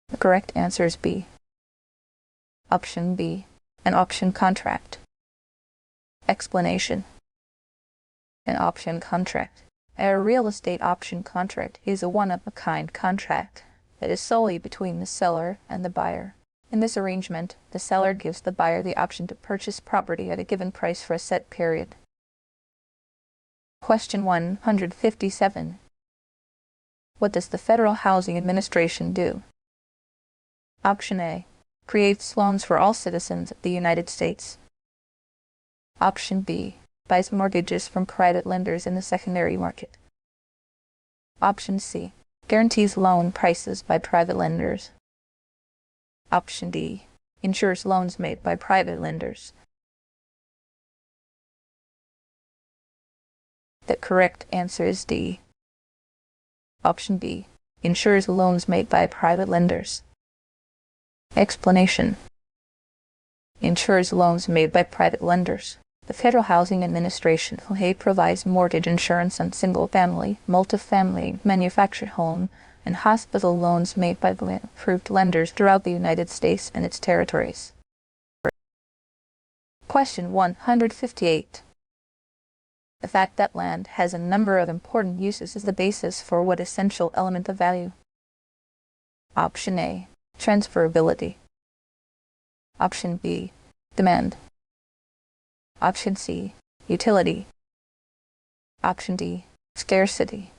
The correct answer is B. Option B, an option contract. Explanation. An option contract. A real estate option contract is a one-of-a-kind contract that is solely between the seller and the buyer. In this arrangement, the seller gives the buyer the option to purchase property at a given price for a set period. Question 157. What does the Federal Housing Administration do? Option A, creates loans for all citizens of the United States. Option B, buys mortgages from private lenders in the secondary market. Option C, guarantees loan prices by private lenders. Option D, insures loans made by private lenders. The correct answer is D. Option B, insures loans made by private lenders. Explanation. Insures loans made by private lenders. The Federal Housing Administration provides mortgage insurance on single-family, multifamily, manufactured home, and hospital loans made by approved lenders throughout the United States and its territories. Question 158. The fact that land has a number of important uses is the basis for what essential element of value? Option A, transferability. Option B, demand. Option C, utility. Option D, scarcity.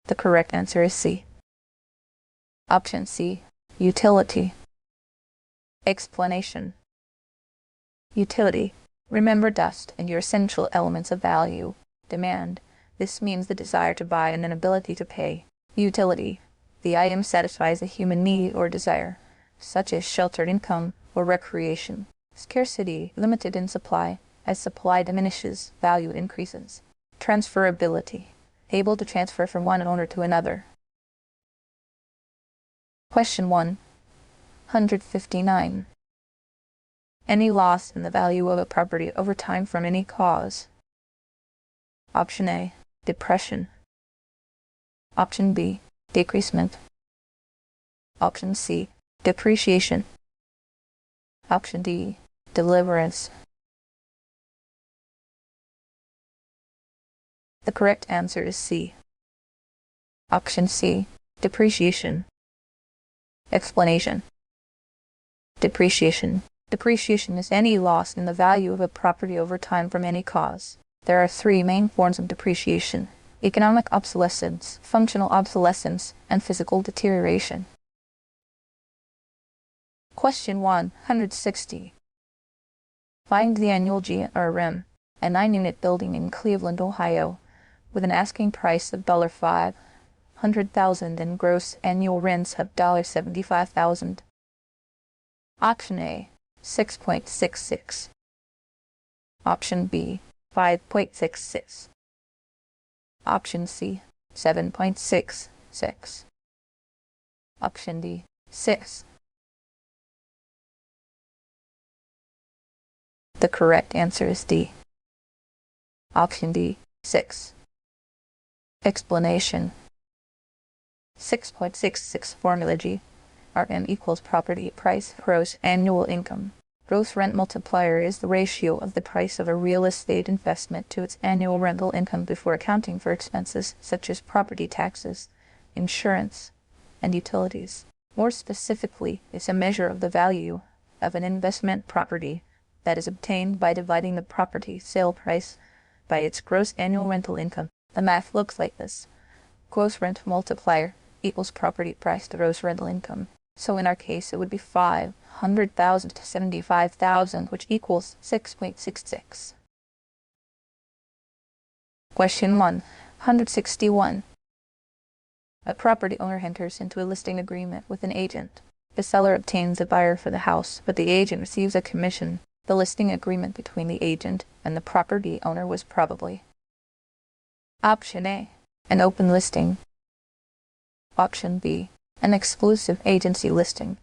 The correct answer is C. Option C, utility. Explanation. Utility. Remember dust and your essential elements of value. Demand. This means the desire to buy and an ability to pay. Utility. The item satisfies a human need or desire, such as sheltered income or recreation. Scarcity. Limited in supply. As supply diminishes, value increases. Transferability. Able to transfer from one owner to another. Question 159. Any loss in the value of a property over time from any cause? Option A, depression. Option B, decreasement. Option C, depreciation. Option D, deliverance. The correct answer is C. Option C, depreciation. Explanation. Depreciation. Depreciation is any loss in the value of a property over time from any cause. There are three main forms of depreciation: economic obsolescence, functional obsolescence, and physical deterioration. Question 160. Find the annual GRM, a 9-unit building in Cleveland, Ohio, with an asking price of $500,000 and gross annual rents of $75,000. Option A, 6.66. Option B, 5.66. Option C, 7.66. Option D, 6. The correct answer is D. Option D, 6. Explanation. 6.66 formula G. RM equals property price gross annual income. Gross rent multiplier is the ratio of the price of a real estate investment to its annual rental income before accounting for expenses such as property taxes, insurance, and utilities. More specifically, it's a measure of the value of an investment property that is obtained by dividing the property sale price by its gross annual rental income. The math looks like this. Gross rent multiplier equals property price to gross rental income. So in our case, it would be $500,000 to $75,000, which equals 6.66. Question 161. A property owner enters into a listing agreement with an agent. The seller obtains a buyer for the house, but the agent receives a commission. The listing agreement between the agent and the property owner was probably Option A, an open listing. Option B, an exclusive agency listing.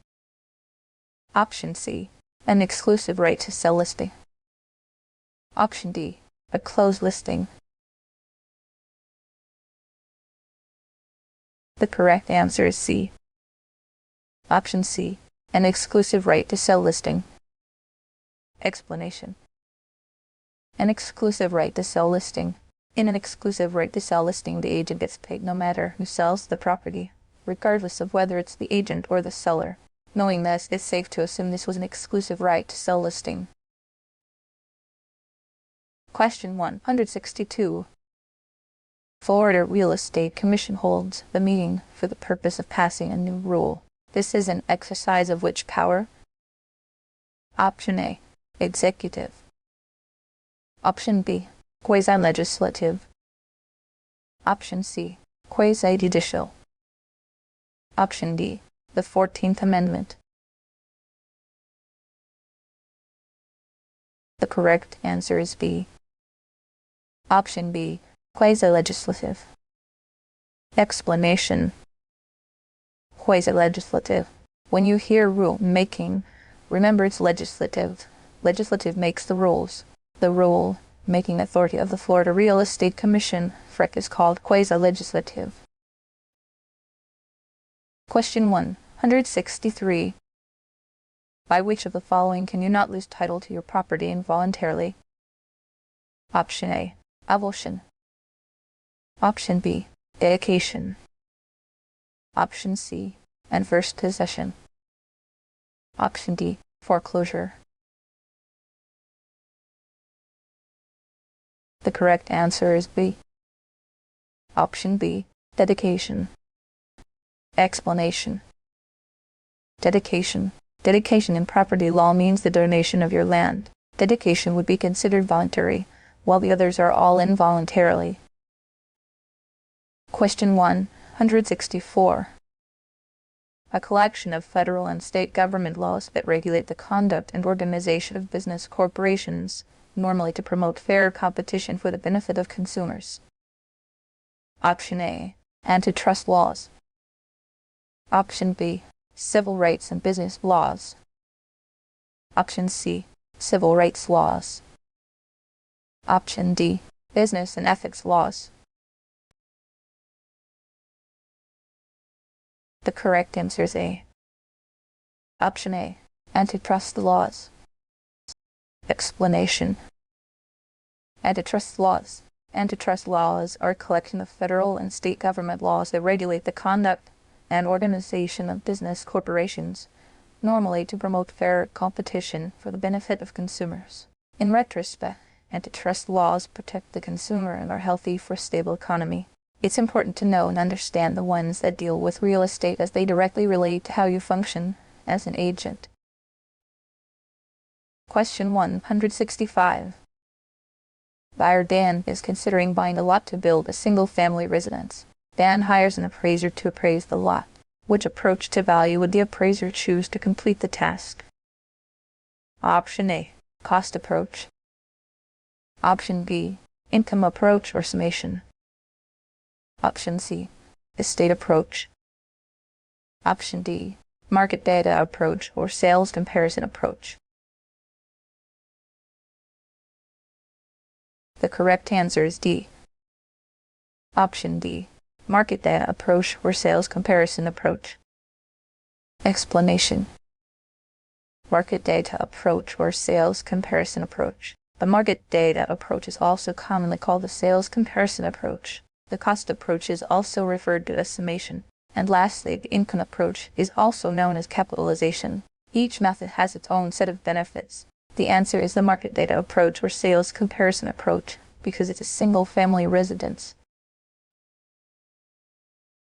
Option C, an exclusive right to sell listing. Option D, a closed listing. The correct answer is C. Option C, an exclusive right to sell listing. Explanation. An exclusive right to sell listing. In an exclusive right to sell listing, the agent gets paid no matter who sells the property, regardless of whether it's the agent or the seller. Knowing this, it's safe to assume this was an exclusive right to sell listing. Question 162. Florida Real Estate Commission holds the meeting for the purpose of passing a new rule. This is an exercise of which power? Option A, executive. Option B, quasi-legislative. Option C, quasi-judicial. Option D, the 14th Amendment. The correct answer is B. Option B, quasi-legislative. Explanation. Quasi-legislative. When you hear rule making, remember it's legislative. Legislative makes the rules. The rule making authority of the Florida Real Estate Commission, FREC, is called quasi-legislative. Question 163. By which of the following can you not lose title to your property involuntarily? Option A, avulsion. Option B, dedication. Option C, adverse possession. Option D, foreclosure. The correct answer is B. Option B, dedication. Explanation. Dedication. Dedication in property law means the donation of your land. Dedication would be considered voluntary, while the others are all involuntarily. Question 164. A collection of federal and state government laws that regulate the conduct and organization of business corporations, normally to promote fair competition for the benefit of consumers. Option A, antitrust laws. Option B, civil rights and business laws. Option C, civil rights laws. Option D, business and ethics laws. The correct answer is A. Option A, antitrust laws. Explanation. Antitrust laws. Antitrust laws are a collection of federal and state government laws that regulate the conduct and organization of business corporations, normally to promote fair competition for the benefit of consumers. In retrospect, antitrust laws protect the consumer and are healthy for a stable economy. It's important to know and understand the ones that deal with real estate, as they directly relate to how you function as an agent. Question 165. Buyer Dan is considering buying a lot to build a single-family residence. Dan hires an appraiser to appraise the lot. Which approach to value would the appraiser choose to complete the task? Option A, cost approach. Option B, income approach or summation. Option C, estate approach. Option D, market data approach or sales comparison approach. The correct answer is D. Option D, market data approach or sales comparison approach. Explanation. Market data approach or sales comparison approach. The market data approach is also commonly called the sales comparison approach. The cost approach is also referred to as summation. And lastly, the income approach is also known as capitalization. Each method has its own set of benefits. The answer is the market data approach or sales comparison approach because it's a single-family residence.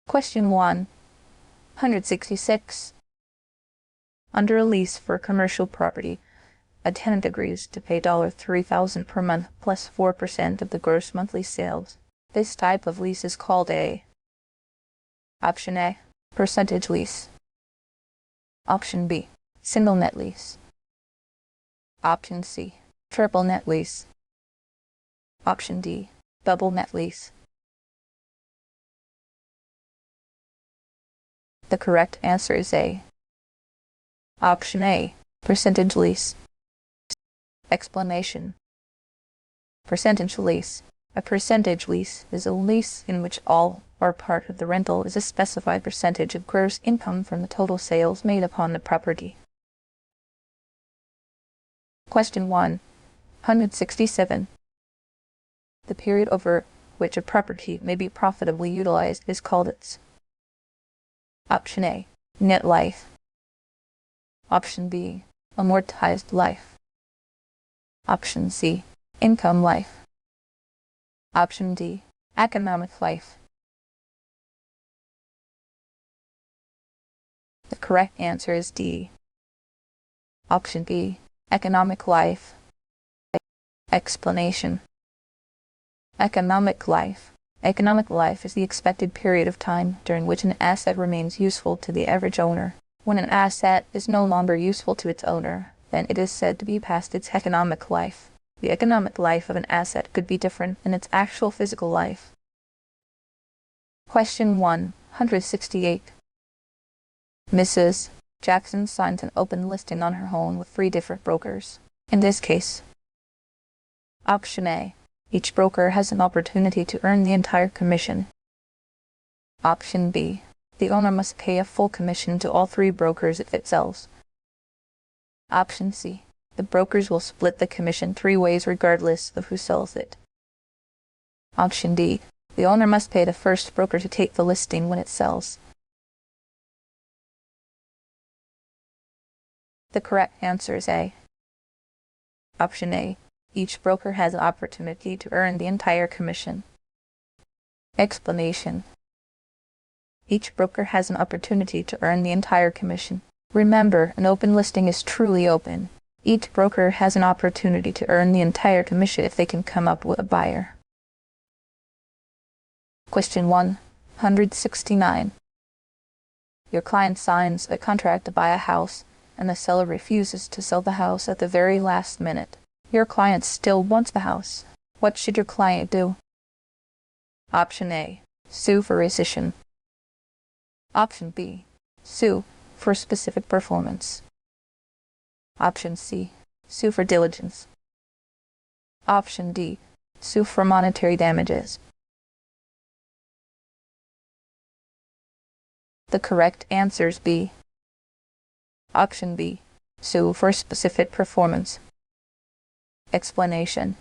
Question 166. Under a lease for a commercial property, a tenant agrees to pay $3,000 per month plus 4% of the gross monthly sales. This type of lease is called a Option A, percentage lease. Option B, single net lease. Option C, triple net lease. Option D, double net lease. The correct answer is A. Option A, percentage lease. Explanation. Percentage lease. A percentage lease is a lease in which all or part of the rental is a specified percentage of gross income from the total sales made upon the property. Question 167. The period over which a property may be profitably utilized is called its Option A, net life. Option B, amortized life. Option C, income life. Option D, economic life. The correct answer is D. Option B, economic life. Explanation. Economic life. Economic life is the expected period of time during which an asset remains useful to the average owner. When an asset is no longer useful to its owner, then it is said to be past its economic life. The economic life of an asset could be different than its actual physical life. Question 168. Mrs. Jackson signs an open listing on her home with 3 different brokers. In this case, Option A, each broker has an opportunity to earn the entire commission. Option B, the owner must pay a full commission to all 3 brokers if it sells. Option C, the brokers will split the commission 3 ways regardless of who sells it. Option D, the owner must pay the first broker to take the listing when it sells. The correct answer is A. Option A, each broker has an opportunity to earn the entire commission. Explanation. Each broker has an opportunity to earn the entire commission. Remember, an open listing is truly open. Each broker has an opportunity to earn the entire commission if they can come up with a buyer. Question 169. Your client signs a contract to buy a house, and the seller refuses to sell the house at the very last minute. Your client still wants the house. What should your client do? Option A, sue for rescission. Option B, sue for specific performance. Option C, sue for diligence. Option D, sue for monetary damages. The correct answer is B. Option B, sue for specific performance. Explanation.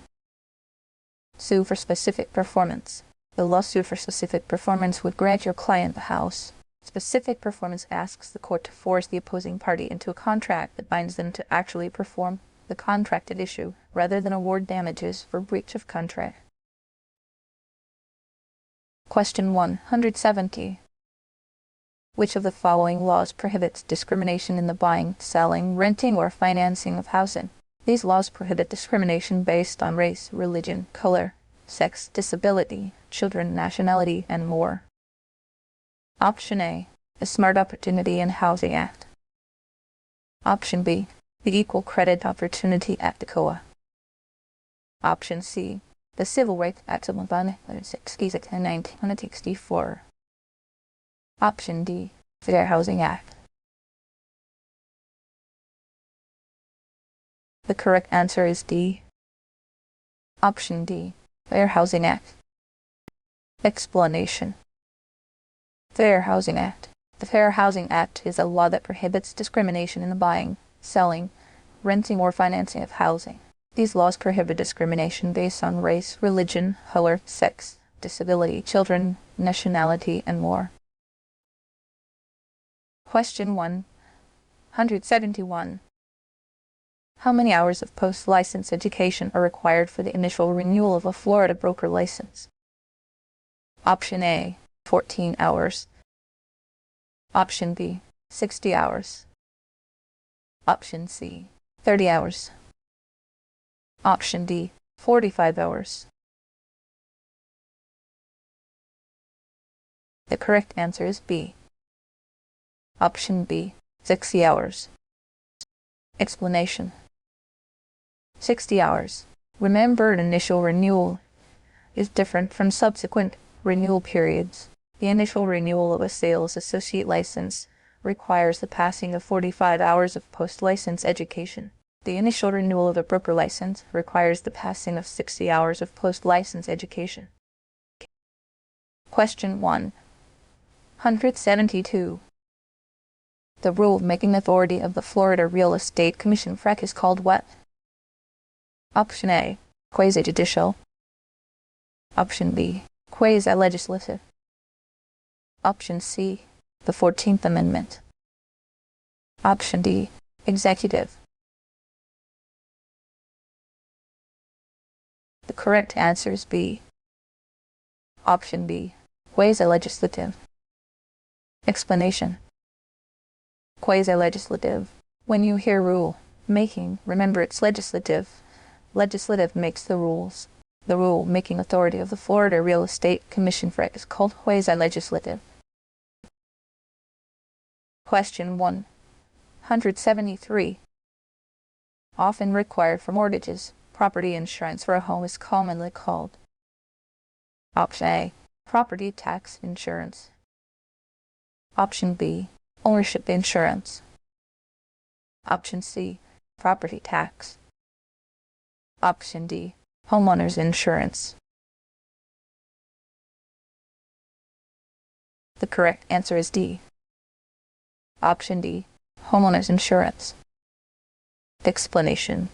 Sue for specific performance. The lawsuit for specific performance would grant your client the house. Specific performance asks the court to force the opposing party into a contract that binds them to actually perform the contracted issue, rather than award damages for breach of contract. Question 170. Which of the following laws prohibits discrimination in the buying, selling, renting, or financing of housing? These laws prohibit discrimination based on race, religion, color, sex, disability, children, nationality, and more. Option A, the Smart Opportunity and Housing Act. Option B, the Equal Credit Opportunity Act (ECOA). Option C, the Civil Rights Act of 1964. Option D, Fair Housing Act. The correct answer is D. Option D, Fair Housing Act. Explanation. Fair Housing Act. The Fair Housing Act is a law that prohibits discrimination in the buying, selling, renting, or financing of housing. These laws prohibit discrimination based on race, religion, color, sex, disability, children, nationality, and more. Question 171. How many hours of post-license education are required for the initial renewal of a Florida broker license? Option A, 14 hours. Option B, 60 hours. Option C, 30 hours. Option D, 45 hours. The correct answer is B. Option B, 60 hours. Explanation. 60 hours. Remember, an initial renewal is different from subsequent renewal periods. The initial renewal of a sales associate license requires the passing of 45 hours of post-license education. The initial renewal of a broker license requires the passing of 60 hours of post-license education. Question 172. The rule-making authority of the Florida Real Estate Commission (FREC) is called what? Option A, quasi-judicial. Option B, quasi-legislative. Option C, the 14th Amendment. Option D, executive. The correct answer is B. Option B, quasi-legislative. Explanation. Quasi-legislative. When you hear rule making, remember it's legislative. Legislative makes the rules. The rule-making authority of the Florida Real Estate Commission (FREC) is called quasi-legislative. Question 173. Often required for mortgages, property insurance for a home is commonly called. Option A, property tax insurance. Option B, ownership insurance. Option C, property tax. Option D, homeowners insurance. The correct answer is D. Option D, homeowners insurance. Explanation.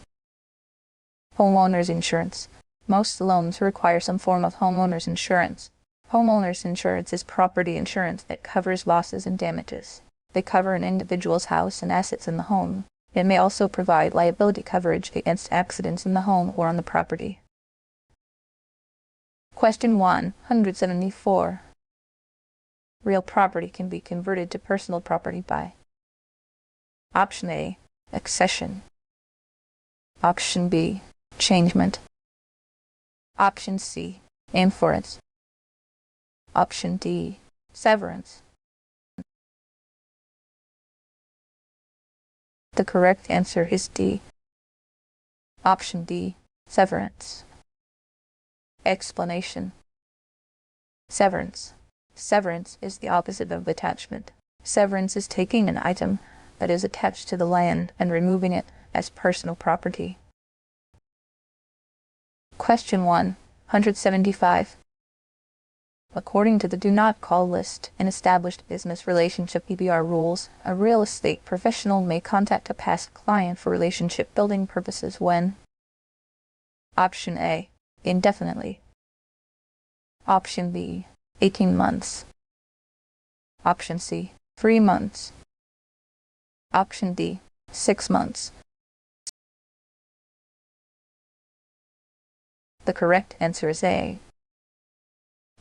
Homeowners insurance. Most loans require some form of homeowners insurance. Homeowners insurance is property insurance that covers losses and damages. They cover an individual's house and assets in the home. It may also provide liability coverage against accidents in the home or on the property. Question 174. Real property can be converted to personal property by Option A, accession. Option B, changement. Option C, inference. Option D, severance. The correct answer is D. Option D, severance. Explanation. Severance. Severance is the opposite of attachment. Severance is taking an item that is attached to the land and removing it as personal property. Question 175. According to the Do Not Call list in Established Business Relationship (BBR) rules, a real estate professional may contact a past client for relationship building purposes when Option A, indefinitely. Option B, 18 months. Option C, 3 months. Option D, 6 months. The correct answer is A.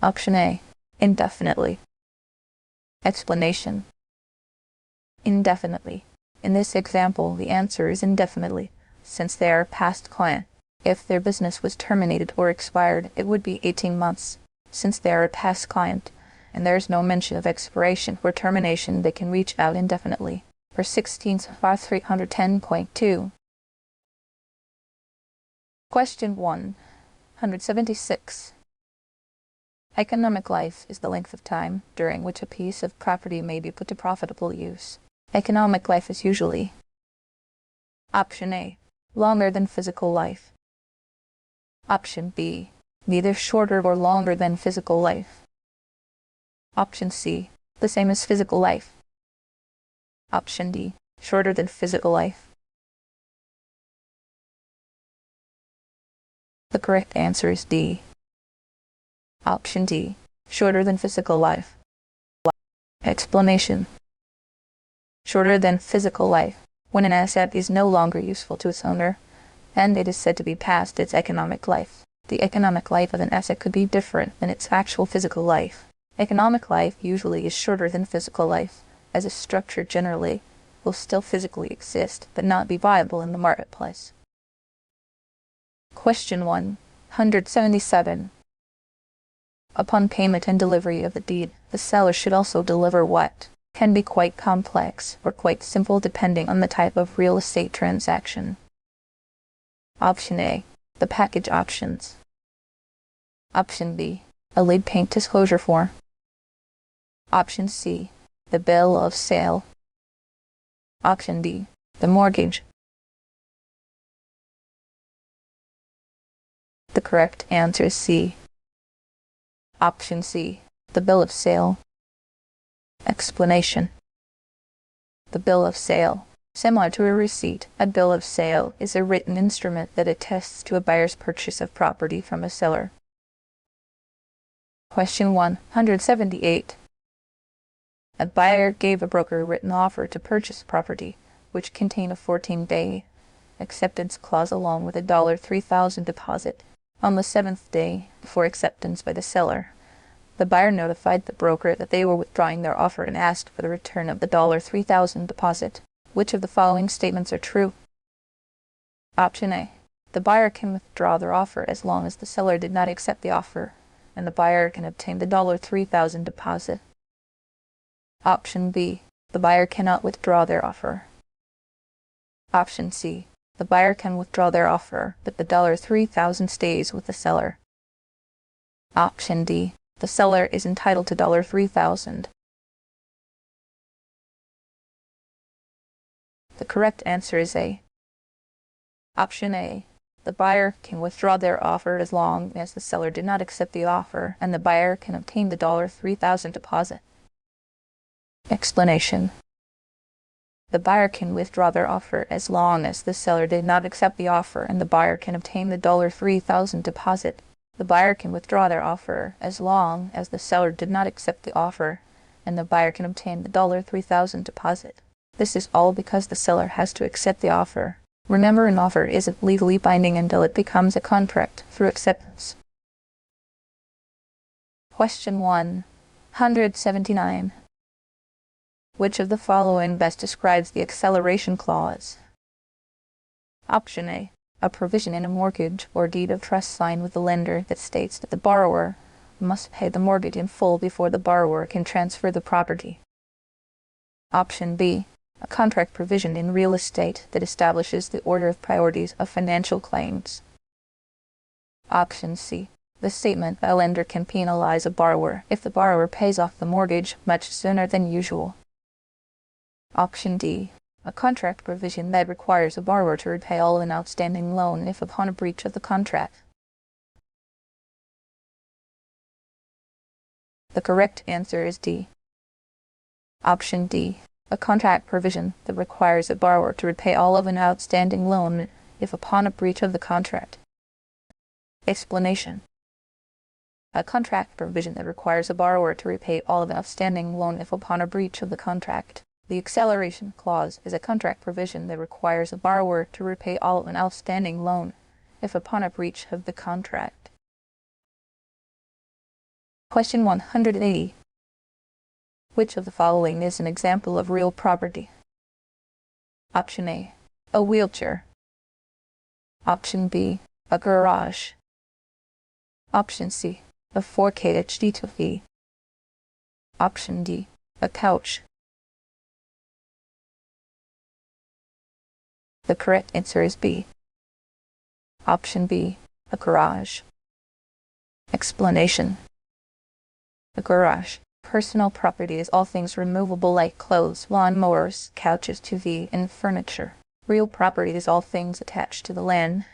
Option A, indefinitely. Explanation. Indefinitely. In this example, the answer is indefinitely. since they are past client. If their business was terminated or expired, it would be 18 months. Since they are a past client, and there is no mention of expiration or termination, they can reach out indefinitely. For 16 CFR 310.2. Question 176. Economic life is the length of time during which a piece of property may be put to profitable use. Economic life is usually Option A, longer than physical life. Option B, neither shorter or longer than physical life. Option C, the same as physical life. Option D, shorter than physical life. The correct answer is D. Option D, shorter than physical life. Explanation. Shorter than physical life. When an asset is no longer useful to its owner, and it is said to be past its economic life. The economic life of an asset could be different than its actual physical life. Economic life usually is shorter than physical life, as a structure generally will still physically exist but not be viable in the marketplace. Question 177. Upon payment and delivery of the deed, the seller should also deliver what can be quite complex or quite simple depending on the type of real estate transaction. Option A, the package options. Option B, a lead paint disclosure form. Option C, the bill of sale. Option D, the mortgage. The correct answer is C. Option C, the bill of sale. Explanation. The bill of sale. Similar to a receipt, a bill of sale is a written instrument that attests to a buyer's purchase of property from a seller. Question 178. A buyer gave a broker a written offer to purchase property, which contained a 14-day acceptance clause along with a $3,000 deposit. On the 7th day before acceptance by the seller, the buyer notified the broker that they were withdrawing their offer and asked for the return of the $3,000 deposit. Which of the following statements are true? Option A. The buyer can withdraw their offer as long as the seller did not accept the offer, and the buyer can obtain the $3,000 deposit. Option B. The buyer cannot withdraw their offer. Option C. The buyer can withdraw their offer, but the $3,000 stays with the seller. Option D. The seller is entitled to $3,000. The correct answer is A. Option A. The buyer can withdraw their offer as long as the seller did not accept the offer, and the buyer can obtain the $3,000 deposit. Explanation. The buyer can withdraw their offer as long as the seller did not accept the offer, and the buyer can obtain the $3,000 deposit. The buyer can withdraw their offer as long as the seller did not accept the offer, and the buyer can obtain the $3,000 deposit. This is all because the seller has to accept the offer. Remember, an offer isn't legally binding until it becomes a contract through acceptance. Question 179. Which of the following best describes the acceleration clause? Option A. A provision in a mortgage or deed of trust signed with the lender that states that the borrower must pay the mortgage in full before the borrower can transfer the property. Option B. A contract provision in real estate that establishes the order of priorities of financial claims. Option C. The statement that a lender can penalize a borrower if the borrower pays off the mortgage much sooner than usual. Option D. A contract provision that requires a borrower to repay all of an outstanding loan if upon a breach of the contract. The correct answer is D. Option D. A contract provision that requires a borrower to repay all of an outstanding loan if upon a breach of the contract. Explanation. A contract provision that requires a borrower to repay all of an outstanding loan if upon a breach of the contract. The acceleration clause is a contract provision that requires a borrower to repay all of an outstanding loan if upon a breach of the contract. Question 180. Which of the following is an example of real property? Option A. A wheelchair. Option B, a garage. Option C, a 4kHD2V. Option D, a couch. The correct answer is B. Option B, a garage. Explanation. A garage. Personal property is all things removable like clothes, lawnmowers, couches, TV, and furniture. Real property is all things attached to the land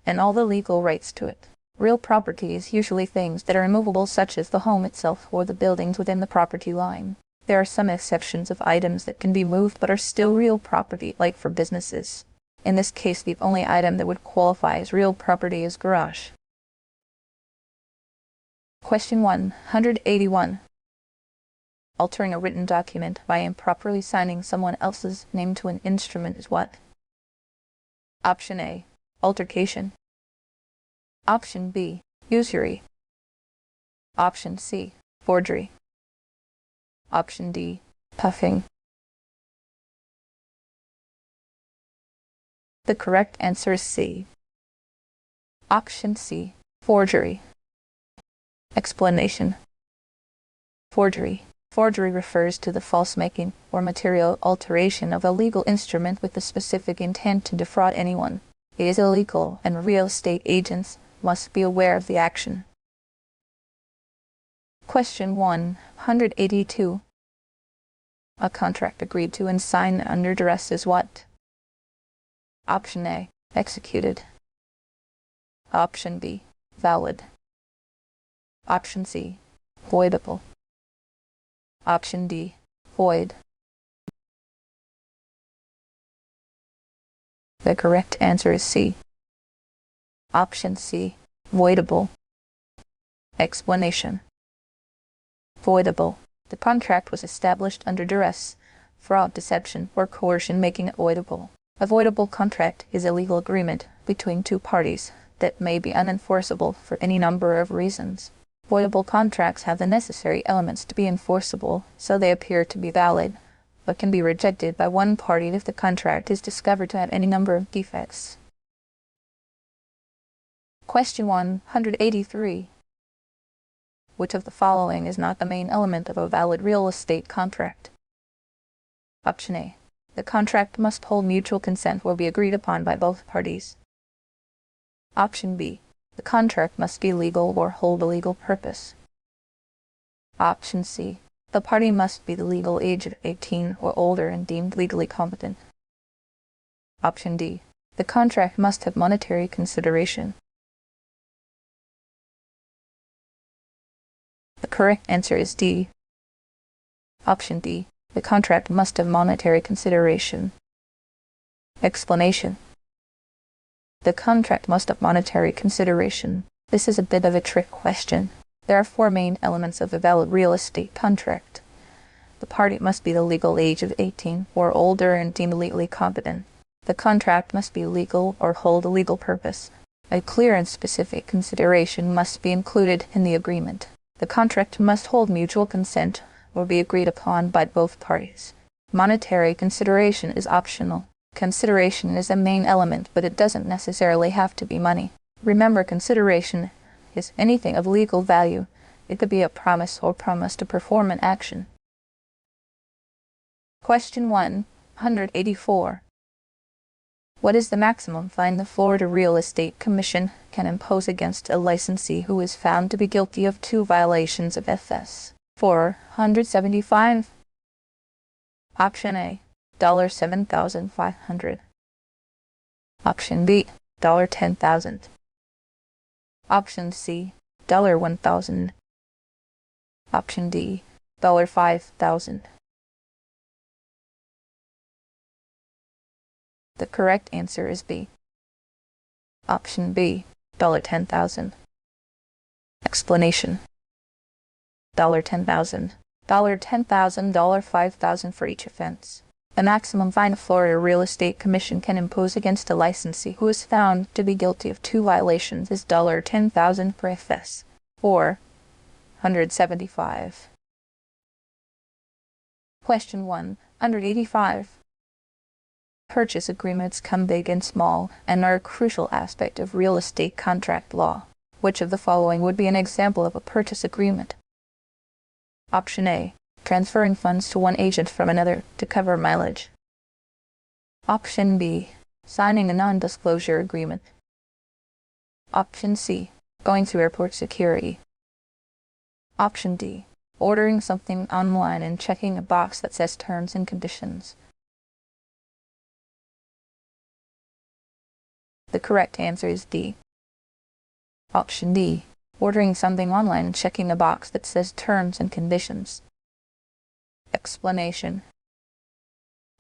and all the legal rights to it. Real property is usually things that are immovable, such as the home itself or the buildings within the property line. There are some exceptions of items that can be moved but are still real property, like for businesses. In this case, the only item that would qualify as real property is garage. Question 181. Altering a written document by improperly signing someone else's name to an instrument is what? Option A, altercation. Option B, usury. Option C, forgery. Option D, puffing. The correct answer is C. Option C, forgery. Explanation. Forgery. Forgery refers to the false making or material alteration of a legal instrument with the specific intent to defraud anyone. It is illegal, and real estate agents must be aware of the action. Question 182. A contract agreed to and signed under duress is what? Option A, executed. Option B, valid. Option C, voidable. Option D, void. The correct answer is C. Option C, voidable. Explanation. Voidable. The contract was established under duress, fraud, deception, or coercion, making it voidable. A voidable contract is a legal agreement between two parties that may be unenforceable for any number of reasons. Voidable contracts have the necessary elements to be enforceable, so they appear to be valid, but can be rejected by one party if the contract is discovered to have any number of defects. Question 183. Which of the following is not the main element of a valid real estate contract? Option A. The contract must hold mutual consent or be agreed upon by both parties. Option B. The contract must be legal or hold a legal purpose. Option C. The party must be the legal age of 18 or older and deemed legally competent. Option D. The contract must have monetary consideration. The correct answer is D. Option D. The contract must have monetary consideration. Explanation. The contract must have monetary consideration. This is a bit of a trick question. There are four main elements of a valid real estate contract. The party must be the legal age of 18 or older and deemed legally competent. The contract must be legal or hold a legal purpose. A clear and specific consideration must be included in the agreement. The contract must hold mutual consent or be agreed upon by both parties. Monetary consideration is optional. Consideration is a main element, but it doesn't necessarily have to be money. Remember, consideration is anything of legal value. It could be a promise or promise to perform an action. Question 184. What is the maximum fine the Florida Real Estate Commission can impose against a licensee who is found to be guilty of 2 violations of FS? $475. Option A, $7,500. Option B, $10,000. Option C, $1,000. Option D, $5,000. The correct answer is B. Option B, $10,000. Explanation. $10,000. $10,000, $5,000 for each offense. The maximum fine the Florida Real Estate Commission can impose against a licensee who is found to be guilty of 2 violations is $10,000 per offense, or $175. Question 185. Purchase agreements come big and small and are a crucial aspect of real estate contract law. Which of the following would be an example of a purchase agreement? Option A. Transferring funds to one agent from another to cover mileage. Option B. Signing a non-disclosure agreement. Option C. Going through airport security. Option D. Ordering something online and checking a box that says terms and conditions. The correct answer is D. Option D. Ordering something online and checking a box that says terms and conditions. Explanation.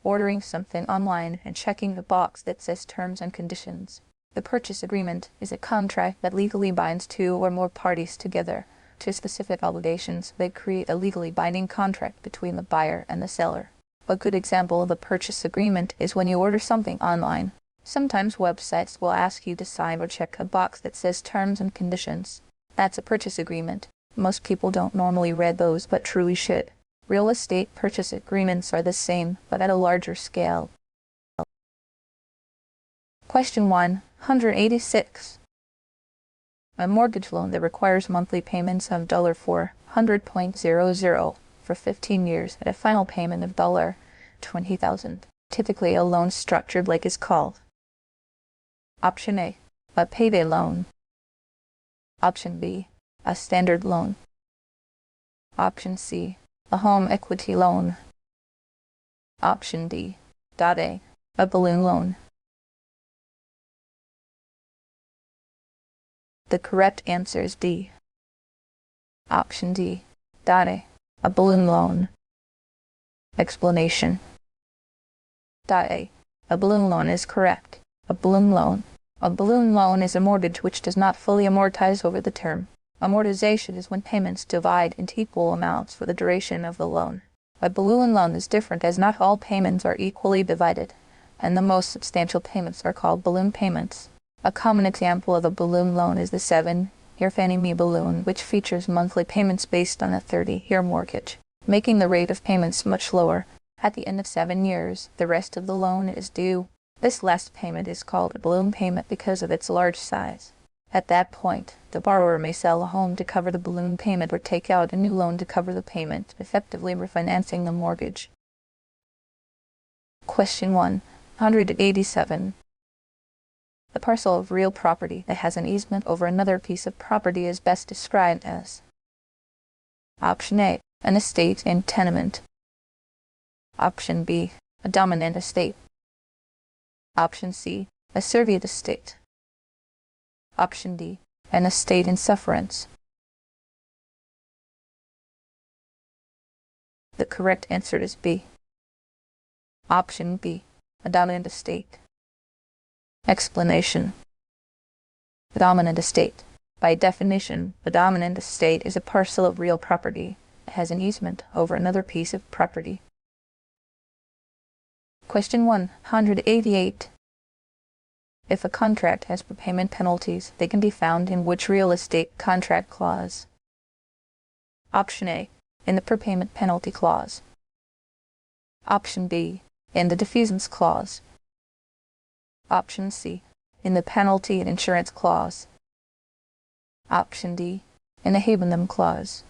Ordering something online and checking the box that says terms and conditions. The purchase agreement is a contract that legally binds two or more parties together to specific obligations that create a legally binding contract between the buyer and the seller. A good example of a purchase agreement is when you order something online. Sometimes websites will ask you to sign or check a box that says terms and conditions. That's a purchase agreement. Most people don't normally read those, but truly should. Real estate purchase agreements are the same, but at a larger scale. Question 186. A mortgage loan that requires monthly payments of $400.00 for 15 years at a final payment of $20,000. Typically, a loan structured like is called. Option A. A payday loan. Option B. A standard loan. Option C. A home equity loan. Option D. A balloon loan. The correct answer is D. Option D. A balloon loan. Explanation. A balloon loan is correct. A balloon loan. A balloon loan is a mortgage which does not fully amortize over the term. Amortization is when payments divide into equal amounts for the duration of the loan. A balloon loan is different as not all payments are equally divided, and the most substantial payments are called balloon payments. A common example of a balloon loan is the 7-year Fannie Mae balloon, which features monthly payments based on a 30-year mortgage, making the rate of payments much lower. At the end of 7 years, the rest of the loan is due. This last payment is called a balloon payment because of its large size. At that point, the borrower may sell a home to cover the balloon payment or take out a new loan to cover the payment, effectively refinancing the mortgage. Question 187. The parcel of real property that has an easement over another piece of property is best described as. Option A. An estate and tenement. Option B. A dominant estate. Option C. A servient estate. Option D. An estate in sufferance. The correct answer is B. Option B. A dominant estate. Explanation. The dominant estate. By definition, a dominant estate is a parcel of real property. It has an easement over another piece of property. Question 188. If a contract has prepayment penalties, they can be found in which real estate contract clause? Option A. In the prepayment penalty clause. Option B. In the defeasance clause. Option C. In the penalty and insurance clause. Option D. In the habenem clause.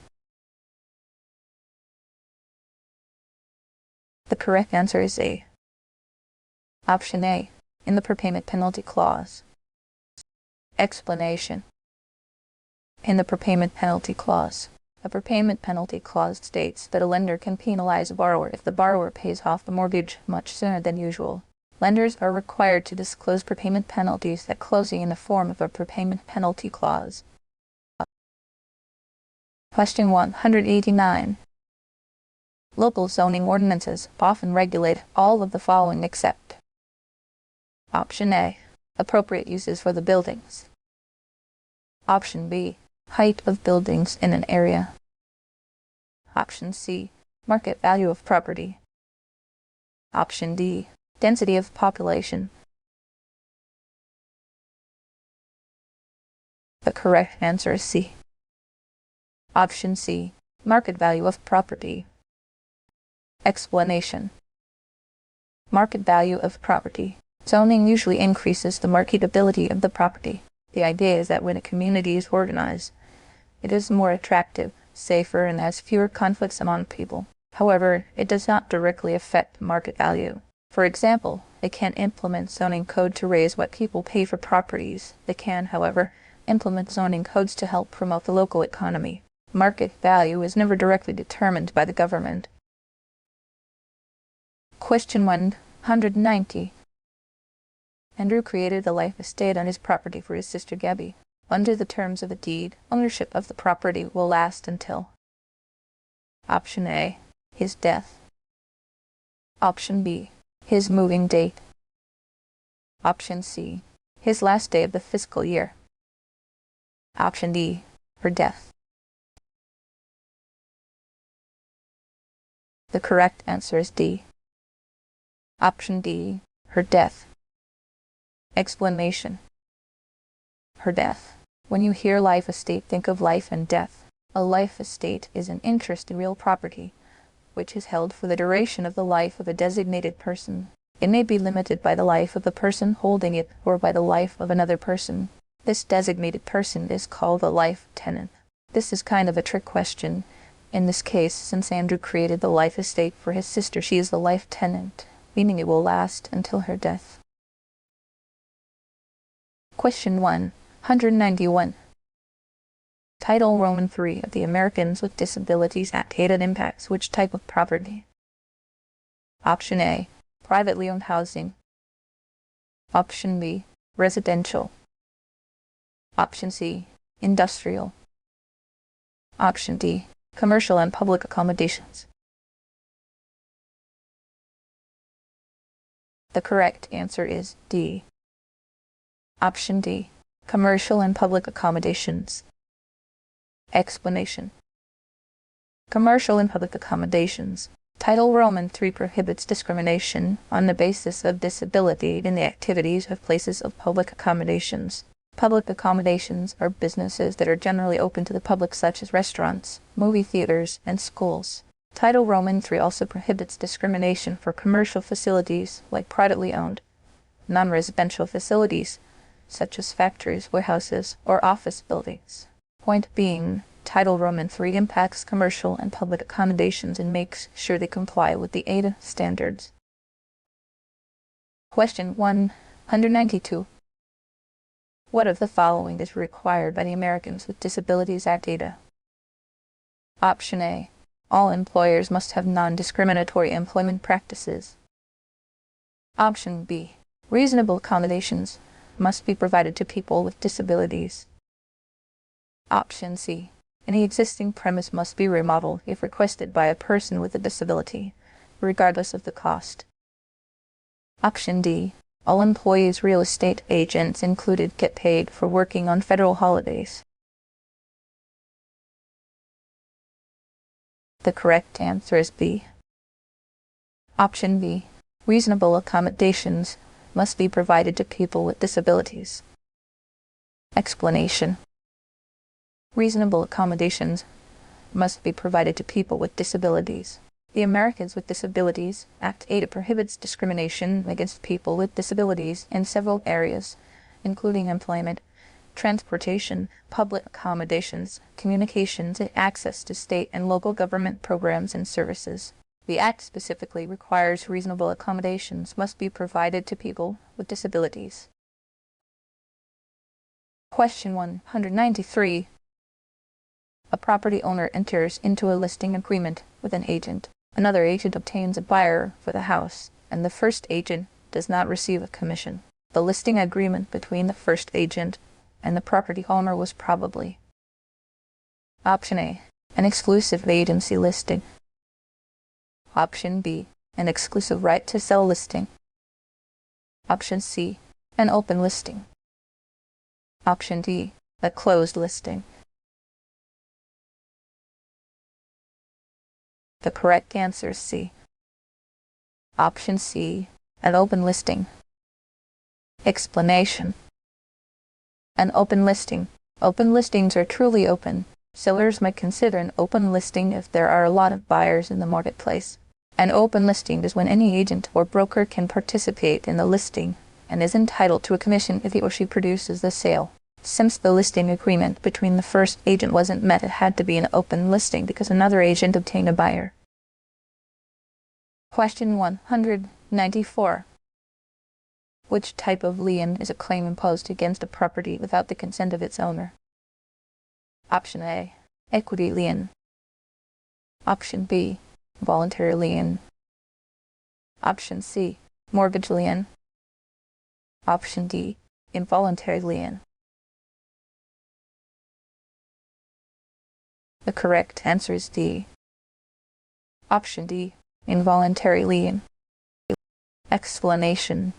The correct answer is A. Option A. In the prepayment penalty clause. Explanation. In the prepayment penalty clause. A prepayment penalty clause states that a lender can penalize a borrower if the borrower pays off the mortgage much sooner than usual. Lenders are required to disclose prepayment penalties at closing in the form of a prepayment penalty clause. Question 189. Local zoning ordinances often regulate all of the following except. Option A. Appropriate uses for the buildings. Option B. Height of buildings in an area. Option C. Market value of property. Option D. Density of population. The correct answer is C. Option C. Market value of property. Explanation. Market value of property. Zoning usually increases the marketability of the property. The idea is that when a community is organized, it is more attractive, safer, and has fewer conflicts among people. However, it does not directly affect market value. For example, they can't implement zoning code to raise what people pay for properties. They can, however, implement zoning codes to help promote the local economy. Market value is never directly determined by the government. Question 190. Andrew created a life estate on his property for his sister Gabby. Under the terms of the deed, ownership of the property will last until Option A, his death. Option B, his moving date. Option C, his last day of the fiscal year. Option D, her death. The correct answer is D. Option D, her death. Explanation. Her death. When you hear life estate, think of life and death. A life estate is an interest in real property, which is held for the duration of the life of a designated person. It may be limited by the life of the person holding it or by the life of another person. This designated person is called a life tenant. This is kind of a trick question. In this case, since Andrew created the life estate for his sister, she is the life tenant, meaning it will last until her death. Question 191. Title Roman III of the Americans with Disabilities Act and impacts which type of property? Option A, privately owned housing. Option B, residential. Option C, industrial. Option D, commercial and public accommodations. The correct answer is D. Option D, commercial and public accommodations. Explanation. Commercial and public accommodations. Title Roman III prohibits discrimination on the basis of disability in the activities of places of public accommodations. Public accommodations are businesses that are generally open to the public, such as restaurants, movie theaters, and schools. Title Roman III also prohibits discrimination for commercial facilities like privately owned, non-residential facilities, such as factories, warehouses, or office buildings. Point being, Title Roman III impacts commercial and public accommodations and makes sure they comply with the ADA standards. Question 192. What of the following is required by the Americans with Disabilities Act ADA? Option A. All employers must have non-discriminatory employment practices. Option B. Reasonable accommodations must be provided to people with disabilities. Option C. Any existing premise must be remodeled if requested by a person with a disability, regardless of the cost. Option D. All employees, real estate agents included, get paid for working on federal holidays. The correct answer is B. Option B. Reasonable accommodations must be provided to people with disabilities. Explanation. Reasonable accommodations must be provided to people with disabilities. The Americans with Disabilities Act ADA prohibits discrimination against people with disabilities in several areas, including employment, transportation, public accommodations, communications, and access to state and local government programs and services. The Act specifically requires reasonable accommodations must be provided to people with disabilities. Question 193. A property owner enters into a listing agreement with an agent. Another agent obtains a buyer for the house, and the first agent does not receive a commission. The listing agreement between the first agent and the property owner was probably Option A, an exclusive agency listing. Option B, an exclusive right to sell listing. Option C, an open listing. Option D, a closed listing. The correct answer is C. Option C, an open listing. Explanation. An open listing. Open listings are truly open. Sellers might consider an open listing if there are a lot of buyers in the marketplace. An open listing is when any agent or broker can participate in the listing and is entitled to a commission if he or she produces the sale. Since the listing agreement between the first agent wasn't met, it had to be an open listing because another agent obtained a buyer. Question 194. Which type of lien is a claim imposed against a property without the consent of its owner? Option A, equity lien. Option B, voluntary lien. Option C, mortgage lien. Option D, involuntary lien. The correct answer is D. Option D, involuntary lien. Explanation.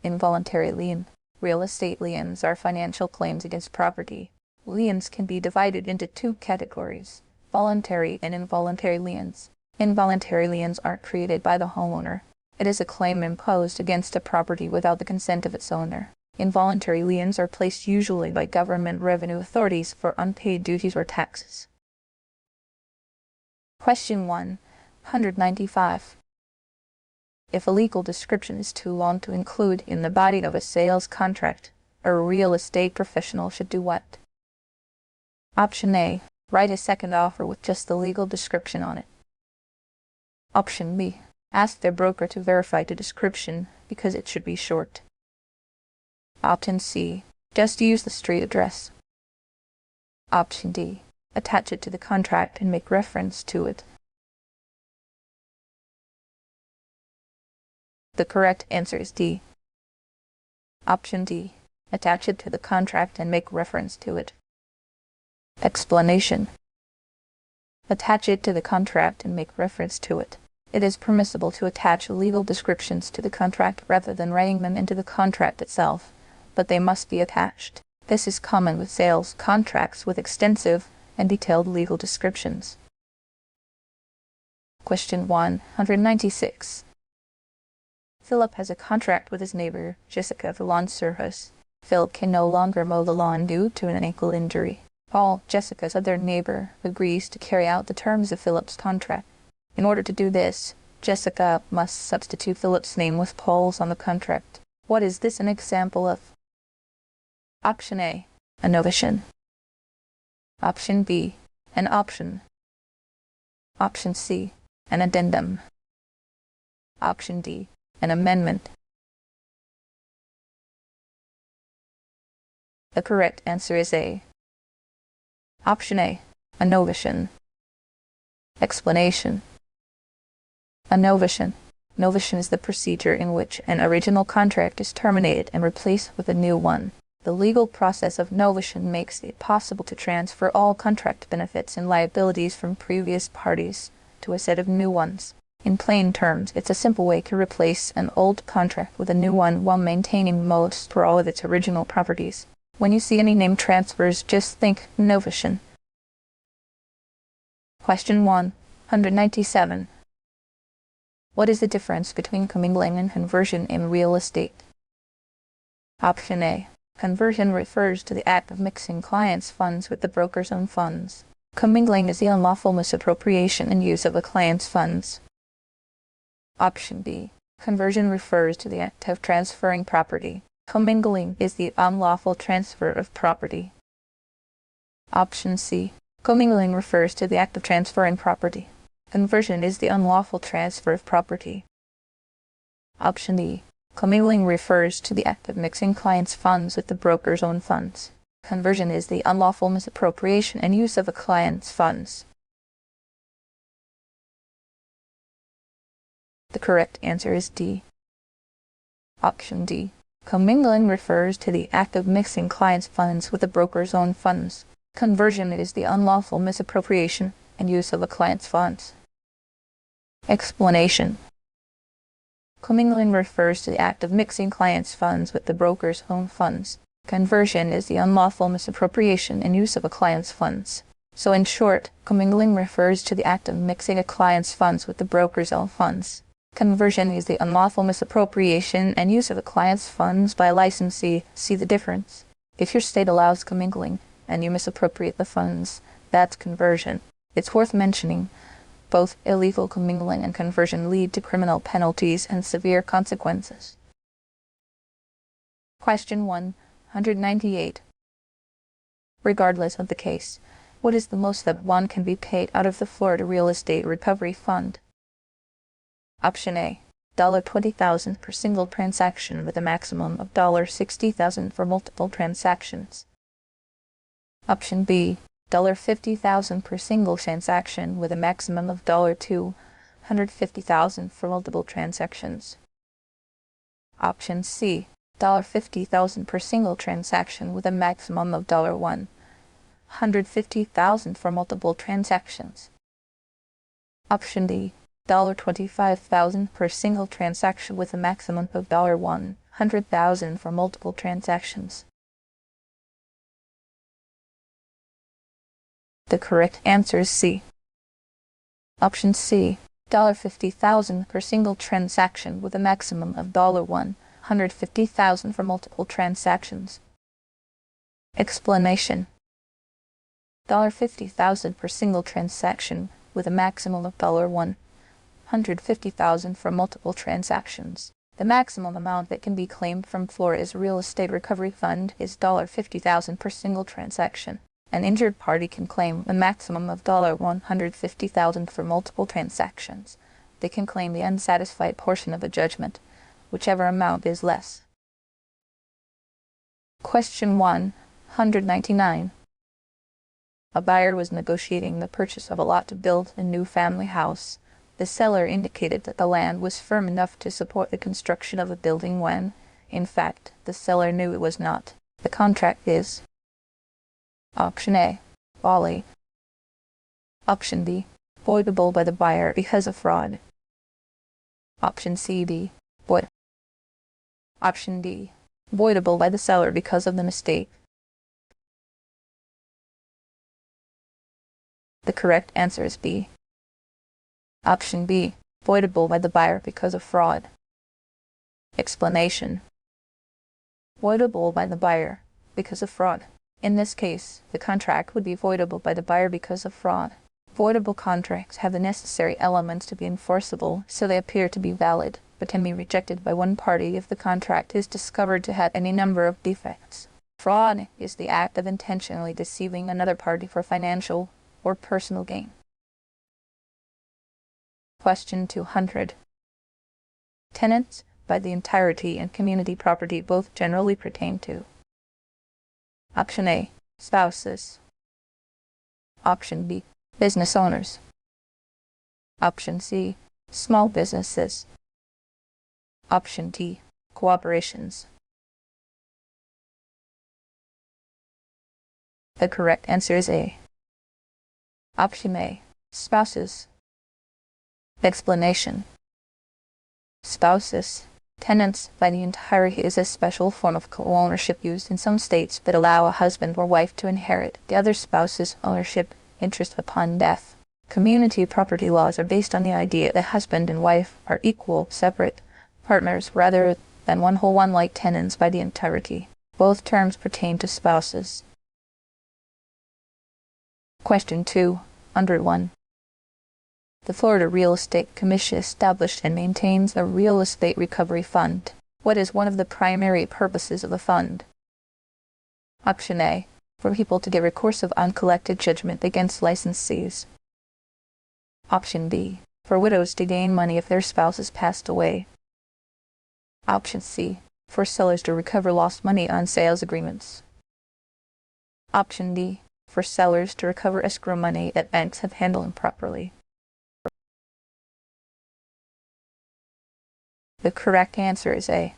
Involuntary lien. Real estate liens are financial claims against property. Liens can be divided into two categories: voluntary and involuntary liens. Involuntary liens aren't created by the homeowner. It is a claim imposed against a property without the consent of its owner. Involuntary liens are placed usually by government revenue authorities for unpaid duties or taxes. Question 195. If a legal description is too long to include in the body of a sales contract, a real estate professional should do what? Option A, write a second offer with just the legal description on it. Option B, ask their broker to verify the description because it should be short. Option C, just use the street address. Option D, attach it to the contract and make reference to it. The correct answer is D. Option D, attach it to the contract and make reference to it. Explanation. Attach it to the contract and make reference to it. It is permissible to attach legal descriptions to the contract rather than writing them into the contract itself, but they must be attached. This is common with sales contracts with extensive and detailed legal descriptions. Question 196. Philip has a contract with his neighbor, Jessica, for lawn service. Philip can no longer mow the lawn due to an ankle injury. Paul, Jessica's other neighbor, agrees to carry out the terms of Philip's contract. In order to do this, Jessica must substitute Philip's name with Paul's on the contract. What is this an example of? Option A, a novation. Option B, an option. Option C, an addendum. Option D, an amendment. The correct answer is A. Option A, a novation. Explanation. A novation. Novation is the procedure in which an original contract is terminated and replaced with a new one. The legal process of novation makes it possible to transfer all contract benefits and liabilities from previous parties to a set of new ones. In plain terms, it's a simple way to replace an old contract with a new one while maintaining most or all of its original properties. When you see any name transfers, just think novation. Question 197. What is the difference between commingling and conversion in real estate? Option A. Conversion refers to the act of mixing clients' funds with the broker's own funds. Commingling is the unlawful misappropriation and use of a client's funds. Option B. Conversion refers to the act of transferring property. Commingling is the unlawful transfer of property. Option C. Commingling refers to the act of transferring property. Conversion is the unlawful transfer of property. Option D. Commingling refers to the act of mixing clients' funds with the broker's own funds. Conversion is the unlawful misappropriation and use of a client's funds. The correct answer is D. Option D. Commingling refers to the act of mixing clients' funds with the broker's own funds. Conversion is the unlawful misappropriation and use of a client's funds. Explanation. Commingling refers to the act of mixing clients' funds with the broker's own funds. Conversion is the unlawful misappropriation and use of a client's funds. So in short, commingling refers to the act of mixing a client's funds with the broker's own funds. Conversion is the unlawful misappropriation and use of a client's funds by a licensee. See the difference? If your state allows commingling and you misappropriate the funds, that's conversion. It's worth mentioning Both illegal commingling and conversion lead to criminal penalties and severe consequences. Question 198. Regardless of the case, what is the most that one can be paid out of the Florida Real Estate Recovery Fund? Option A, $20,000 per single transaction with a maximum of $60,000 for multiple transactions. Option B, $50,000 per single transaction with a maximum of $250,000 for multiple transactions. Option C, $50,000 per single transaction with a maximum of $150,000 for multiple transactions. Option D, $25,000 per single transaction with a maximum of $100,000 for multiple transactions. The correct answer is C. Option C, $50,000 per single transaction with a maximum of $150,000 for multiple transactions. Explanation: $50,000 per single transaction with a maximum of $150,000 for multiple transactions. The maximum amount that can be claimed from Florida's Real Estate Recovery Fund is $50,000 per single transaction. An injured party can claim a maximum of $150,000 for multiple transactions. They can claim the unsatisfied portion of a judgment, whichever amount is less. Question 199. A buyer was negotiating the purchase of a lot to build a new family house. The seller indicated that the land was firm enough to support the construction of a building when, in fact, the seller knew it was not. The contract is: Option A, folly. Option B, voidable by the buyer because of fraud. Option C, B, void. Option D, voidable by the seller because of the mistake. The correct answer is B. Option B, voidable by the buyer because of fraud. Explanation: voidable by the buyer because of fraud. In this case, the contract would be voidable by the buyer because of fraud. Voidable contracts have the necessary elements to be enforceable, so they appear to be valid, but can be rejected by one party if the contract is discovered to have any number of defects. Fraud is the act of intentionally deceiving another party for financial or personal gain. Question 200. Tenants, by the entirety and community property both generally pertain to: Option A, spouses. Option B, business owners. Option C, small businesses. Option D, corporations. The correct answer is A. Option A, spouses. Explanation: spouses, tenants by the entirety, is a special form of co-ownership used in some states that allow a husband or wife to inherit the other spouse's ownership interest upon death. Community property laws are based on the idea that husband and wife are equal, separate partners rather than one whole one like tenants by the entirety. Both terms pertain to spouses. Question 201. The Florida Real Estate Commission established and maintains a Real Estate Recovery Fund. What is one of the primary purposes of the fund? Option A, for people to get recourse of uncollected judgment against licensees. Option B, for widows to gain money if their spouses passed away. Option C, for sellers to recover lost money on sales agreements. Option D, for sellers to recover escrow money that banks have handled improperly. The correct answer is A.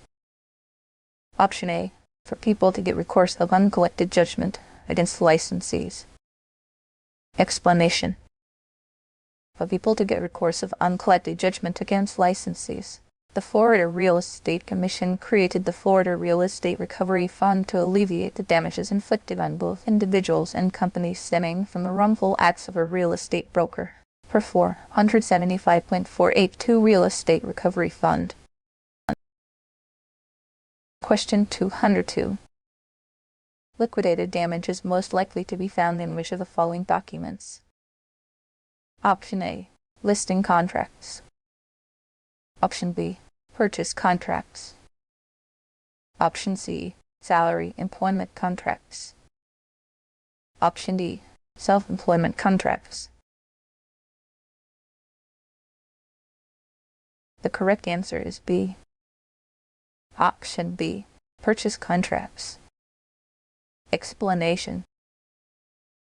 Option A, for people to get recourse of uncollected judgment against licensees. Explanation: for people to get recourse of uncollected judgment against licensees. The Florida Real Estate Commission created the Florida Real Estate Recovery Fund to alleviate the damages inflicted on both individuals and companies stemming from the wrongful acts of a real estate broker. Per 475.482 Real Estate Recovery Fund. Question 202. Liquidated damage is most likely to be found in which of the following documents? Option A, Listing contracts. Option B, purchase contracts. Option C, salary employment contracts. Option D, self-employment contracts. The correct answer is B. Option B, purchase contracts. Explanation.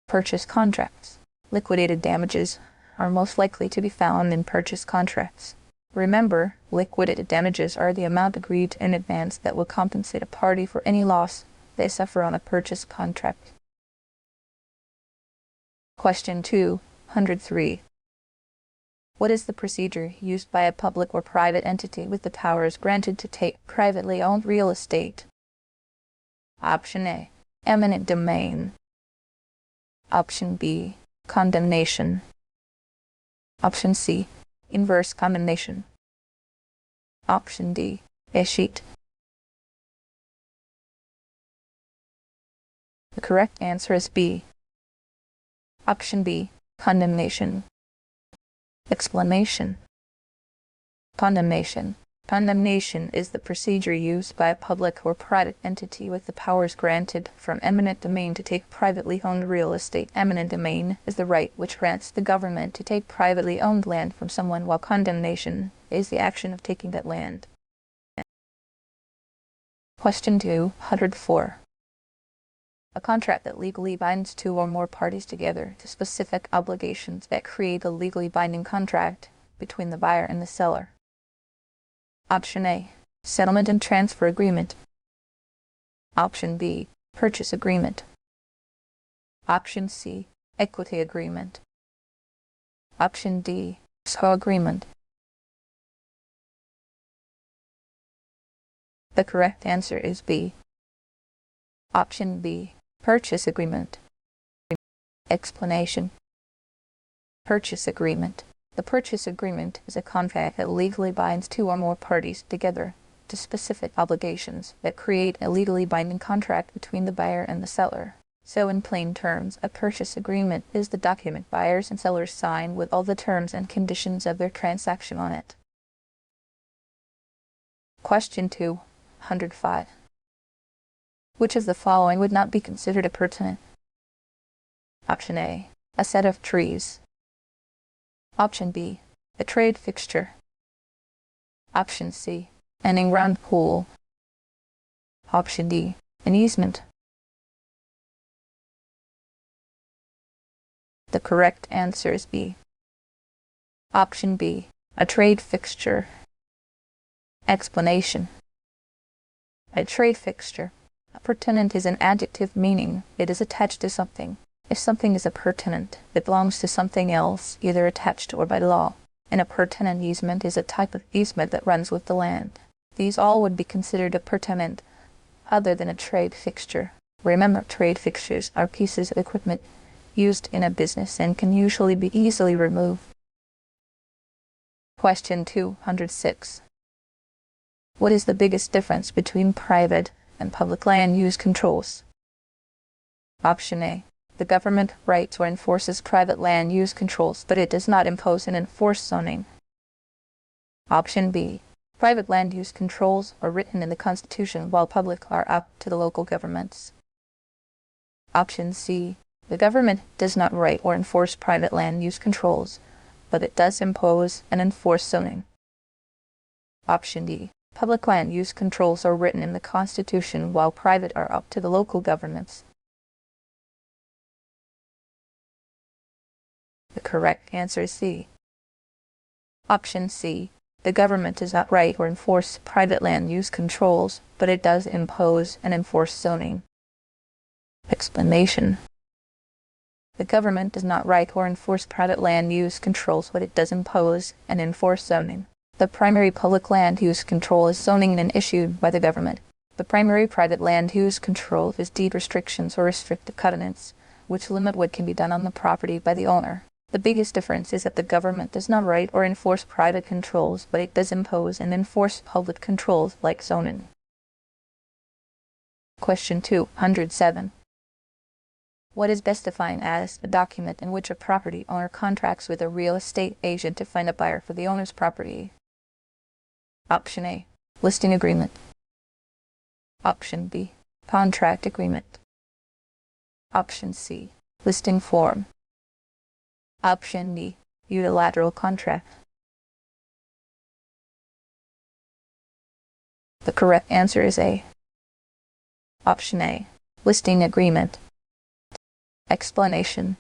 Purchase contracts. Liquidated damages are most likely to be found in purchase contracts. Remember, liquidated damages are the amount agreed in advance that will compensate a party for any loss they suffer on a purchase contract. Question 203. What is the procedure used by a public or private entity with the powers granted to take privately owned real estate? Option A, eminent domain. Option B, condemnation. Option C, inverse condemnation. Option D, escheat. The correct answer is B. Option B, condemnation. Explanation. Condemnation. Condemnation is the procedure used by a public or private entity with the powers granted from eminent domain to take privately owned real estate. Eminent domain is the right which grants the government to take privately owned land from someone, while condemnation is the action of taking that land. Question 204. A contract that legally binds two or more parties together to specific obligations that create a legally binding contract between the buyer and the seller. Option A, settlement and transfer agreement. Option B, purchase agreement. Option C, equity agreement. Option D, SO agreement. The correct answer is B. Option B, purchase agreement. Explanation. Purchase agreement. The purchase agreement is a contract that legally binds two or more parties together to specific obligations that create a legally binding contract between the buyer and the seller. So in plain terms, a purchase agreement is the document buyers and sellers sign with all the terms and conditions of their transaction on it. Question 205. Which of the following would not be considered appurtenant? Option A, a set of trees. Option B, a trade fixture. Option C, an in-ground pool. Option D, an easement. The correct answer is B. Option B, a trade fixture. Explanation. A trade fixture. Appurtenant is an adjective meaning it is attached to something. If something is appurtenant, it belongs to something else, either attached or by law. An appurtenant easement is a type of easement that runs with the land. These all would be considered appurtenant, other than a trade fixture. Remember, trade fixtures are pieces of equipment used in a business and can usually be easily removed. Question 206. What is the biggest difference between private and public land use controls? Option A, the government writes or enforces private land use controls, but it does not impose and enforce zoning. Option B, private land use controls are written in the Constitution, while public are up to the local governments. Option C, the government does not write or enforce private land use controls, but it does impose and enforce zoning. Option D, public land use controls are written in the Constitution, while private are up to the local governments. The correct answer is C. Option C, the government does not write or enforce private land use controls, but it does impose and enforce zoning. Explanation. The government does not write or enforce private land use controls, but it does impose and enforce zoning. The primary public land use control is zoning and issued by the government. The primary private land use control is deed restrictions or restrictive covenants, which limit what can be done on the property by the owner. The biggest difference is that the government does not write or enforce private controls, but it does impose and enforce public controls like zoning. Question 207. What is best defined as a document in which a property owner contracts with a real estate agent to find a buyer for the owner's property? Option A, listing agreement. Option B, contract agreement. Option C, listing form. Option D, unilateral contract. The correct answer is A. Option A, listing agreement. Explanation.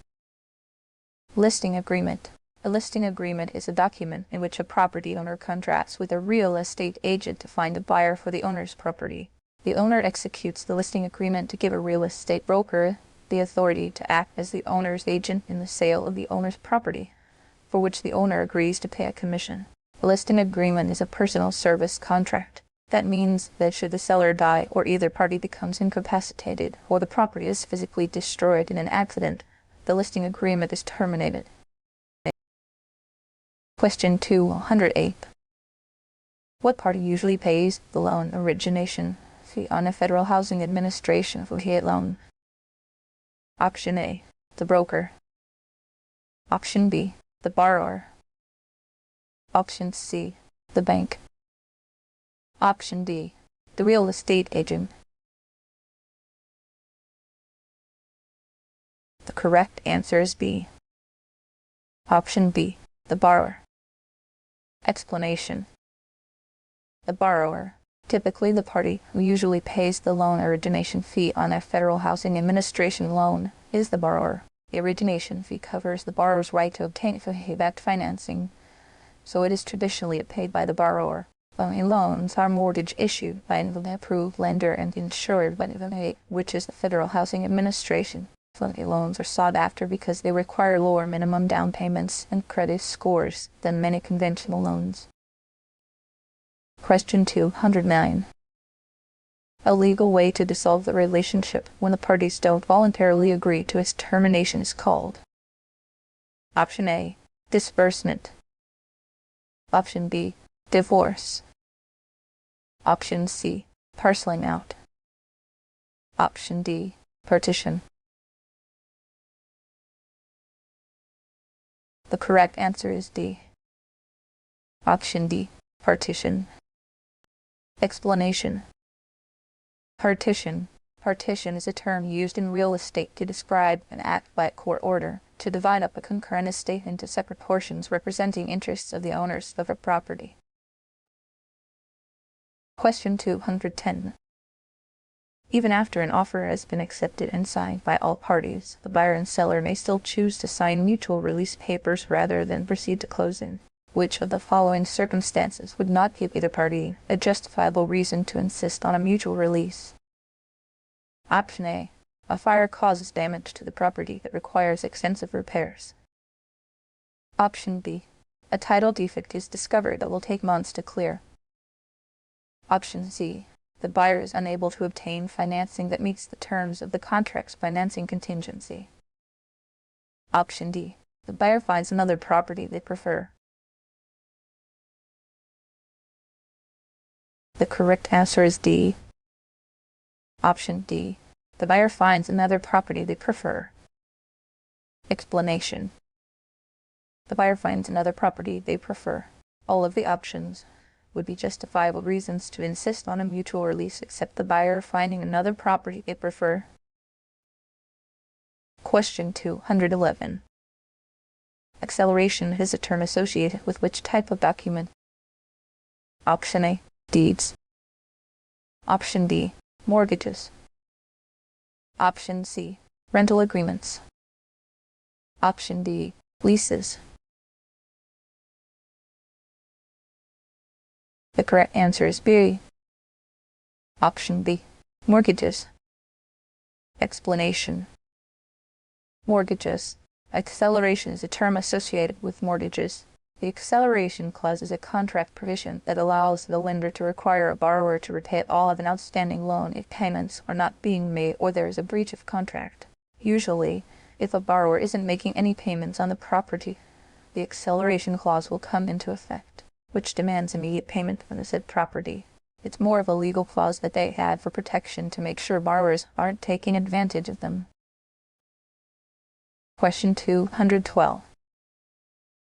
Listing agreement. A listing agreement is a document in which a property owner contracts with a real estate agent to find a buyer for the owner's property. The owner executes the listing agreement to give a real estate broker the authority to act as the owner's agent in the sale of the owner's property, for which the owner agrees to pay a commission. A listing agreement is a personal service contract. That means that should the seller die or either party becomes incapacitated or the property is physically destroyed in an accident, the listing agreement is terminated. Question 208. What party usually pays the loan origination fee on a Federal Housing Administration FUE loan? Option A, the broker. Option B, the borrower. Option C, the bank. Option D, the real estate agent. The correct answer is B. Option B, the borrower. Explanation. The borrower, typically the party who usually pays the loan origination fee on a Federal Housing Administration loan, is the borrower. The origination fee covers the borrower's right to obtain FUE-backed financing, so it is traditionally paid by the borrower. FUE loans are mortgage issued by an FUE-approved lender and insured by FUE, which is the Federal Housing Administration. FUE loans are sought after because they require lower minimum down payments and credit scores than many conventional loans. Question 209. A legal way to dissolve the relationship when the parties don't voluntarily agree to its termination is called. Option A, disbursement. Option B, divorce. Option C, parceling out. Option D, partition. The correct answer is D. Option D, partition. Explanation. Partition. Partition is a term used in real estate to describe an act by a court order to divide up a concurrent estate into separate portions representing interests of the owners of a property. Question 210. Even after an offer has been accepted and signed by all parties, the buyer and seller may still choose to sign mutual release papers rather than proceed to closing. Which of the following circumstances would not give either party a justifiable reason to insist on a mutual release? Option A, a fire causes damage to the property that requires extensive repairs. Option B, a title defect is discovered that will take months to clear. Option C, the buyer is unable to obtain financing that meets the terms of the contract's financing contingency. Option D, the buyer finds another property they prefer. The correct answer is D. Option D, the buyer finds another property they prefer. Explanation. The buyer finds another property they prefer. All of the options would be justifiable reasons to insist on a mutual release except the buyer finding another property they prefer. Question 211. Acceleration is a term associated with which type of document? Option A, deeds. Option D, mortgages. Option C, rental agreements. Option D, leases. The correct answer is B. Option B, mortgages. Explanation. Mortgages. Acceleration is a term associated with mortgages. The acceleration clause is a contract provision that allows the lender to require a borrower to repay all of an outstanding loan if payments are not being made or there is a breach of contract. Usually, if a borrower isn't making any payments on the property, the acceleration clause will come into effect, which demands immediate payment on the said property. It's more of a legal clause that they add for protection to make sure borrowers aren't taking advantage of them. Question 212.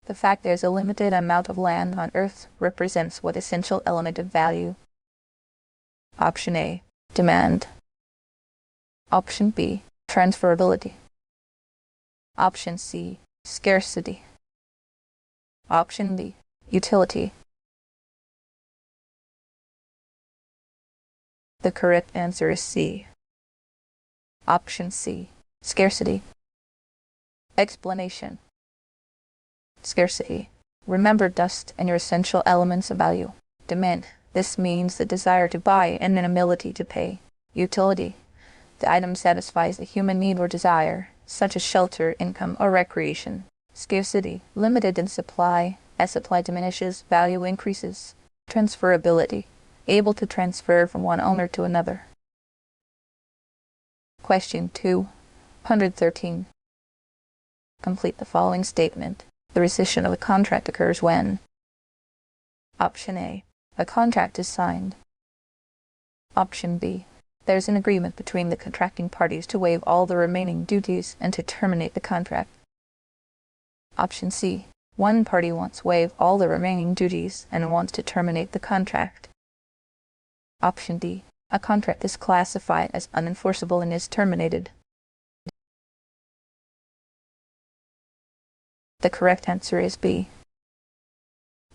The fact there's a limited amount of land on Earth represents what essential element of value? Option A, demand. Option B, transferability. Option C, scarcity. Option D, utility. The correct answer is C. Option C, scarcity. Explanation. Scarcity. Remember dust and your essential elements of value. Demand. This means the desire to buy and an ability to pay. Utility. The item satisfies a human need or desire, such as shelter, income, or recreation. Scarcity. Limited in supply. As supply diminishes, value increases. Transferability. Able to transfer from one owner to another. Question 213. Complete the following statement. The rescission of a contract occurs when? Option A. A contract is signed. Option B. There's an agreement between the contracting parties to waive all the remaining duties and to terminate the contract. Option C. One party wants to waive all the remaining duties and wants to terminate the contract. Option D. A contract is classified as unenforceable and is terminated. The correct answer is B.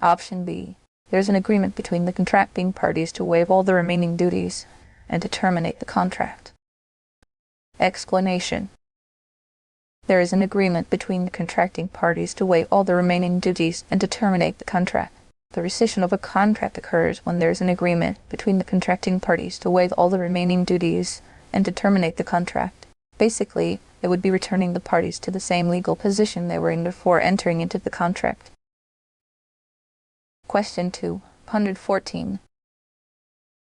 Option B. There's an agreement between the contracting parties to waive all the remaining duties and to terminate the contract. Explanation. There is an agreement between the contracting parties to waive all the remaining duties and to terminate the contract. The rescission of a contract occurs when there is an agreement between the contracting parties to waive all the remaining duties and to terminate the contract. Basically, it would be returning the parties to the same legal position they were in before entering into the contract. Question 214.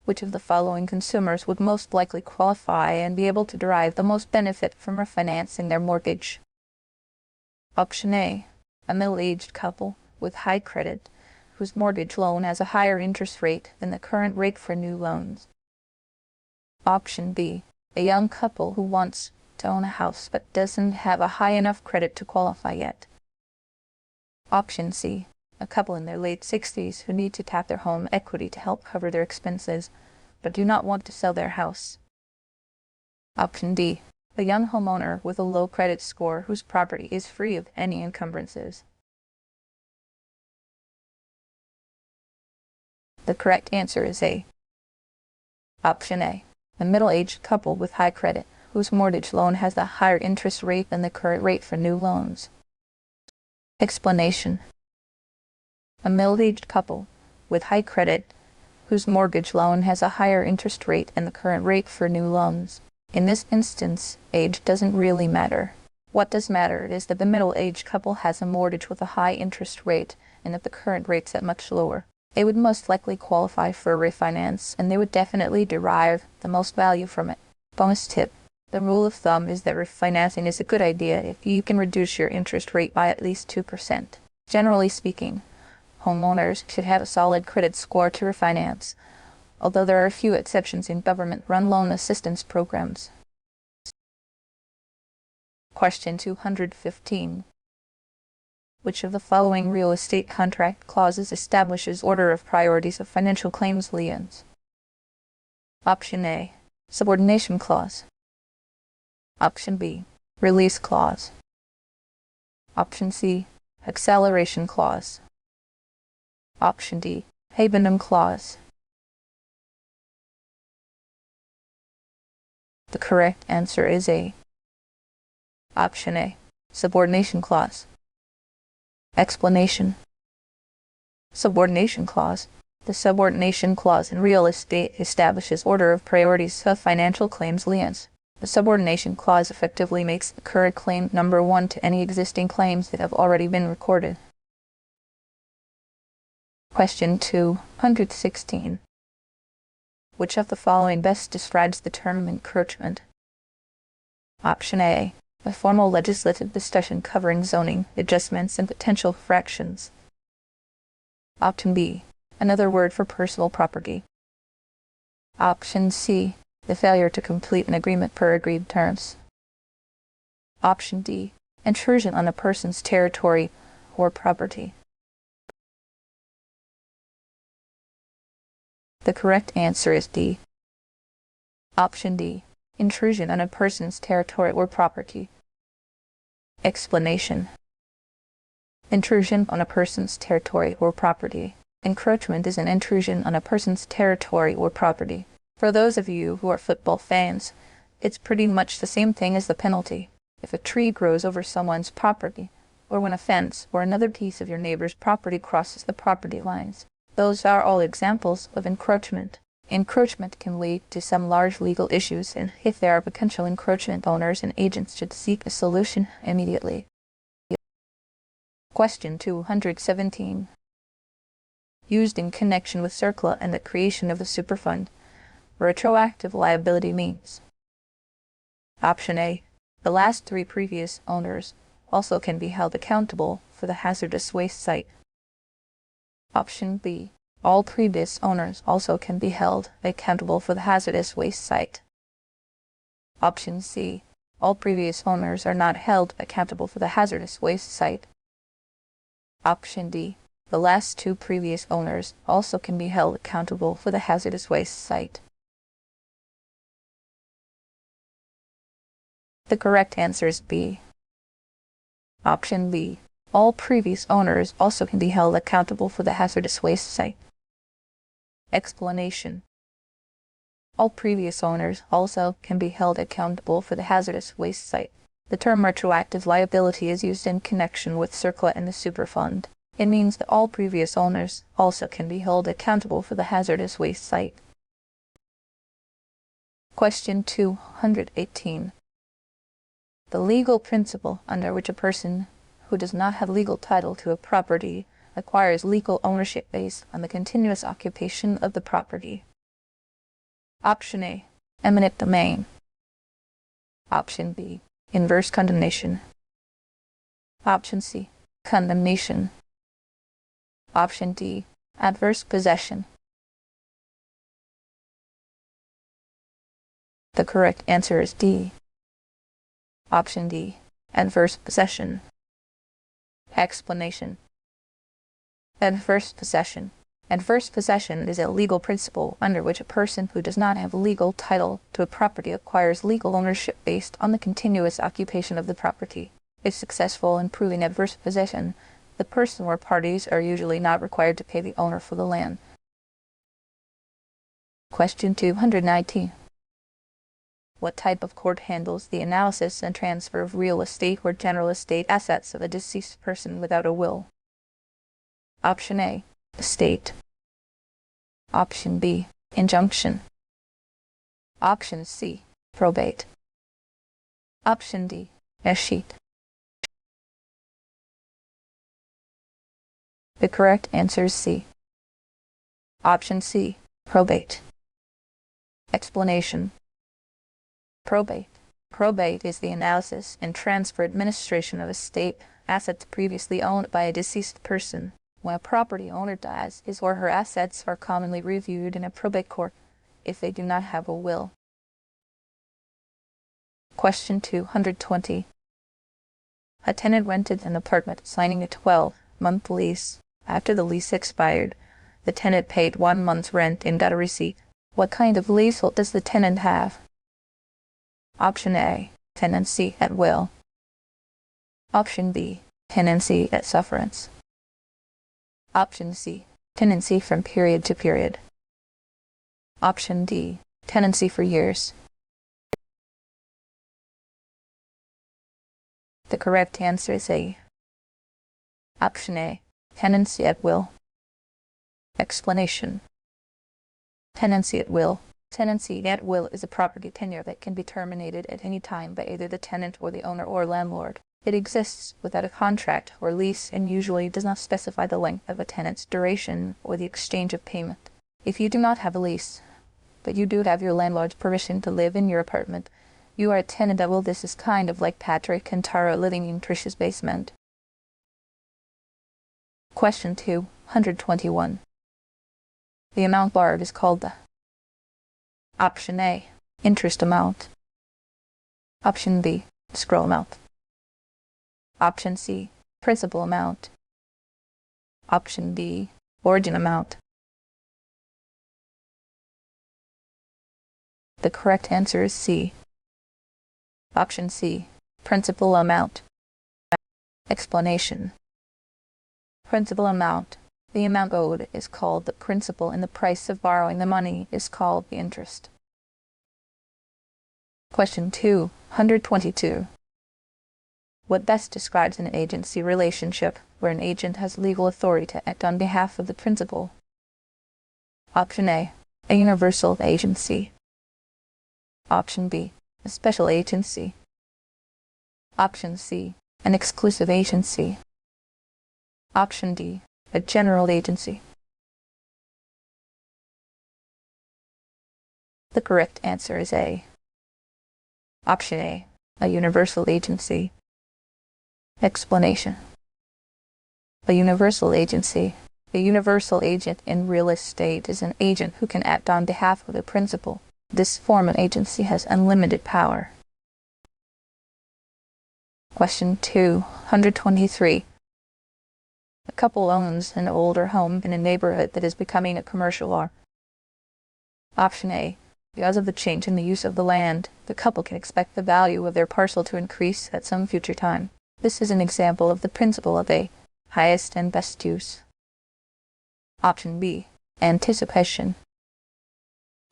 Which of the following consumers would most likely qualify and be able to derive the most benefit from refinancing their mortgage? Option A. A middle-aged couple with high credit whose mortgage loan has a higher interest rate than the current rate for new loans. Option B. A young couple who wants to own a house but doesn't have a high enough credit to qualify yet. Option C. A couple in their late 60s who need to tap their home equity to help cover their expenses but do not want to sell their house. Option D. A young homeowner with a low credit score whose property is free of any encumbrances. The correct answer is A. Option A. A middle-aged couple with high credit whose mortgage loan has a higher interest rate than the current rate for new loans. Explanation. A middle-aged couple with high credit whose mortgage loan has a higher interest rate than the current rate for new loans. In this instance, age doesn't really matter. What does matter is that the middle-aged couple has a mortgage with a high interest rate and that the current rate's at much lower. They would most likely qualify for a refinance, and they would definitely derive the most value from it. Bonus tip. The rule of thumb is that refinancing is a good idea if you can reduce your interest rate by at least 2%. Generally speaking, homeowners should have a solid credit score to refinance, although there are a few exceptions in government-run loan assistance programs. Question 215. Which of the following real estate contract clauses establishes order of priorities of financial claims liens? Option A. Subordination clause. Option B. Release clause. Option C. Acceleration clause. Option D. Habenem clause. The correct answer is A. Option A. Subordination clause. Explanation. Subordination clause. The subordination clause in real estate establishes order of priorities of financial claims liens. The subordination clause effectively makes the current claim number 1 to any existing claims that have already been recorded. Question 216. Which of the following best describes the term encroachment? Option A. A formal legislative discussion covering zoning, adjustments, and potential fractions. Option B. Another word for personal property. Option C. The failure to complete an agreement per agreed terms. Option D. intrusion on a person's territory or property. The correct answer is D. Option D. Intrusion on a person's territory or property. Explanation. Intrusion on a person's territory or property. Encroachment is an intrusion on a person's territory or property. For those of you who are football fans, it's pretty much the same thing as the penalty. If a tree grows over someone's property, or when a fence or another piece of your neighbor's property crosses the property lines. Those are all examples of encroachment. Encroachment can lead to some large legal issues, and if there are potential encroachment owners and agents should seek a solution immediately. Question 217. Used in connection with CERCLA and the creation of the Superfund, retroactive liability means. Option A. The last three previous owners also can be held accountable for the hazardous waste site. Option B. All previous owners also can be held accountable for the hazardous waste site. Option C. All previous owners are not held accountable for the hazardous waste site. Option D. The last two previous owners also can be held accountable for the hazardous waste site. The correct answer is B. Option B. All previous owners also can be held accountable for the hazardous waste site. Explanation. All previous owners also can be held accountable for the hazardous waste site. The term retroactive liability is used in connection with CERCLA and the Superfund. It means that all previous owners also can be held accountable for the hazardous waste site. Question 218. The legal principle under which a person who does not have legal title to a property acquires legal ownership based on the continuous occupation of the property. Option A. Eminent domain. Option B. Inverse condemnation. Option C. Condemnation. Option D. Adverse possession. The correct answer is D. Option D. Adverse possession. Explanation. Adverse possession. Adverse possession is a legal principle under which a person who does not have legal title to a property acquires legal ownership based on the continuous occupation of the property. If successful in proving adverse possession, the person or parties are usually not required to pay the owner for the land. Question 219. What type of court handles the analysis and transfer of real estate or general estate assets of a deceased person without a will? Option A. Estate. Option B. Injunction. Option C. Probate. Option D. Escheat. The correct answer is C. Option C. Probate. Explanation. Probate. Probate is the analysis and transfer administration of estate assets previously owned by a deceased person. When a property owner dies, his or her assets are commonly reviewed in a probate court if they do not have a will. Question 220. A tenant rented an apartment, signing a 12-month lease. After the lease expired, the tenant paid 1 month's rent and got a receipt. What kind of leasehold does the tenant have? Option A. Tenancy at will. Option B. Tenancy at sufferance. Option C. Tenancy from period to period. Option D. Tenancy for years. The correct answer is A. Option A. Tenancy at will. Explanation. Tenancy at will. Tenancy at will is a property tenure that can be terminated at any time by either the tenant or the owner or landlord. It exists without a contract or lease and usually does not specify the length of a tenant's duration or the exchange of payment. If you do not have a lease, but you do have your landlord's permission to live in your apartment, you are a tenant at will. This is kind of like Patrick and Tara living in Trish's basement. Question 221. The amount borrowed is called the. Option A. Interest amount. Option B. Escrow amount. Option C, principal amount. Option D, origin amount. The correct answer is C. Option C, principal amount. Explanation. Principal amount. The amount owed is called the principal and the price of borrowing the money is called the interest. Question 222. What best describes an agency relationship where an agent has legal authority to act on behalf of the principal? Option A, a universal agency. Option B, a special agency. Option C, an exclusive agency. Option D, a general agency. The correct answer is A. Option A, a universal agency. Explanation. A universal agency. A universal agent in real estate is an agent who can act on behalf of the principal. This form of agency has unlimited power. Question 223. A couple owns an older home in a neighborhood that is becoming a commercial R. Option A. Because of the change in the use of the land, the couple can expect the value of their parcel to increase at some future time. This is an example of the principle of A, highest and best use. Option B, anticipation.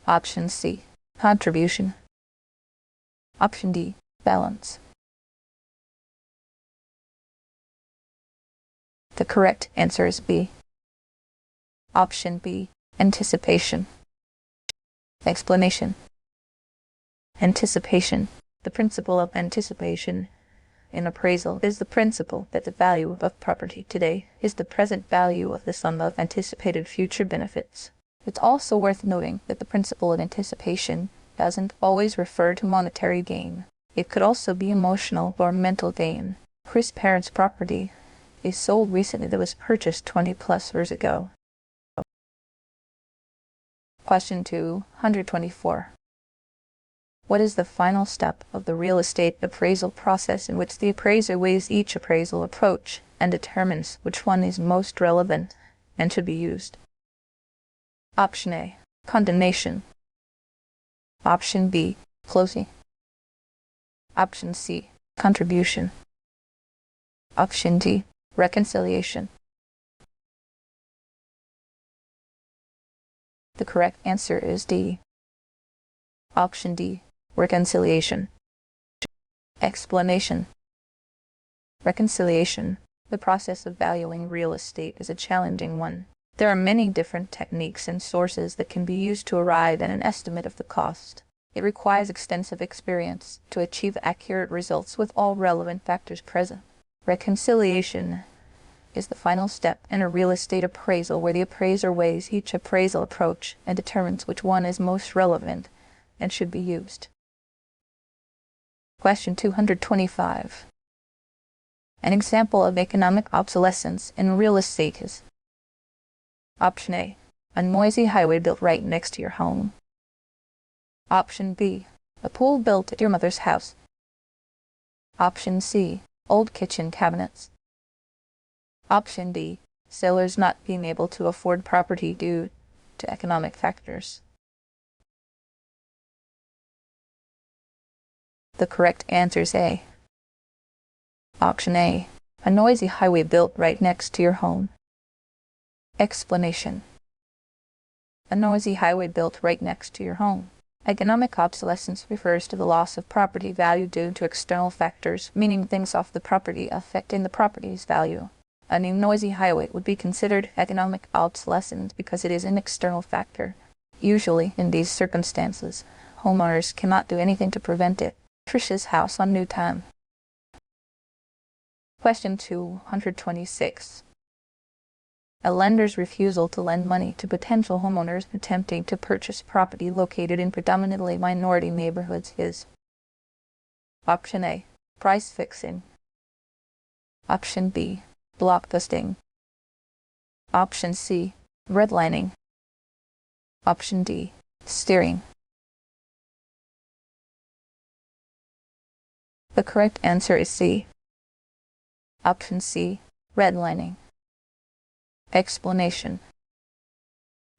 Option C, contribution. Option D, balance. The correct answer is B. Option B, anticipation. Explanation. Anticipation. The principle of anticipation in appraisal is the principle that the value of property today is the present value of the sum of anticipated future benefits. It's also worth noting that the principle of anticipation doesn't always refer to monetary gain. It could also be emotional or mental gain. Chris' parents' property is sold recently that was purchased 20+ years ago. Question 224. What is the final step of the real estate appraisal process in which the appraiser weighs each appraisal approach and determines which one is most relevant and should be used? Option A, condemnation. Option B, closing. Option C, contribution. Option D, reconciliation. The correct answer is D. Option D, reconciliation. Explanation. Reconciliation. The process of valuing real estate is a challenging one. There are many different techniques and sources that can be used to arrive at an estimate of the cost. It requires extensive experience to achieve accurate results with all relevant factors present. Reconciliation is the final step in a real estate appraisal where the appraiser weighs each appraisal approach and determines which one is most relevant and should be used. Question 225. An example of economic obsolescence in real estate is: Option A, a noisy highway built right next to your home. Option B, a pool built at your mother's house. Option C, old kitchen cabinets. Option D, sellers not being able to afford property due to economic factors. The correct answer is A. Option A, a noisy highway built right next to your home. Explanation. A noisy highway built right next to your home. Economic obsolescence refers to the loss of property value due to external factors, meaning things off the property affecting the property's value. A noisy highway would be considered economic obsolescence because it is an external factor. Usually, in these circumstances, homeowners cannot do anything to prevent it. Trisha's house on Newtown. Question 226. A lender's refusal to lend money to potential homeowners attempting to purchase property located in predominantly minority neighborhoods is: Option A, price fixing. Option B, blockbusting. Option C, redlining. Option D, steering. The correct answer is C. Option C. Redlining. Explanation.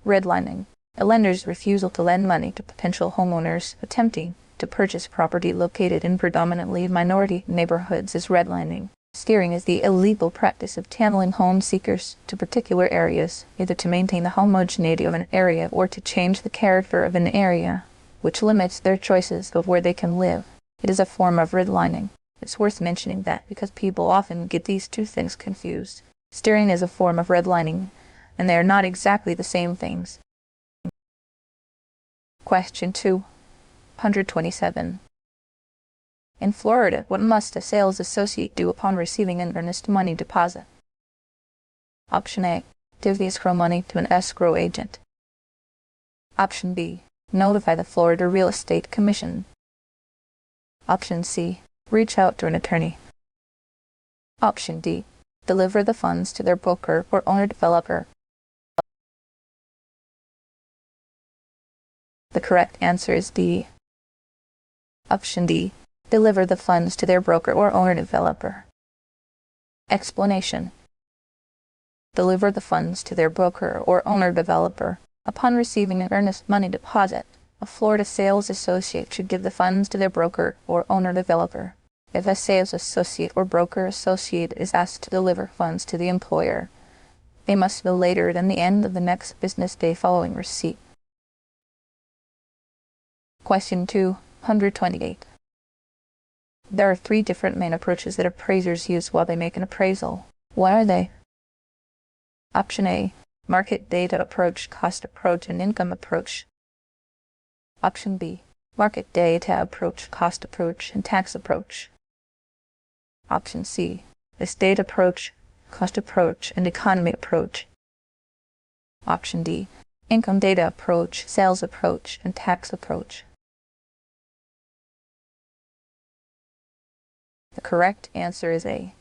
Redlining. A lender's refusal to lend money to potential homeowners attempting to purchase property located in predominantly minority neighborhoods is redlining. Steering is the illegal practice of channeling home seekers to particular areas, either to maintain the homogeneity of an area or to change the character of an area, which limits their choices of where they can live. It is a form of redlining. It's worth mentioning that because people often get these two things confused. Steering is a form of redlining, and they are not exactly the same things. Question 227. In Florida, what must a sales associate do upon receiving an earnest money deposit? Option A. Give the escrow money to an escrow agent. Option B. Notify the Florida Real Estate Commission. Option C. Reach out to an attorney. Option D. Deliver the funds to their broker or owner-developer. The correct answer is D. Option D. Deliver the funds to their broker or owner-developer. Explanation. Deliver the funds to their broker or owner-developer. Upon receiving an earnest money deposit, a Florida sales associate should give the funds to their broker or owner-developer. If a sales associate or broker associate is asked to deliver funds to the employer, they must no later than the end of the next business day following receipt. Question 228. There are 3 different main approaches that appraisers use while they make an appraisal. What are they? Option A. Market data approach, cost approach, and income approach. Option B. Market data approach, cost approach, and tax approach. Option C. Estate approach, cost approach, and economy approach. Option D. Income data approach, sales approach, and tax approach. The correct answer is A.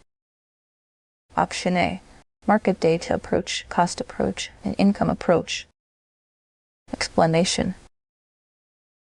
Option A. Market data approach, cost approach, and income approach. Explanation.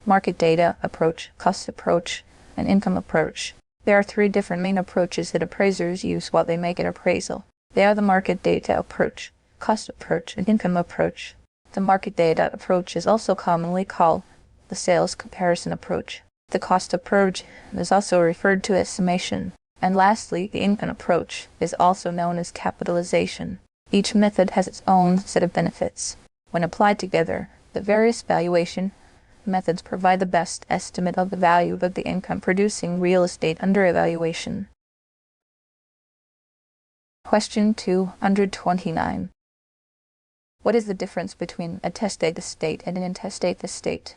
Market data approach, cost approach, and income approach. There are 3 different main approaches that appraisers use while they make an appraisal. They are the market data approach, cost approach, and income approach. The market data approach is also commonly called the sales comparison approach. The cost approach is also referred to as summation. And lastly, the income approach is also known as capitalization. Each method has its own set of benefits. When applied together, the various valuation methods provide the best estimate of the value of the income producing real estate under evaluation. Question 229. What is the difference between a testate estate and an intestate estate?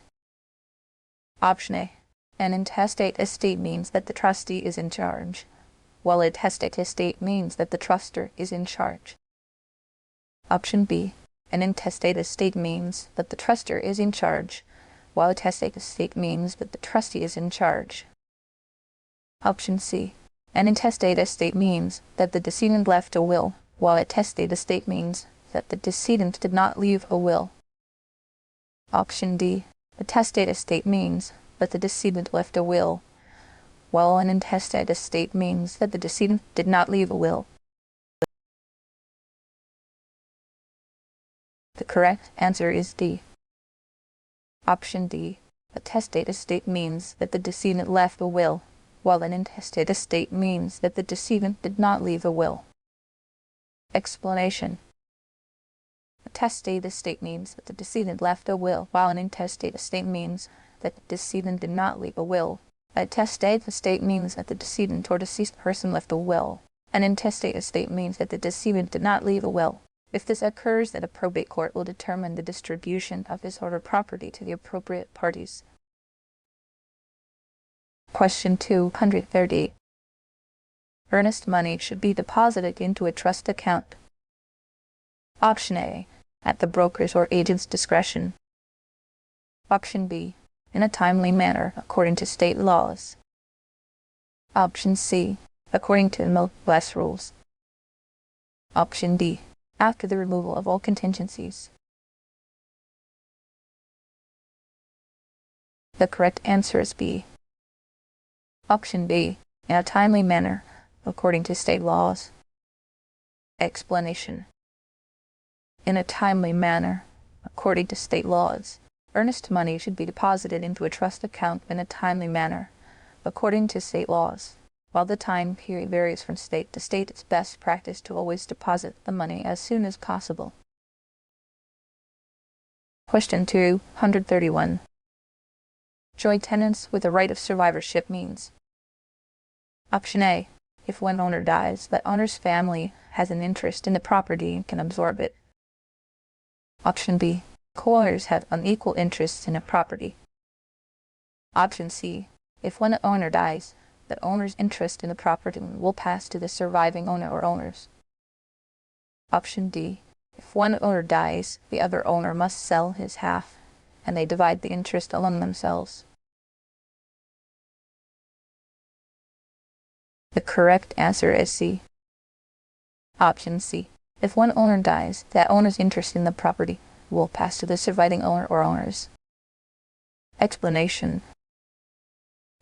Option A. An intestate estate means that the trustee is in charge, while a testate estate means that the trustor is in charge. Option B. An intestate estate means that the trustor is in charge, while a testate estate means that the trustee is in charge. Option C. An intestate estate means that the decedent left a will, while a testate estate means that the decedent did not leave a will. Option D. A testate estate means that the decedent left a will, while an intestate estate means that the decedent did not leave a will. The correct answer is D. Option D. A testate estate means that the decedent left a will, while an intestate estate means that the decedent did not leave a will. Explanation. A testate estate means that the decedent left a will, while an intestate estate means that the decedent did not leave a will. A testate estate means that the decedent or deceased person left a will. An intestate estate means that the decedent did not leave a will. If this occurs, then a probate court will determine the distribution of his or her property to the appropriate parties. Question 230. Earnest money should be deposited into a trust account. Option A. At the broker's or agent's discretion. Option B. In a timely manner, according to state laws. Option C. According to MLS rules. Option D. After the removal of all contingencies. The correct answer is B. Option B. In a timely manner, according to state laws. Explanation. In a timely manner, according to state laws, earnest money should be deposited into a trust account in a timely manner, according to state laws. While the time period varies from state to state, it's best practice to always deposit the money as soon as possible. Question 231. Joint tenants with a right of survivorship means. Option A. If one owner dies, that owner's family has an interest in the property and can absorb it. Option B. Co-owners have unequal interests in a property. Option C. If one owner dies, that owner's interest in the property will pass to the surviving owner or owners. Option D. If one owner dies, the other owner must sell his half, and they divide the interest among themselves. The correct answer is C. Option C. If one owner dies, that owner's interest in the property will pass to the surviving owner or owners. Explanation.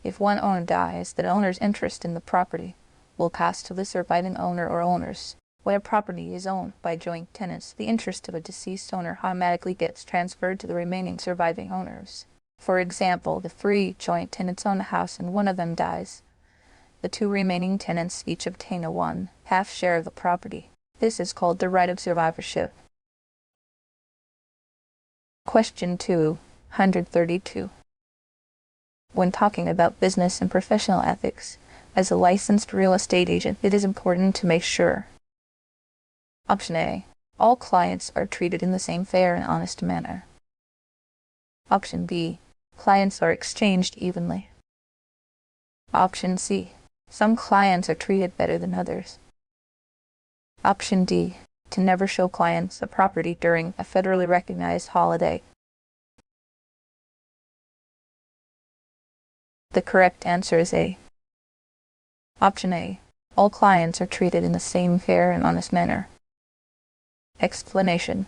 If one owner dies, the owner's interest in the property will pass to the surviving owner or owners. When a property is owned by joint tenants, the interest of a deceased owner automatically gets transferred to the remaining surviving owners. For example, if 3 joint tenants own a house and one of them dies, the 2 remaining tenants each obtain a 1/2 share of the property. This is called the right of survivorship. Question 232. When talking about business and professional ethics, as a licensed real estate agent, it is important to make sure. Option A. All clients are treated in the same fair and honest manner. Option B. Clients are exchanged evenly. Option C. Some clients are treated better than others. Option D. To never show clients a property during a federally recognized holiday. The correct answer is A. Option A. All clients are treated in the same fair and honest manner. Explanation.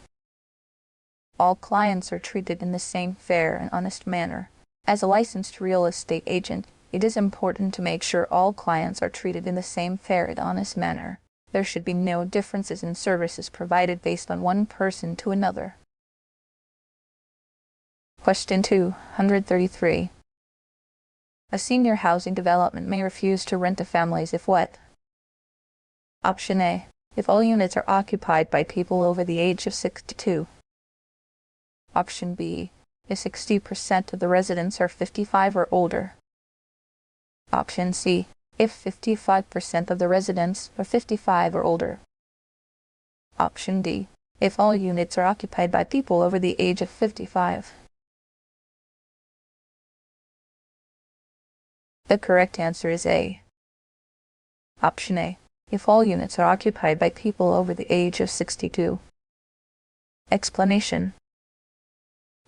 All clients are treated in the same fair and honest manner. As a licensed real estate agent, it is important to make sure all clients are treated in the same fair and honest manner. There should be no differences in services provided based on one person to another. Question 233. A senior housing development may refuse to rent to families if what? Option A. If all units are occupied by people over the age of 62. Option B. If 60% of the residents are 55 or older. Option C. If 55% of the residents are 55 or older. Option D. If all units are occupied by people over the age of 55. The correct answer is A. Option A. If all units are occupied by people over the age of 62. Explanation.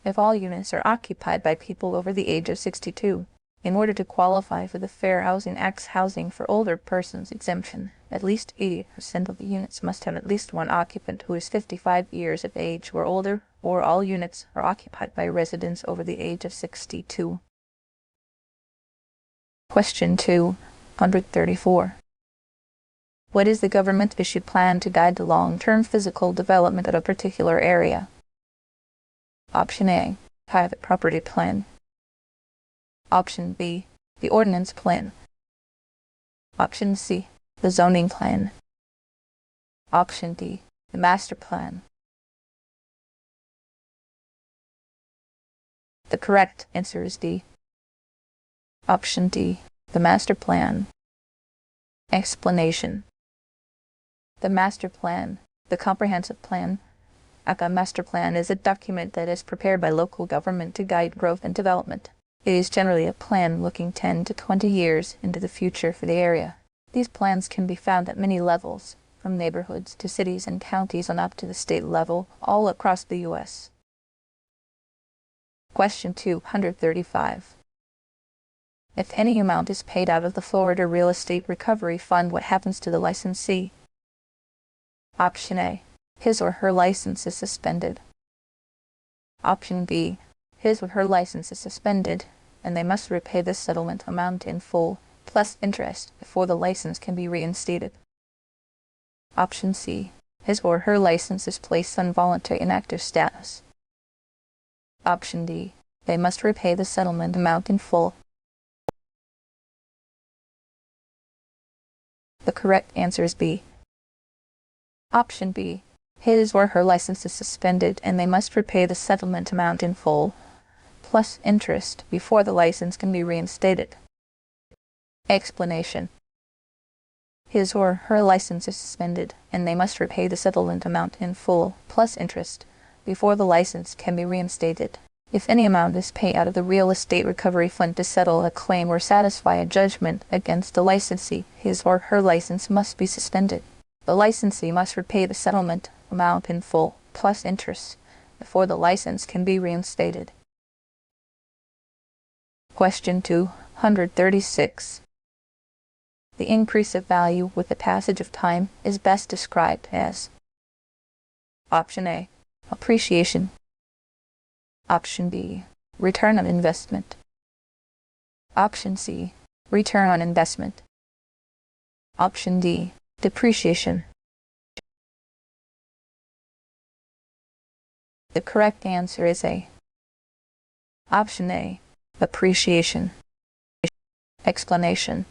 If all units are occupied by people over the age of 62, in order to qualify for the Fair Housing Act's Housing for Older Persons exemption, at least 80% of the units must have at least one occupant who is 55 years of age or older, or all units are occupied by residents over the age of 62. Question 234. What is the government-issued plan to guide the long-term physical development of a particular area? Option A. Private property plan. Option B. The ordinance plan. Option C. The zoning plan. Option D. The master plan. The correct answer is D. Option D. The master plan. Explanation. The master plan, the comprehensive plan. A master plan is a document that is prepared by local government to guide growth and development. It is generally a plan looking 10 to 20 years into the future for the area. These plans can be found at many levels, from neighborhoods to cities and counties on up to the state level, all across the U.S. Question 235. If any amount is paid out of the Florida Real Estate Recovery Fund, what happens to the licensee? Option A. His or her license is suspended. Option B. His or her license is suspended, and they must repay the settlement amount in full plus interest before the license can be reinstated. Option C. His or her license is placed on voluntary inactive status. Option D. They must repay the settlement amount in full. The correct answer is B. Option B. His or her license is suspended and they must repay the settlement amount in full, plus interest, before the license can be reinstated. Explanation. His or her license is suspended and they must repay the settlement amount in full, plus interest, before the license can be reinstated. If any amount is paid out of the real estate recovery fund to settle a claim or satisfy a judgment against the licensee, his or her license must be suspended. The licensee must repay the settlement amount in full, plus interest, before the license can be reinstated. Question 236. The increase of value with the passage of time is best described as Option A. Appreciation. Option B. Return on investment. Option C. Return on investment. Option D. Depreciation. The correct answer is A. Option A. Appreciation. Explanation.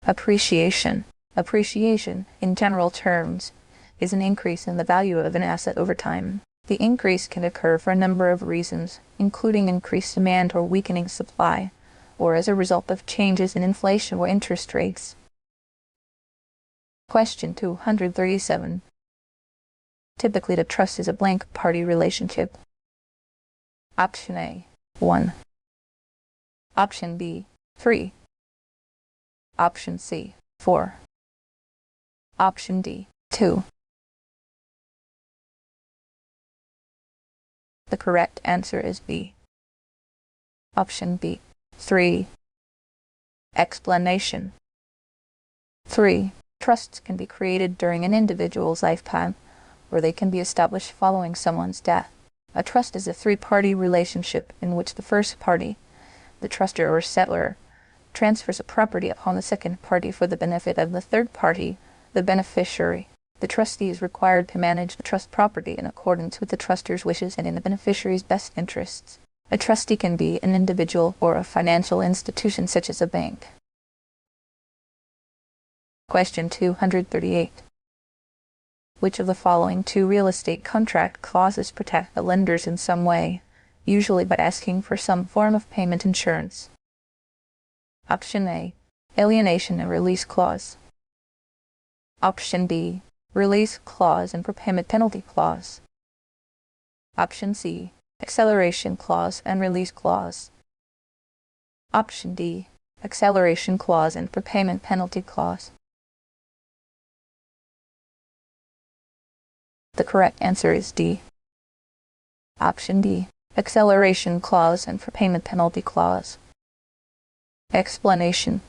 Appreciation. Appreciation, in general terms, is an increase in the value of an asset over time. The increase can occur for a number of reasons, including increased demand or weakening supply, or as a result of changes in inflation or interest rates. Question 237. Typically, the trust is a blank party relationship. Option A, 1. Option B, 3. Option C, 4. Option D, 2. The correct answer is B. Option B, 3. Explanation. 3. Trusts can be created during an individual's lifetime, or they can be established following someone's death. A trust is a three-party relationship in which the first party, the trustor or settlor, transfers a property upon the second party for the benefit of the third party, the beneficiary. The trustee is required to manage the trust property in accordance with the trustor's wishes and in the beneficiary's best interests. A trustee can be an individual or a financial institution such as a bank. Question 238. Which of the following two real estate contract clauses protect the lenders in some way, usually by asking for some form of payment insurance? Option A. Alienation and release clause. Option B. Release clause and prepayment penalty clause. Option C. Acceleration clause and release clause. Option D. Acceleration clause and prepayment penalty clause. The correct answer is D. Option D. Acceleration clause and prepayment penalty clause. Explanation.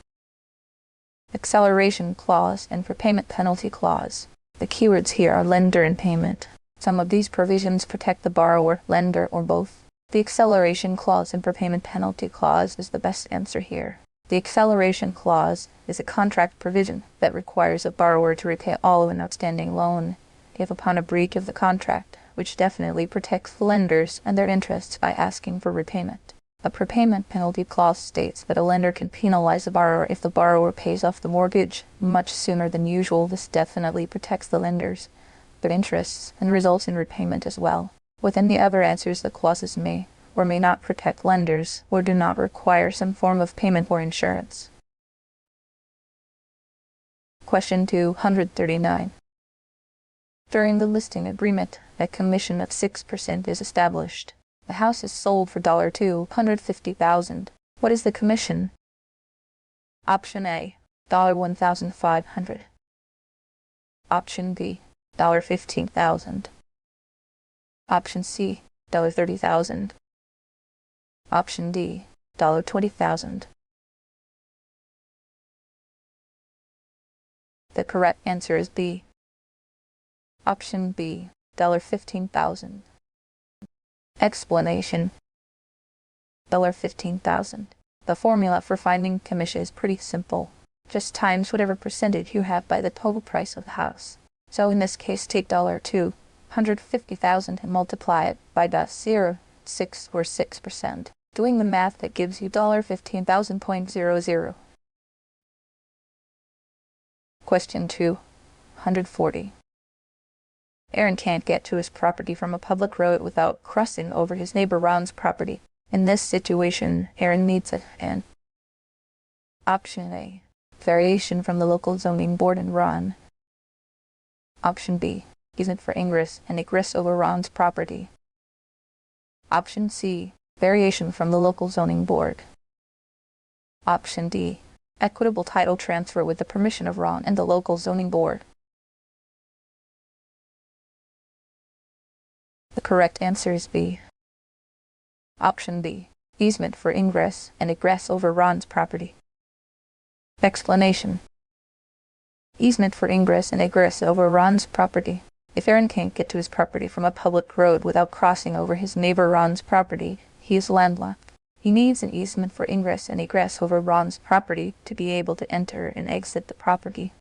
Acceleration clause and prepayment penalty clause. The keywords here are lender and payment. Some of these provisions protect the borrower, lender, or both. The acceleration clause and prepayment penalty clause is the best answer here. The acceleration clause is a contract provision that requires a borrower to repay all of an outstanding loan if upon a breach of the contract, which definitely protects the lenders and their interests by asking for repayment. A prepayment penalty clause states that a lender can penalize a borrower if the borrower pays off the mortgage much sooner than usual. This definitely protects the lenders, their interests, and results in repayment as well. Within the other answers, the clauses may or may not protect lenders or do not require some form of payment or insurance. Question 239. During the listing agreement, a commission of 6% is established. The house is sold for $250,000. What is the commission? Option A, $1,500. Option B, $15,000. Option C, $30,000. Option D, $20,000. The correct answer is B. Option B, $15,000. Explanation. $15,000. The formula for finding commission is pretty simple. Just times whatever percentage you have by the total price of the house. So in this case, take $250,000 and multiply it by .06 or 6%. Doing the math, that gives you $15,000.00. Question 240. Aaron can't get to his property from a public road without crossing over his neighbor Ron's property. In this situation, Aaron needs an Option A. Variation from the local zoning board and Ron. Option B. Easement for ingress and egress over Ron's property. Option C. Variation from the local zoning board. Option D. Equitable title transfer with the permission of Ron and the local zoning board. The correct answer is B. Option B. Easement for ingress and egress over Ron's property. Explanation. Easement for ingress and egress over Ron's property. If Aaron can't get to his property from a public road without crossing over his neighbor Ron's property, he is landlocked. He needs an easement for ingress and egress over Ron's property to be able to enter and exit the property.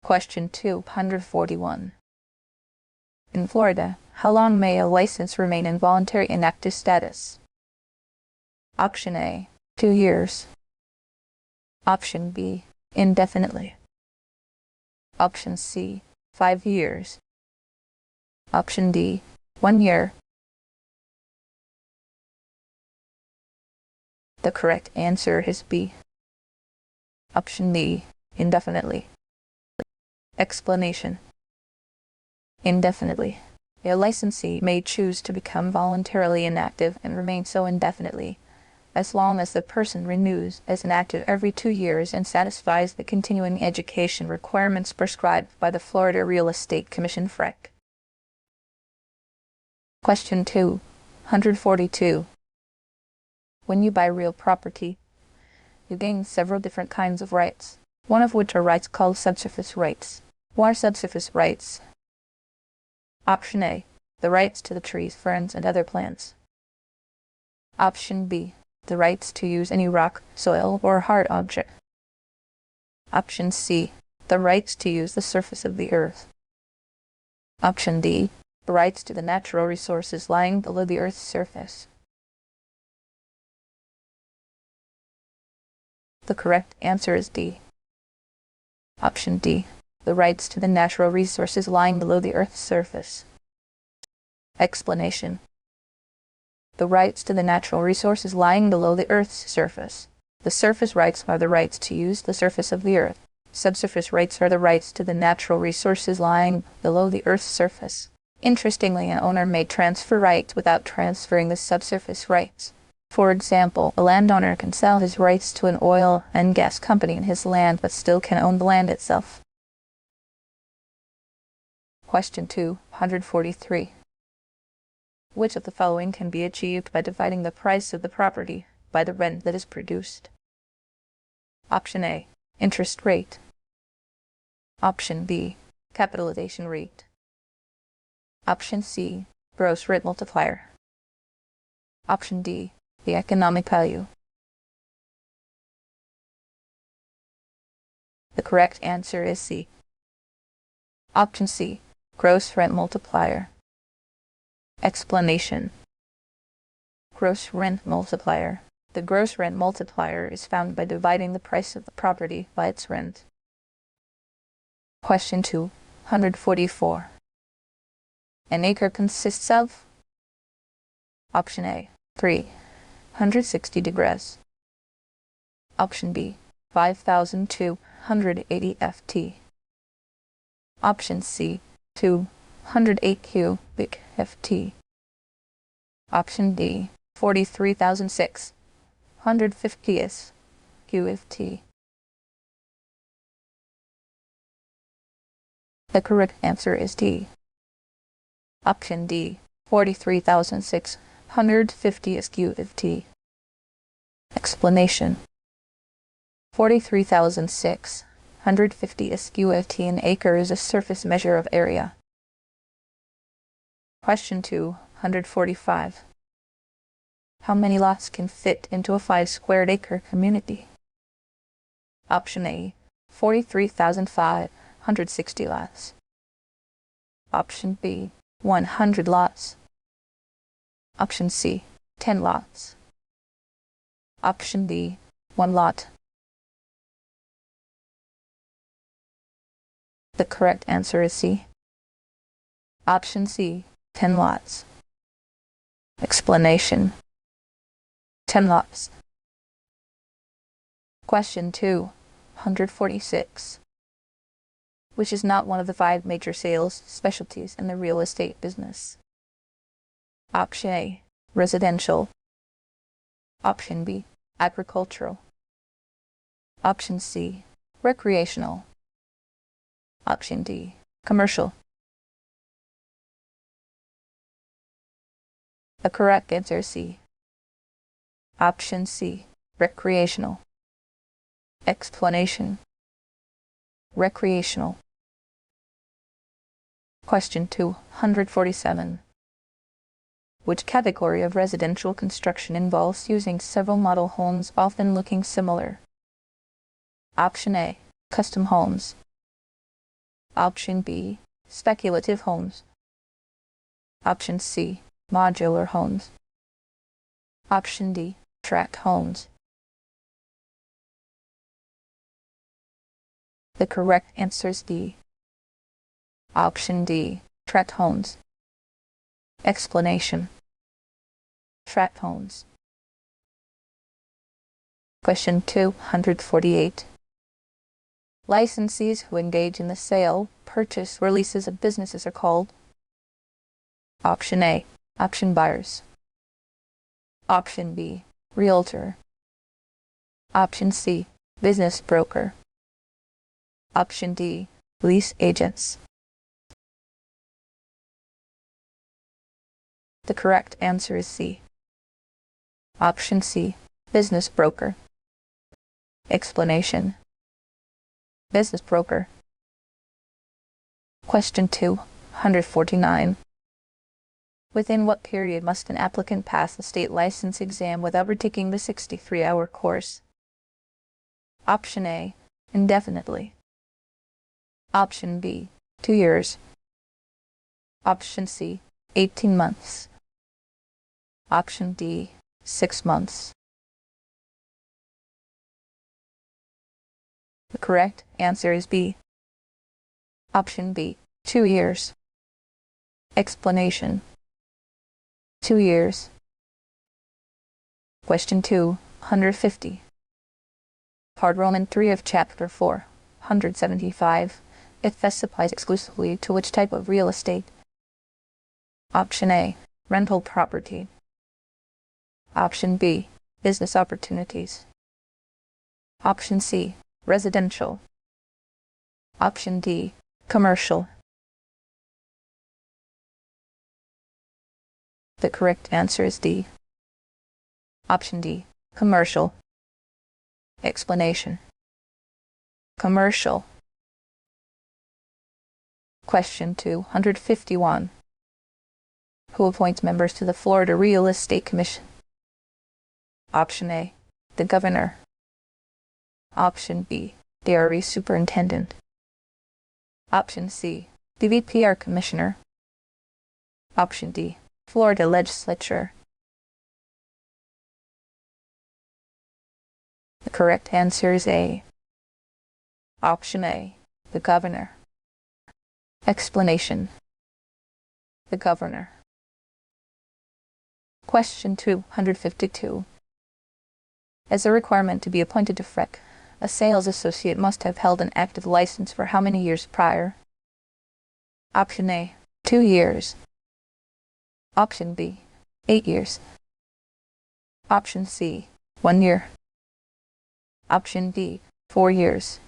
Question 241. In Florida, how long may a license remain in voluntary inactive status? Option A. 2 years. Option B. Indefinitely. Option C. 5 years. Option D. 1 year. The correct answer is B. Option D. Indefinitely. Explanation. Indefinitely. A licensee may choose to become voluntarily inactive and remain so indefinitely, as long as the person renews as inactive every 2 years and satisfies the continuing education requirements prescribed by the Florida Real Estate Commission FREC. Question 242. When you buy real property, you gain several different kinds of rights, one of which are rights called subsurface rights. What are subsurface rights? Option A. The rights to the trees, ferns, and other plants. Option B. The rights to use any rock, soil, or hard object. Option C. The rights to use the surface of the earth. Option D. The rights to the natural resources lying below the earth's surface. The correct answer is D. Option D. The rights to the natural resources lying below the earth's surface. Explanation. The rights to the natural resources lying below the earth's surface. The surface rights are the rights to use the surface of the earth. Subsurface rights are the rights to the natural resources lying below the earth's surface. Interestingly, an owner may transfer rights without transferring the subsurface rights. For example, a landowner can sell his rights to an oil and gas company in his land but still can own the land itself. Question 243. Which of the following can be achieved by dividing the price of the property by the rent that is produced? Option A. Interest rate. Option B. Capitalization rate. Option C. Gross rent multiplier. Option D. The economic value. The correct answer is C. Option C. Gross rent multiplier. Explanation. Gross rent multiplier. The gross rent multiplier is found by dividing the price of the property by its rent. Question 244. An acre consists of? Option A. 360 degrees. Option B. 5,280 ft. Option C. 208 cubic ft. Option D. 43,650 QFT. The correct answer is D. Option D. 43,650 QFT. Explanation. 43,650 QFT an acre is a surface measure of area. Question 245. How many lots can fit into a 5-square-acre community? Option A, 43,560 lots. Option B, 100 lots. Option C, 10 lots. Option D, 1 lot. The correct answer is C. Option C, 10 lots. Explanation: 10 lots. Question 246. Which is not one of the 5 major sales specialties in the real estate business? Option A, residential. Option B, agricultural. Option C, recreational. Option D, commercial. The correct answer is C. Option C, recreational. Explanation: recreational. Question 247. Which category of residential construction involves using several model homes often looking similar? Option A, custom homes. Option B, speculative homes. Option C, modular homes. Option D, tract homes. The correct answer is D. Option D, tract homes. Explanation: tract homes. Question 248. Licensees who engage in the sale, purchase, or leases of businesses are called? Option A, option buyers. Option B, realtor. Option C, business broker. Option D, lease agents. The correct answer is C. Option C, business broker. Explanation: business broker. Question 249. Within what period must an applicant pass the state license exam without retaking the 63-hour course? Option A, indefinitely. Option B, 2 years. Option C, 18 months. Option D, 6 months. The correct answer is B. Option B, 2 years. Explanation: 2 years. Question 250. Part Roman 3 of Chapter 475. It thus applies exclusively to which type of real estate? Option A, rental property. Option B, business opportunities. Option C, residential. Option D, commercial. The correct answer is D. Option D, commercial. Explanation: commercial. Question 251. Who appoints members to the Florida Real Estate Commission? Option A, the governor. Option B, the RE superintendent. Option C, DBPR commissioner. Option D, Florida legislature. The correct answer is A. Option A, the governor. Explanation: the governor. Question 252. As a requirement to be appointed to FREC, a sales associate must have held an active license for how many years prior? Option A, 2 years. Option B, 8 years. Option C, 1 year. Option D, 4 years.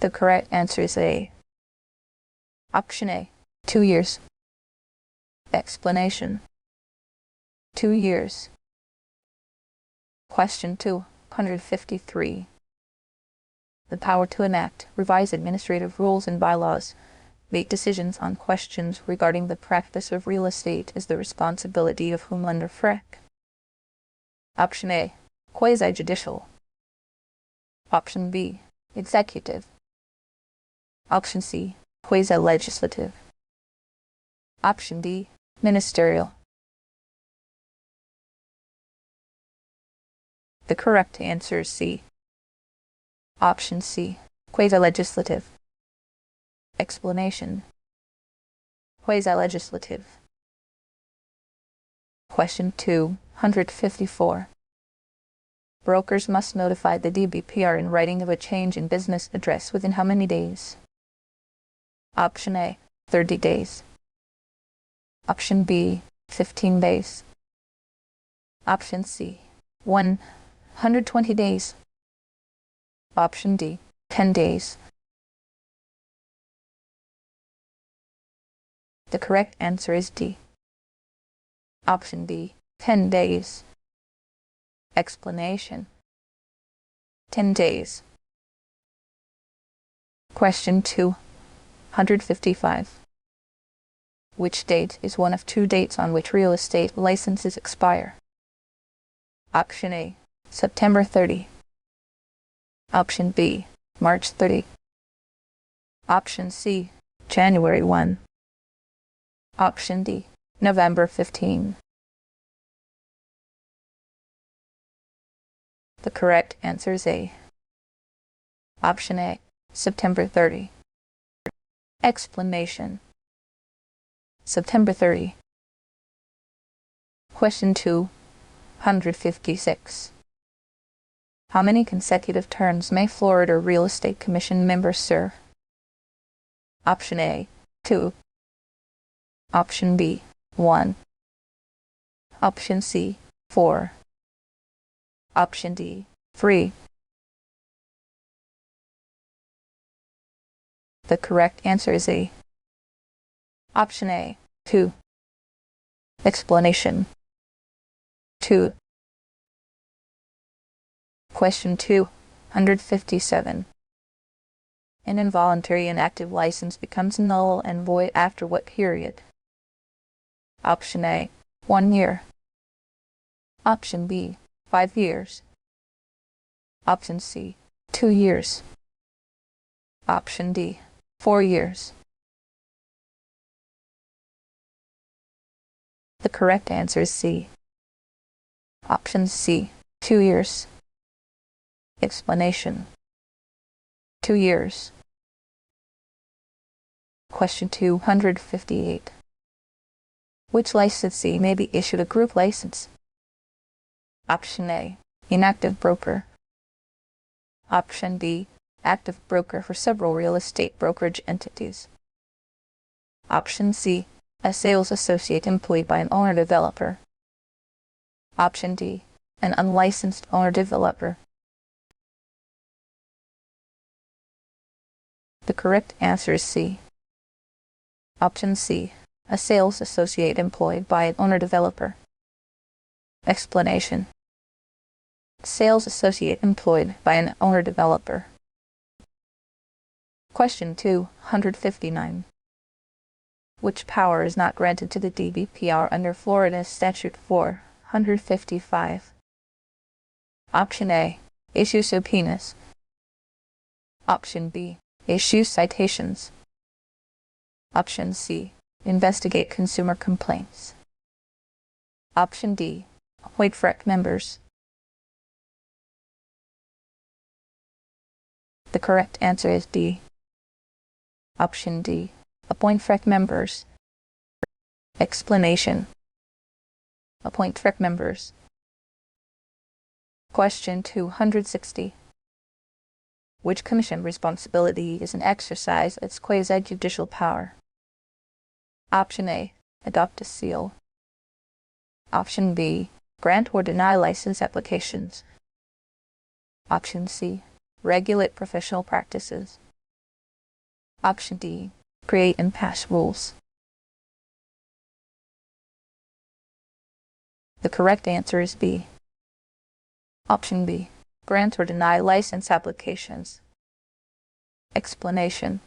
The correct answer is A. Option A, 2 years. Explanation: 2 years. Question 253. The power to enact, revise administrative rules and bylaws, Make decisions on questions regarding the practice of real estate is the responsibility of whom under FREC? Option A, quasi-judicial. Option B, executive. Option C, quasi-legislative. Option D, ministerial. The correct answer is C. Option C, quasi-legislative. Explanation. Quasi-legislative. Question 254. Brokers must notify the DBPR in writing of a change in business address within how many days? Option A, 30 days. Option B, 15 days. Option C, 120 days. Option D, 10 days. The correct answer is D. Option D, 10 days. Explanation. 10 days. Question 255. Which date is one of two dates on which real estate licenses expire? Option A, September 30. Option B, March 30. Option C, January 1. Option D, November 15. The correct answer is A. Option A, September 30. Explanation. September 30. Question 256. How many consecutive terms may Florida Real Estate Commission members serve? Option A, 2. Option B, 1. Option C, 4. Option D, 3. The correct answer is A. Option A, 2. Explanation. 2. Question 257. An involuntary inactive license becomes null and void after what period? Option A, 1 year. Option B, 5 years. Option C, 2 years. Option D, 4 years. The correct answer is C. Option C, 2 years. Explanation. 2 years. Question 258. Which licensee may be issued a group license? Option A, inactive broker. Option B, active broker for several real estate brokerage entities. Option C, a sales associate employed by an owner-developer. Option D, an unlicensed owner-developer. The correct answer is C. Option C, a sales associate employed by an owner-developer. Explanation. Sales associate employed by an owner-developer. Question 259. Which power is not granted to the DBPR under Florida Statute 455? Option A, issue subpoenas. Option B, issue citations. Option C, investigate consumer complaints. Option D, appoint FREC members. The correct answer is D. Option D, appoint FREC members. Explanation. Appoint FREC members. Question 260. Which commission responsibility is an exercise of its quasi-judicial power? Option A, adopt a seal. Option B, grant or deny license applications. Option C, regulate professional practices. Option D, create and pass rules. The correct answer is B. Option B, grant or deny license applications. Explanation.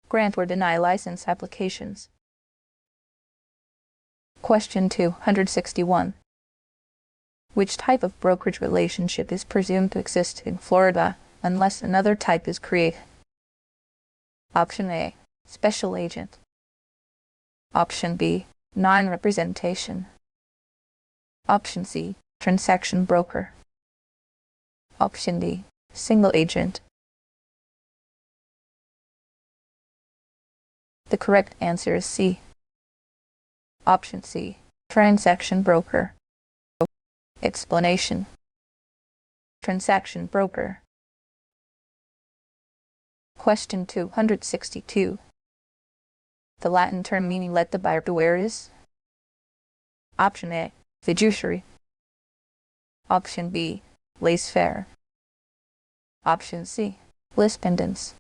grant or deny license applications. Question 261. Which type of brokerage relationship is presumed to exist in Florida unless another type is created? Option A, special agent. Option B, non-representation. Option C, transaction broker. Option D, single agent. The correct answer is C. Option C, transaction broker. Explanation. Transaction broker. Question 262. The Latin term meaning let the buyer beware is? Option A, fiduciary. Option B, laissez-faire. Option C, lis pendens.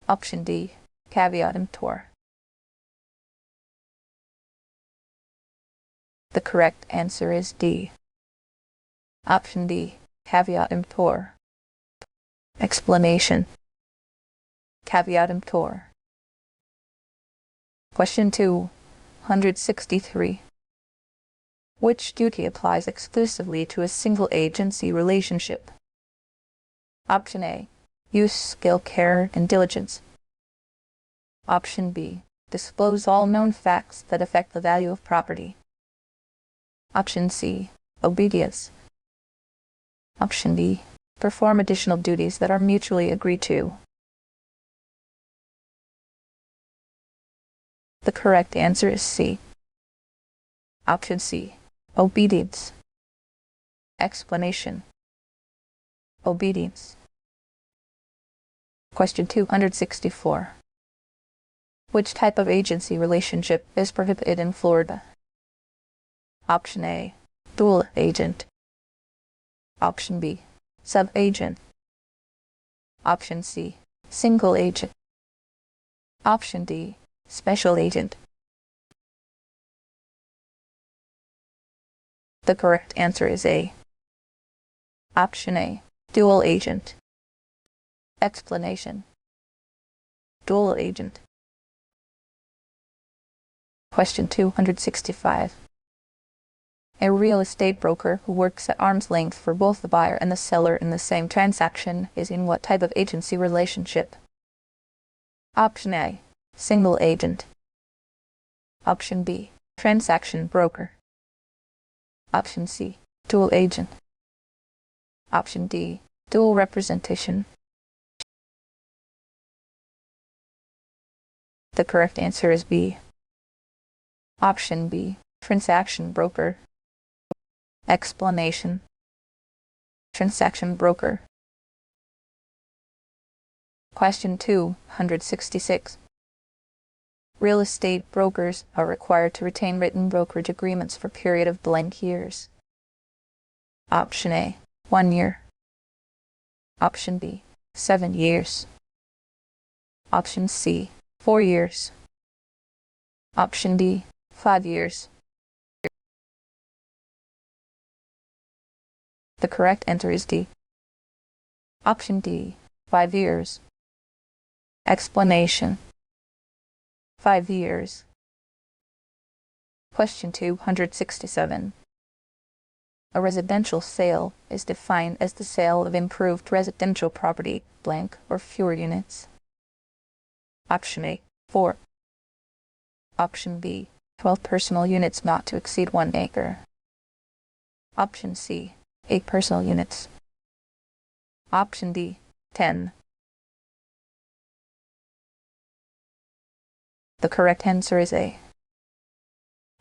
Option D, caveat emptor. The correct answer is D. Option D, caveat emptor. Explanation. Caveat emptor. Question 263. Which duty applies exclusively to a single agency relationship? Option A, use skill, care, and diligence. Option B, disclose all known facts that affect the value of property. Option C, obedience. Option D, perform additional duties that are mutually agreed to. The correct answer is C. Option C, obedience. Explanation. Obedience. Question 264. Which type of agency relationship is prohibited in Florida? Option A, dual agent. Option B, sub-agent. Option C, single agent. Option D, special agent. The correct answer is A. Option A, dual agent. Explanation. Dual agent. Question 265. A real estate broker who works at arm's length for both the buyer and the seller in the same transaction is in what type of agency relationship? Option A, single agent. Option B, transaction broker. Option C, dual agent. Option D, dual representation. The correct answer is B. Option B, transaction broker. Explanation. Transaction broker. Question 266. Real estate brokers are required to retain written brokerage agreements for a period of blank years. Option A, 1 year. Option B, 7 years. Option C, 4 years. Option D, 5 years. The correct answer is D. Option D, 5 years. Explanation. 5 years. Question 267. A residential sale is defined as the sale of improved residential property, blank, or fewer units. Option A, 4. Option B, 12 personal units not to exceed 1 acre. Option C, 8 personal units. Option D, 10. The correct answer is A.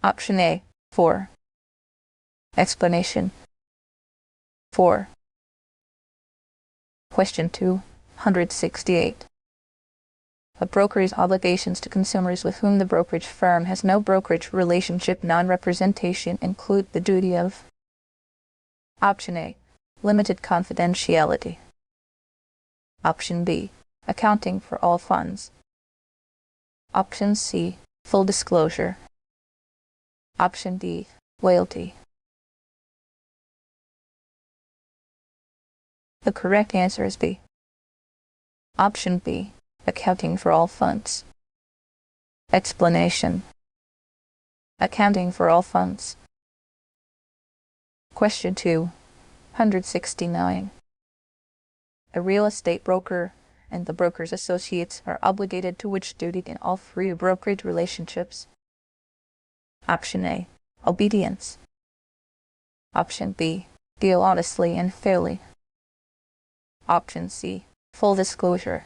Option A, 4. Explanation. 4. Question 268. A broker's obligations to consumers with whom the brokerage firm has no brokerage relationship non-representation include the duty of: Option A, limited confidentiality. Option B, accounting for all funds. Option C, full disclosure. Option D, loyalty. The correct answer is B. Option B, Accounting for all funds. Explanation. Accounting for all funds. Question 269. A real estate broker and the broker's associates are obligated to which duty in all three brokerage relationships? Option A, obedience. Option B, deal honestly and fairly. Option C, full disclosure.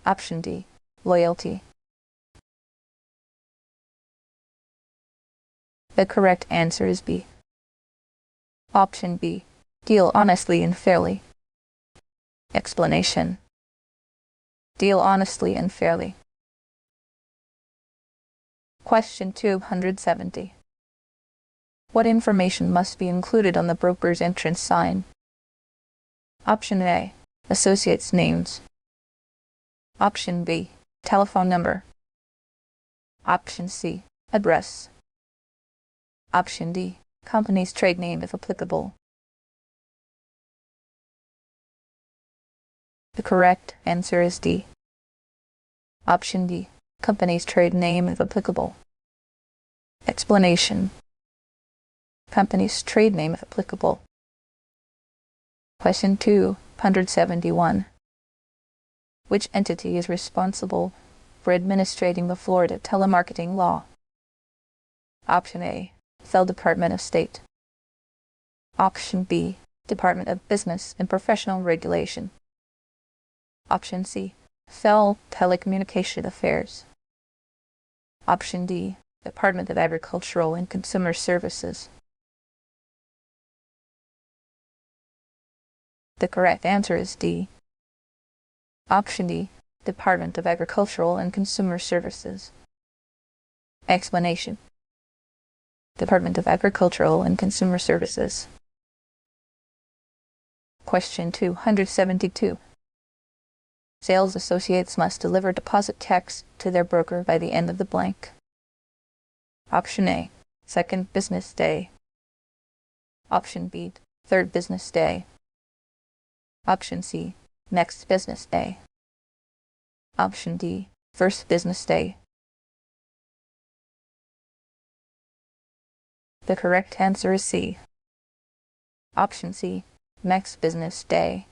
Option D, loyalty. The correct answer is B. Option B, deal honestly and fairly. Explanation. Deal honestly and fairly. Question 270. What information must be included on the broker's entrance sign? Option A, associates' names. Option B, telephone number. Option C, address. Option D, company's trade name if applicable. The correct answer is D. Option D, company's trade name if applicable. Explanation. Company's trade name if applicable. Question 271. Which entity is responsible for administrating the Florida telemarketing law? Option A, Federal Department of State. Option B, Department of Business and Professional Regulation. Option C, Federal Telecommunication Affairs. Option D, Department of Agricultural and Consumer Services. The correct answer is D. Option D, Department of Agricultural and Consumer Services. Explanation. Department of Agricultural and Consumer Services. Question 272. Sales associates must deliver deposit checks to their broker by the end of the blank. Option A, second business day. Option B, third business day. Option C, next business day. Option D, first business day. The correct answer is C. Option C, next business day.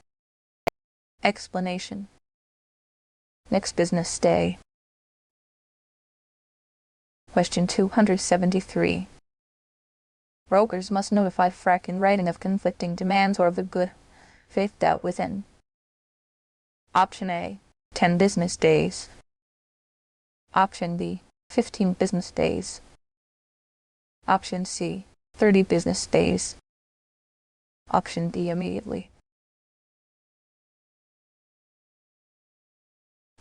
Explanation. Next business day. Question 273. Brokers must notify FREC in writing of conflicting demands or of the good faith doubt within. Option A, 10 business days. Option B, 15 business days. Option C, 30 business days. Option D, immediately.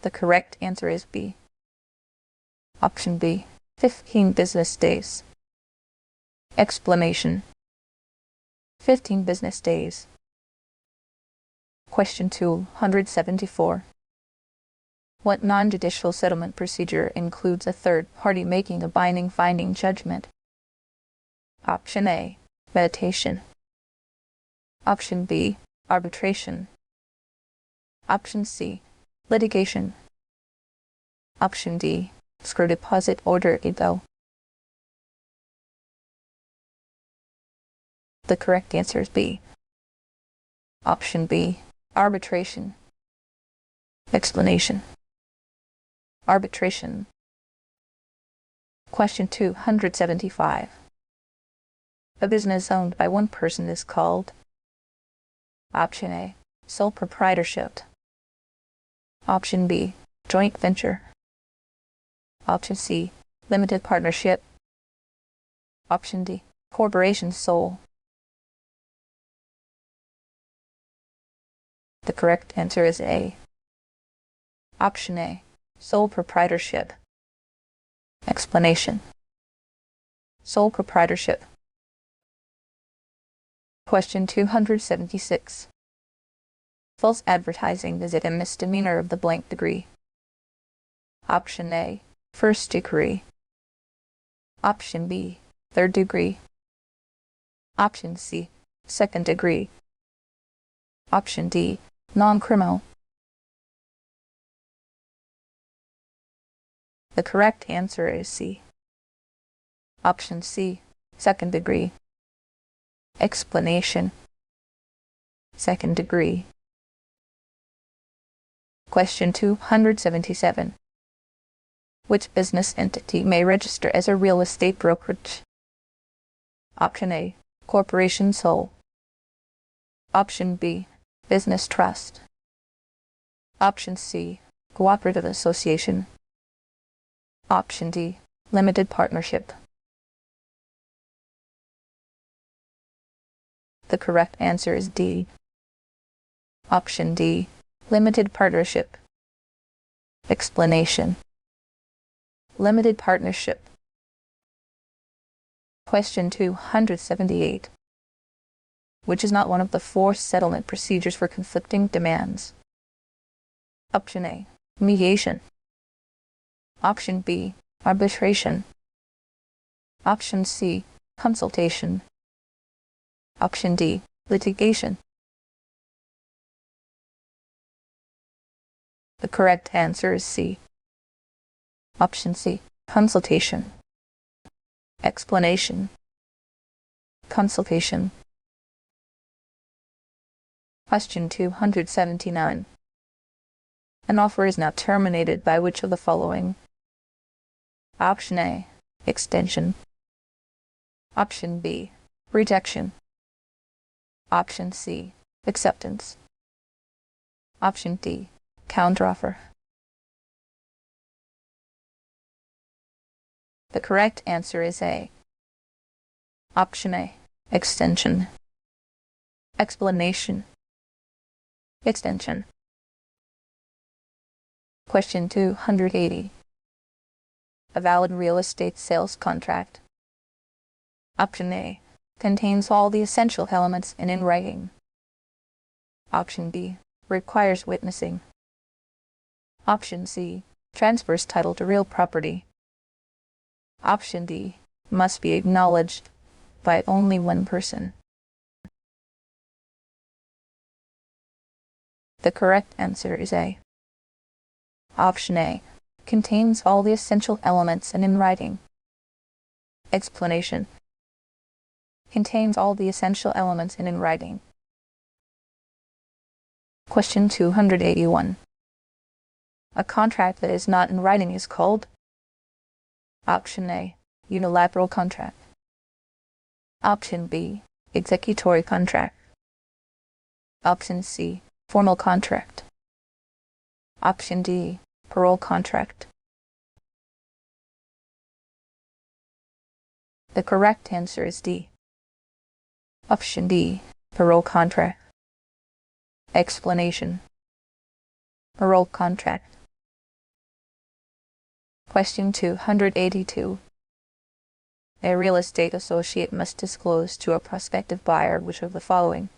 The correct answer is B. Option B, 15 business days. Explanation. 15 business days. Question 274. What non-judicial settlement procedure includes a third party making a binding finding judgment? Option A, mediation. Option B, arbitration. Option C, litigation. Option D, escrow deposit order either. The correct answer is B. Option B, arbitration. Explanation. Arbitration. Question 275. A business owned by one person is called? Option A, sole proprietorship. Option B, joint venture. Option C, limited partnership. Option D, corporation sole. The correct answer is A. Option A, sole proprietorship. Explanation. Sole proprietorship. Question 276. False advertising, is it a misdemeanor of the blank degree? Option A, first degree. Option B, third degree. Option C, second degree. Option D, non-criminal. The correct answer is C. Option C, second degree. Explanation. Second degree. Question 277. Which business entity may register as a real estate brokerage? Option A, corporation sole. Option B, business trust. Option C, cooperative association. Option D, limited partnership. The correct answer is D. Option D, limited partnership. Explanation. Limited partnership. Question 278. Which is not one of the four settlement procedures for conflicting demands? Option A, mediation. Option B, arbitration. Option C, consultation. Option D, litigation. The correct answer is C. Option C, consultation. Explanation. Consultation. Question 279. An offer is now terminated by which of the following? Option A, extension. Option B, rejection. Option C, acceptance. Option D, counteroffer. The correct answer is A. Option A, extension. Explanation. Extension. Question 280. A valid real estate sales contract. Option A, contains all the essential elements and in writing. Option B, requires witnessing. Option C, transfers title to real property. Option D, must be acknowledged by only one person. The correct answer is A. Option A, contains all the essential elements and in writing. Explanation. Contains all the essential elements and in writing. Question 281. A contract that is not in writing is called? Option A, unilateral contract. Option B, executory contract. Option C, formal contract. Option D, parole contract. The correct answer is D. Option D, parole contract. Explanation. Parole contract. Question 282. A real estate associate must disclose to a prospective buyer which of the following?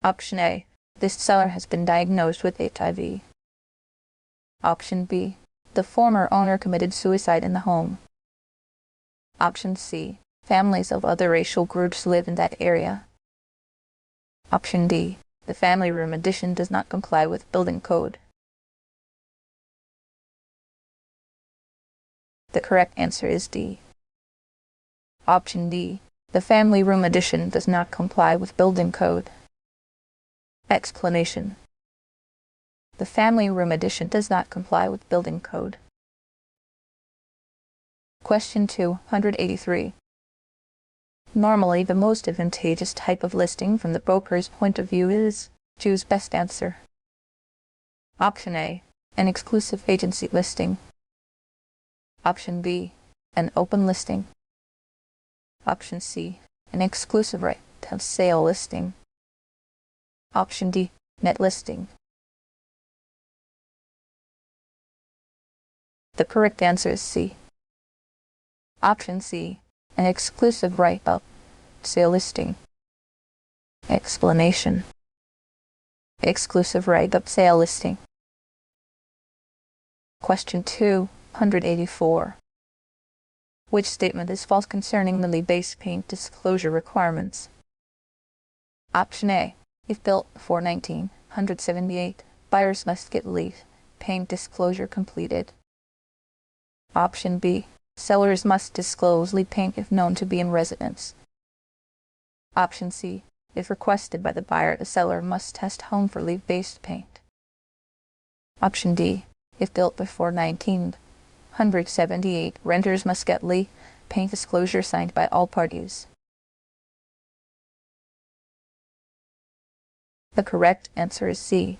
Option A, this seller has been diagnosed with HIV. Option B, the former owner committed suicide in the home. Option C, families of other racial groups live in that area. Option D, the family room addition does not comply with building code. The correct answer is D. Option D, the family room addition does not comply with building code. Explanation. The family room addition does not comply with building code. Question 283. Normally, the most advantageous type of listing from the broker's point of view is, choose best answer. Option A, an exclusive agency listing. Option B, an open listing. Option C, an exclusive right to sale listing. Option D, net listing. The correct answer is C. Option C, an exclusive right of sale listing. Explanation. Exclusive right of sale listing. Question 284. Which statement is false concerning the lead-based paint disclosure requirements? Option A, if built before 1978, buyers must get lead paint disclosure completed. Option B. Sellers must disclose lead paint if known to be in residence. Option C. If requested by the buyer, the seller must test home for lead-based paint. Option D. If built before 1978, renters must get lead paint disclosure signed by all parties. The correct answer is C.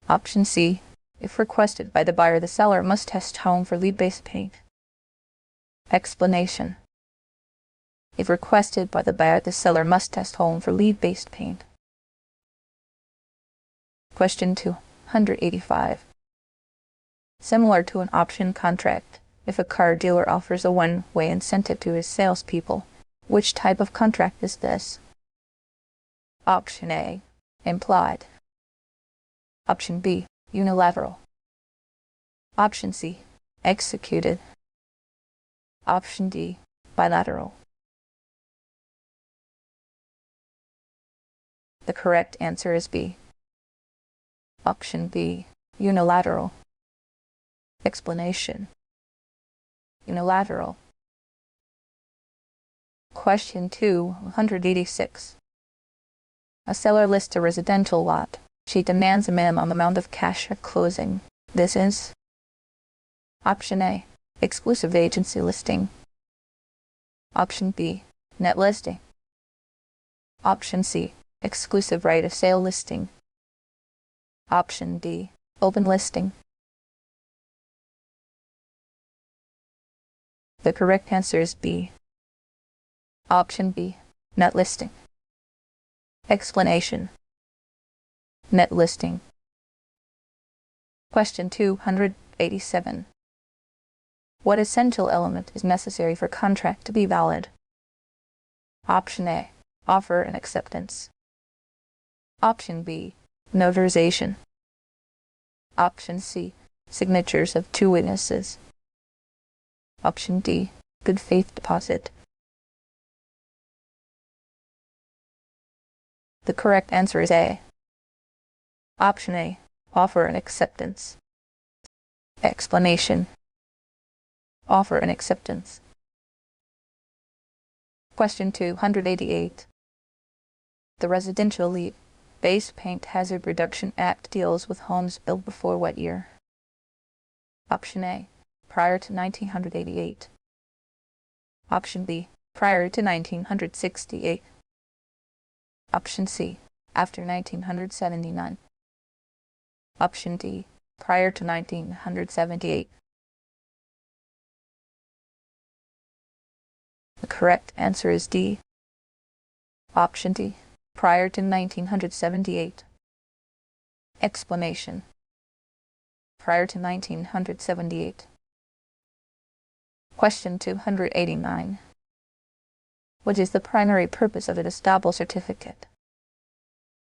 Option C. If requested by the buyer, the seller must test home for lead-based paint. Explanation. If requested by the buyer, the seller must test home for lead-based paint. Question 285. Similar to an option contract, if a car dealer offers a one-way incentive to his salespeople, which type of contract is this? Option A. Implied. Option B. Unilateral. Option C. Executed. Option D. Bilateral. The correct answer is B. Option B. Unilateral. Explanation. Unilateral. Question 286. A seller lists a residential lot. She demands a minimum amount of cash at closing. This is Option A. Exclusive agency listing. Option B. Net listing. Option C. Exclusive right of sale listing. Option D. Open listing. The correct answer is B. Option B. Net listing. Explanation. Net listing. Question 287. What essential element is necessary for contract to be valid? Option A. Offer and acceptance. Option B. Notarization. Option C. Signatures of two witnesses. Option D. Good faith deposit. The correct answer is A. Option A. Offer and acceptance. Explanation. Offer and acceptance. Question 288. The Residential Lead-Based Paint Hazard Reduction Act deals with homes built before what year? Option A. Prior to 1988. Option B. Prior to 1968. Option C. After 1979. Option D. Prior to 1978. The correct answer is D. Option D. Prior to 1978. Explanation. Prior to 1978. Question 289. What is the primary purpose of an estoppel certificate?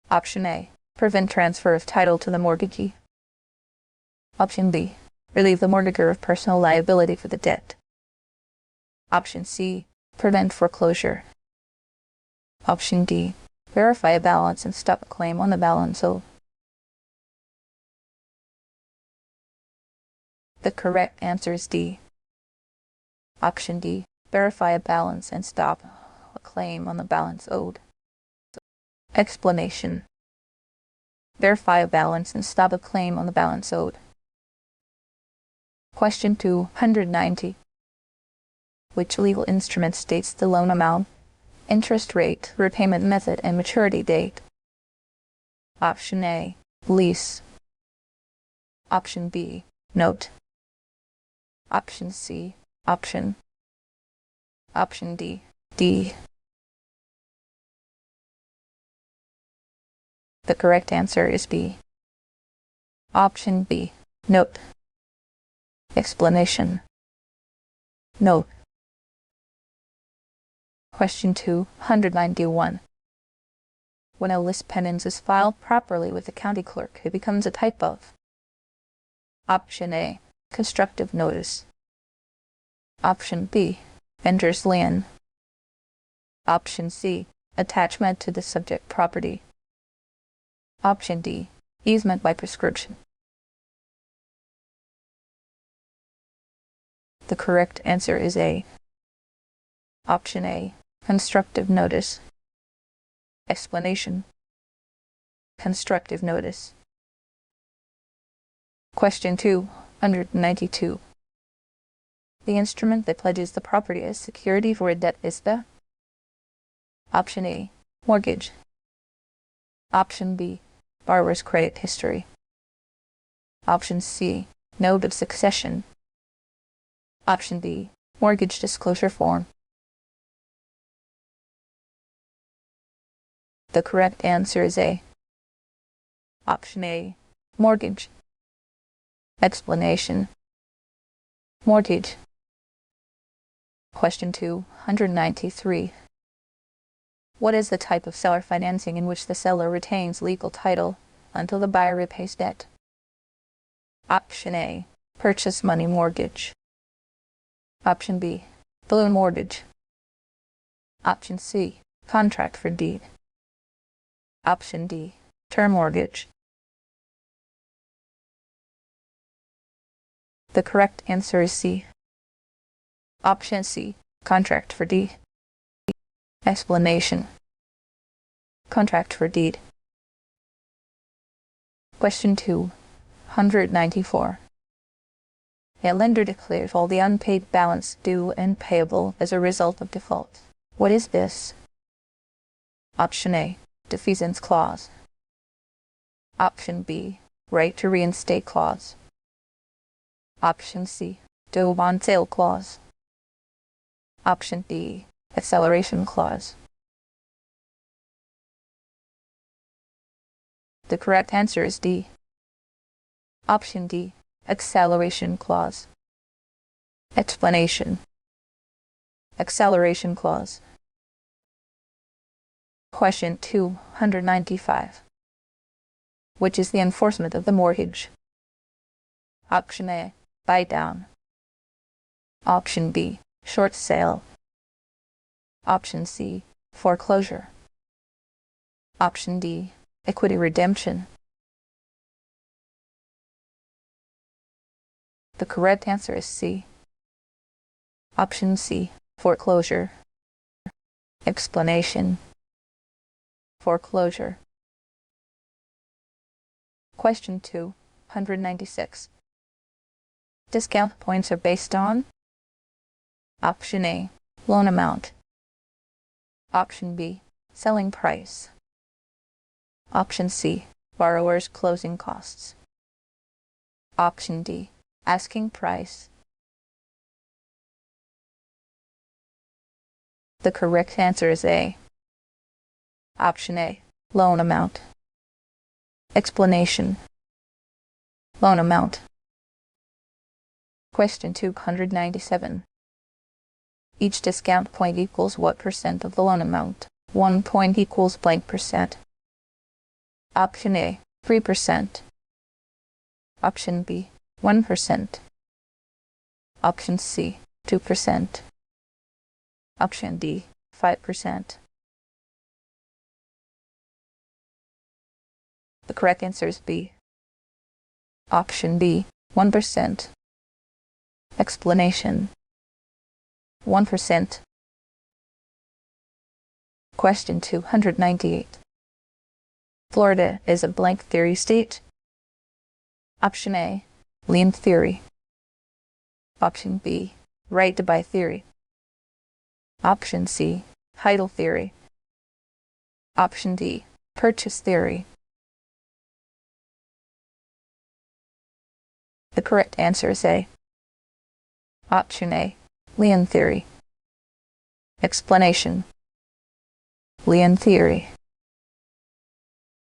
Option A. Prevent transfer of title to the mortgagee. Option B. Relieve the mortgagor of personal liability for the debt. Option C. Prevent foreclosure. Option D. Verify a balance and stop a claim on the balance owed. The correct answer is D. Option D. Verify a balance and stop a claim on the balance owed. Explanation. Verify a balance and stop a claim on the balance owed. Question 290. Which legal instrument states the loan amount, interest rate, repayment method, and maturity date? Option A. Lease. Option B. Note. Option C. Option. Option D. D. The correct answer is B. Option B. Note. Explanation. Note. Question 291. When a lis pendens is filed properly with the county clerk, it becomes a type of Option A. Constructive notice. Option B. Vendor's lien. Option C. Attachment to the subject property. Option D. Easement by prescription. The correct answer is A. Option A. Constructive notice. Explanation. Constructive notice. Question 292. The instrument that pledges the property as security for a debt is the Option A. Mortgage. Option B. Borrower's credit history. Option C. Note of succession. Option D. Mortgage disclosure form. The correct answer is A. Option A. Mortgage. Explanation. Mortgage. Question 293. What is the type of seller financing in which the seller retains legal title until the buyer repays debt? Option A. Purchase money mortgage. Option B. Balloon mortgage. Option C. Contract for deed. Option D. Term mortgage. The correct answer is C. Option C. Contract for deed. Explanation. Contract for deed. Question 294. A lender declares all the unpaid balance due and payable as a result of default. What is this? Option A. Defeasance clause. Option B. Right to reinstate clause. Option C. Due on sale clause. Option D. Acceleration clause. The correct answer is D. Option D. Acceleration clause. Explanation. Acceleration clause. Question 295. Which is the enforcement of the mortgage? Option A. Buy down. Option B. Short sale. Option C. Foreclosure. Option D. Equity redemption. The correct answer is C. Option C. Foreclosure. Explanation. Foreclosure. Question 296. Discount points are based on Option A. Loan amount. Option B. Selling price. Option C. Borrower's closing costs. Option D. Asking price. The correct answer is A. Option A. Loan amount. Explanation. Loan amount. Question 297. Each discount point equals what percent of the loan amount? 1 point equals blank percent. Option A. 3%. Option B. 1%. Option C. 2%. Option D. 5%. The correct answer is B. Option B. 1%. Explanation. 1%. Question 298. Florida is a blank theory state. Option A. Lien theory. Option B. Right to buy theory. Option C. Title theory. Option D. Purchase theory. The correct answer is A. Option A. Lien theory. Explanation. Lien theory.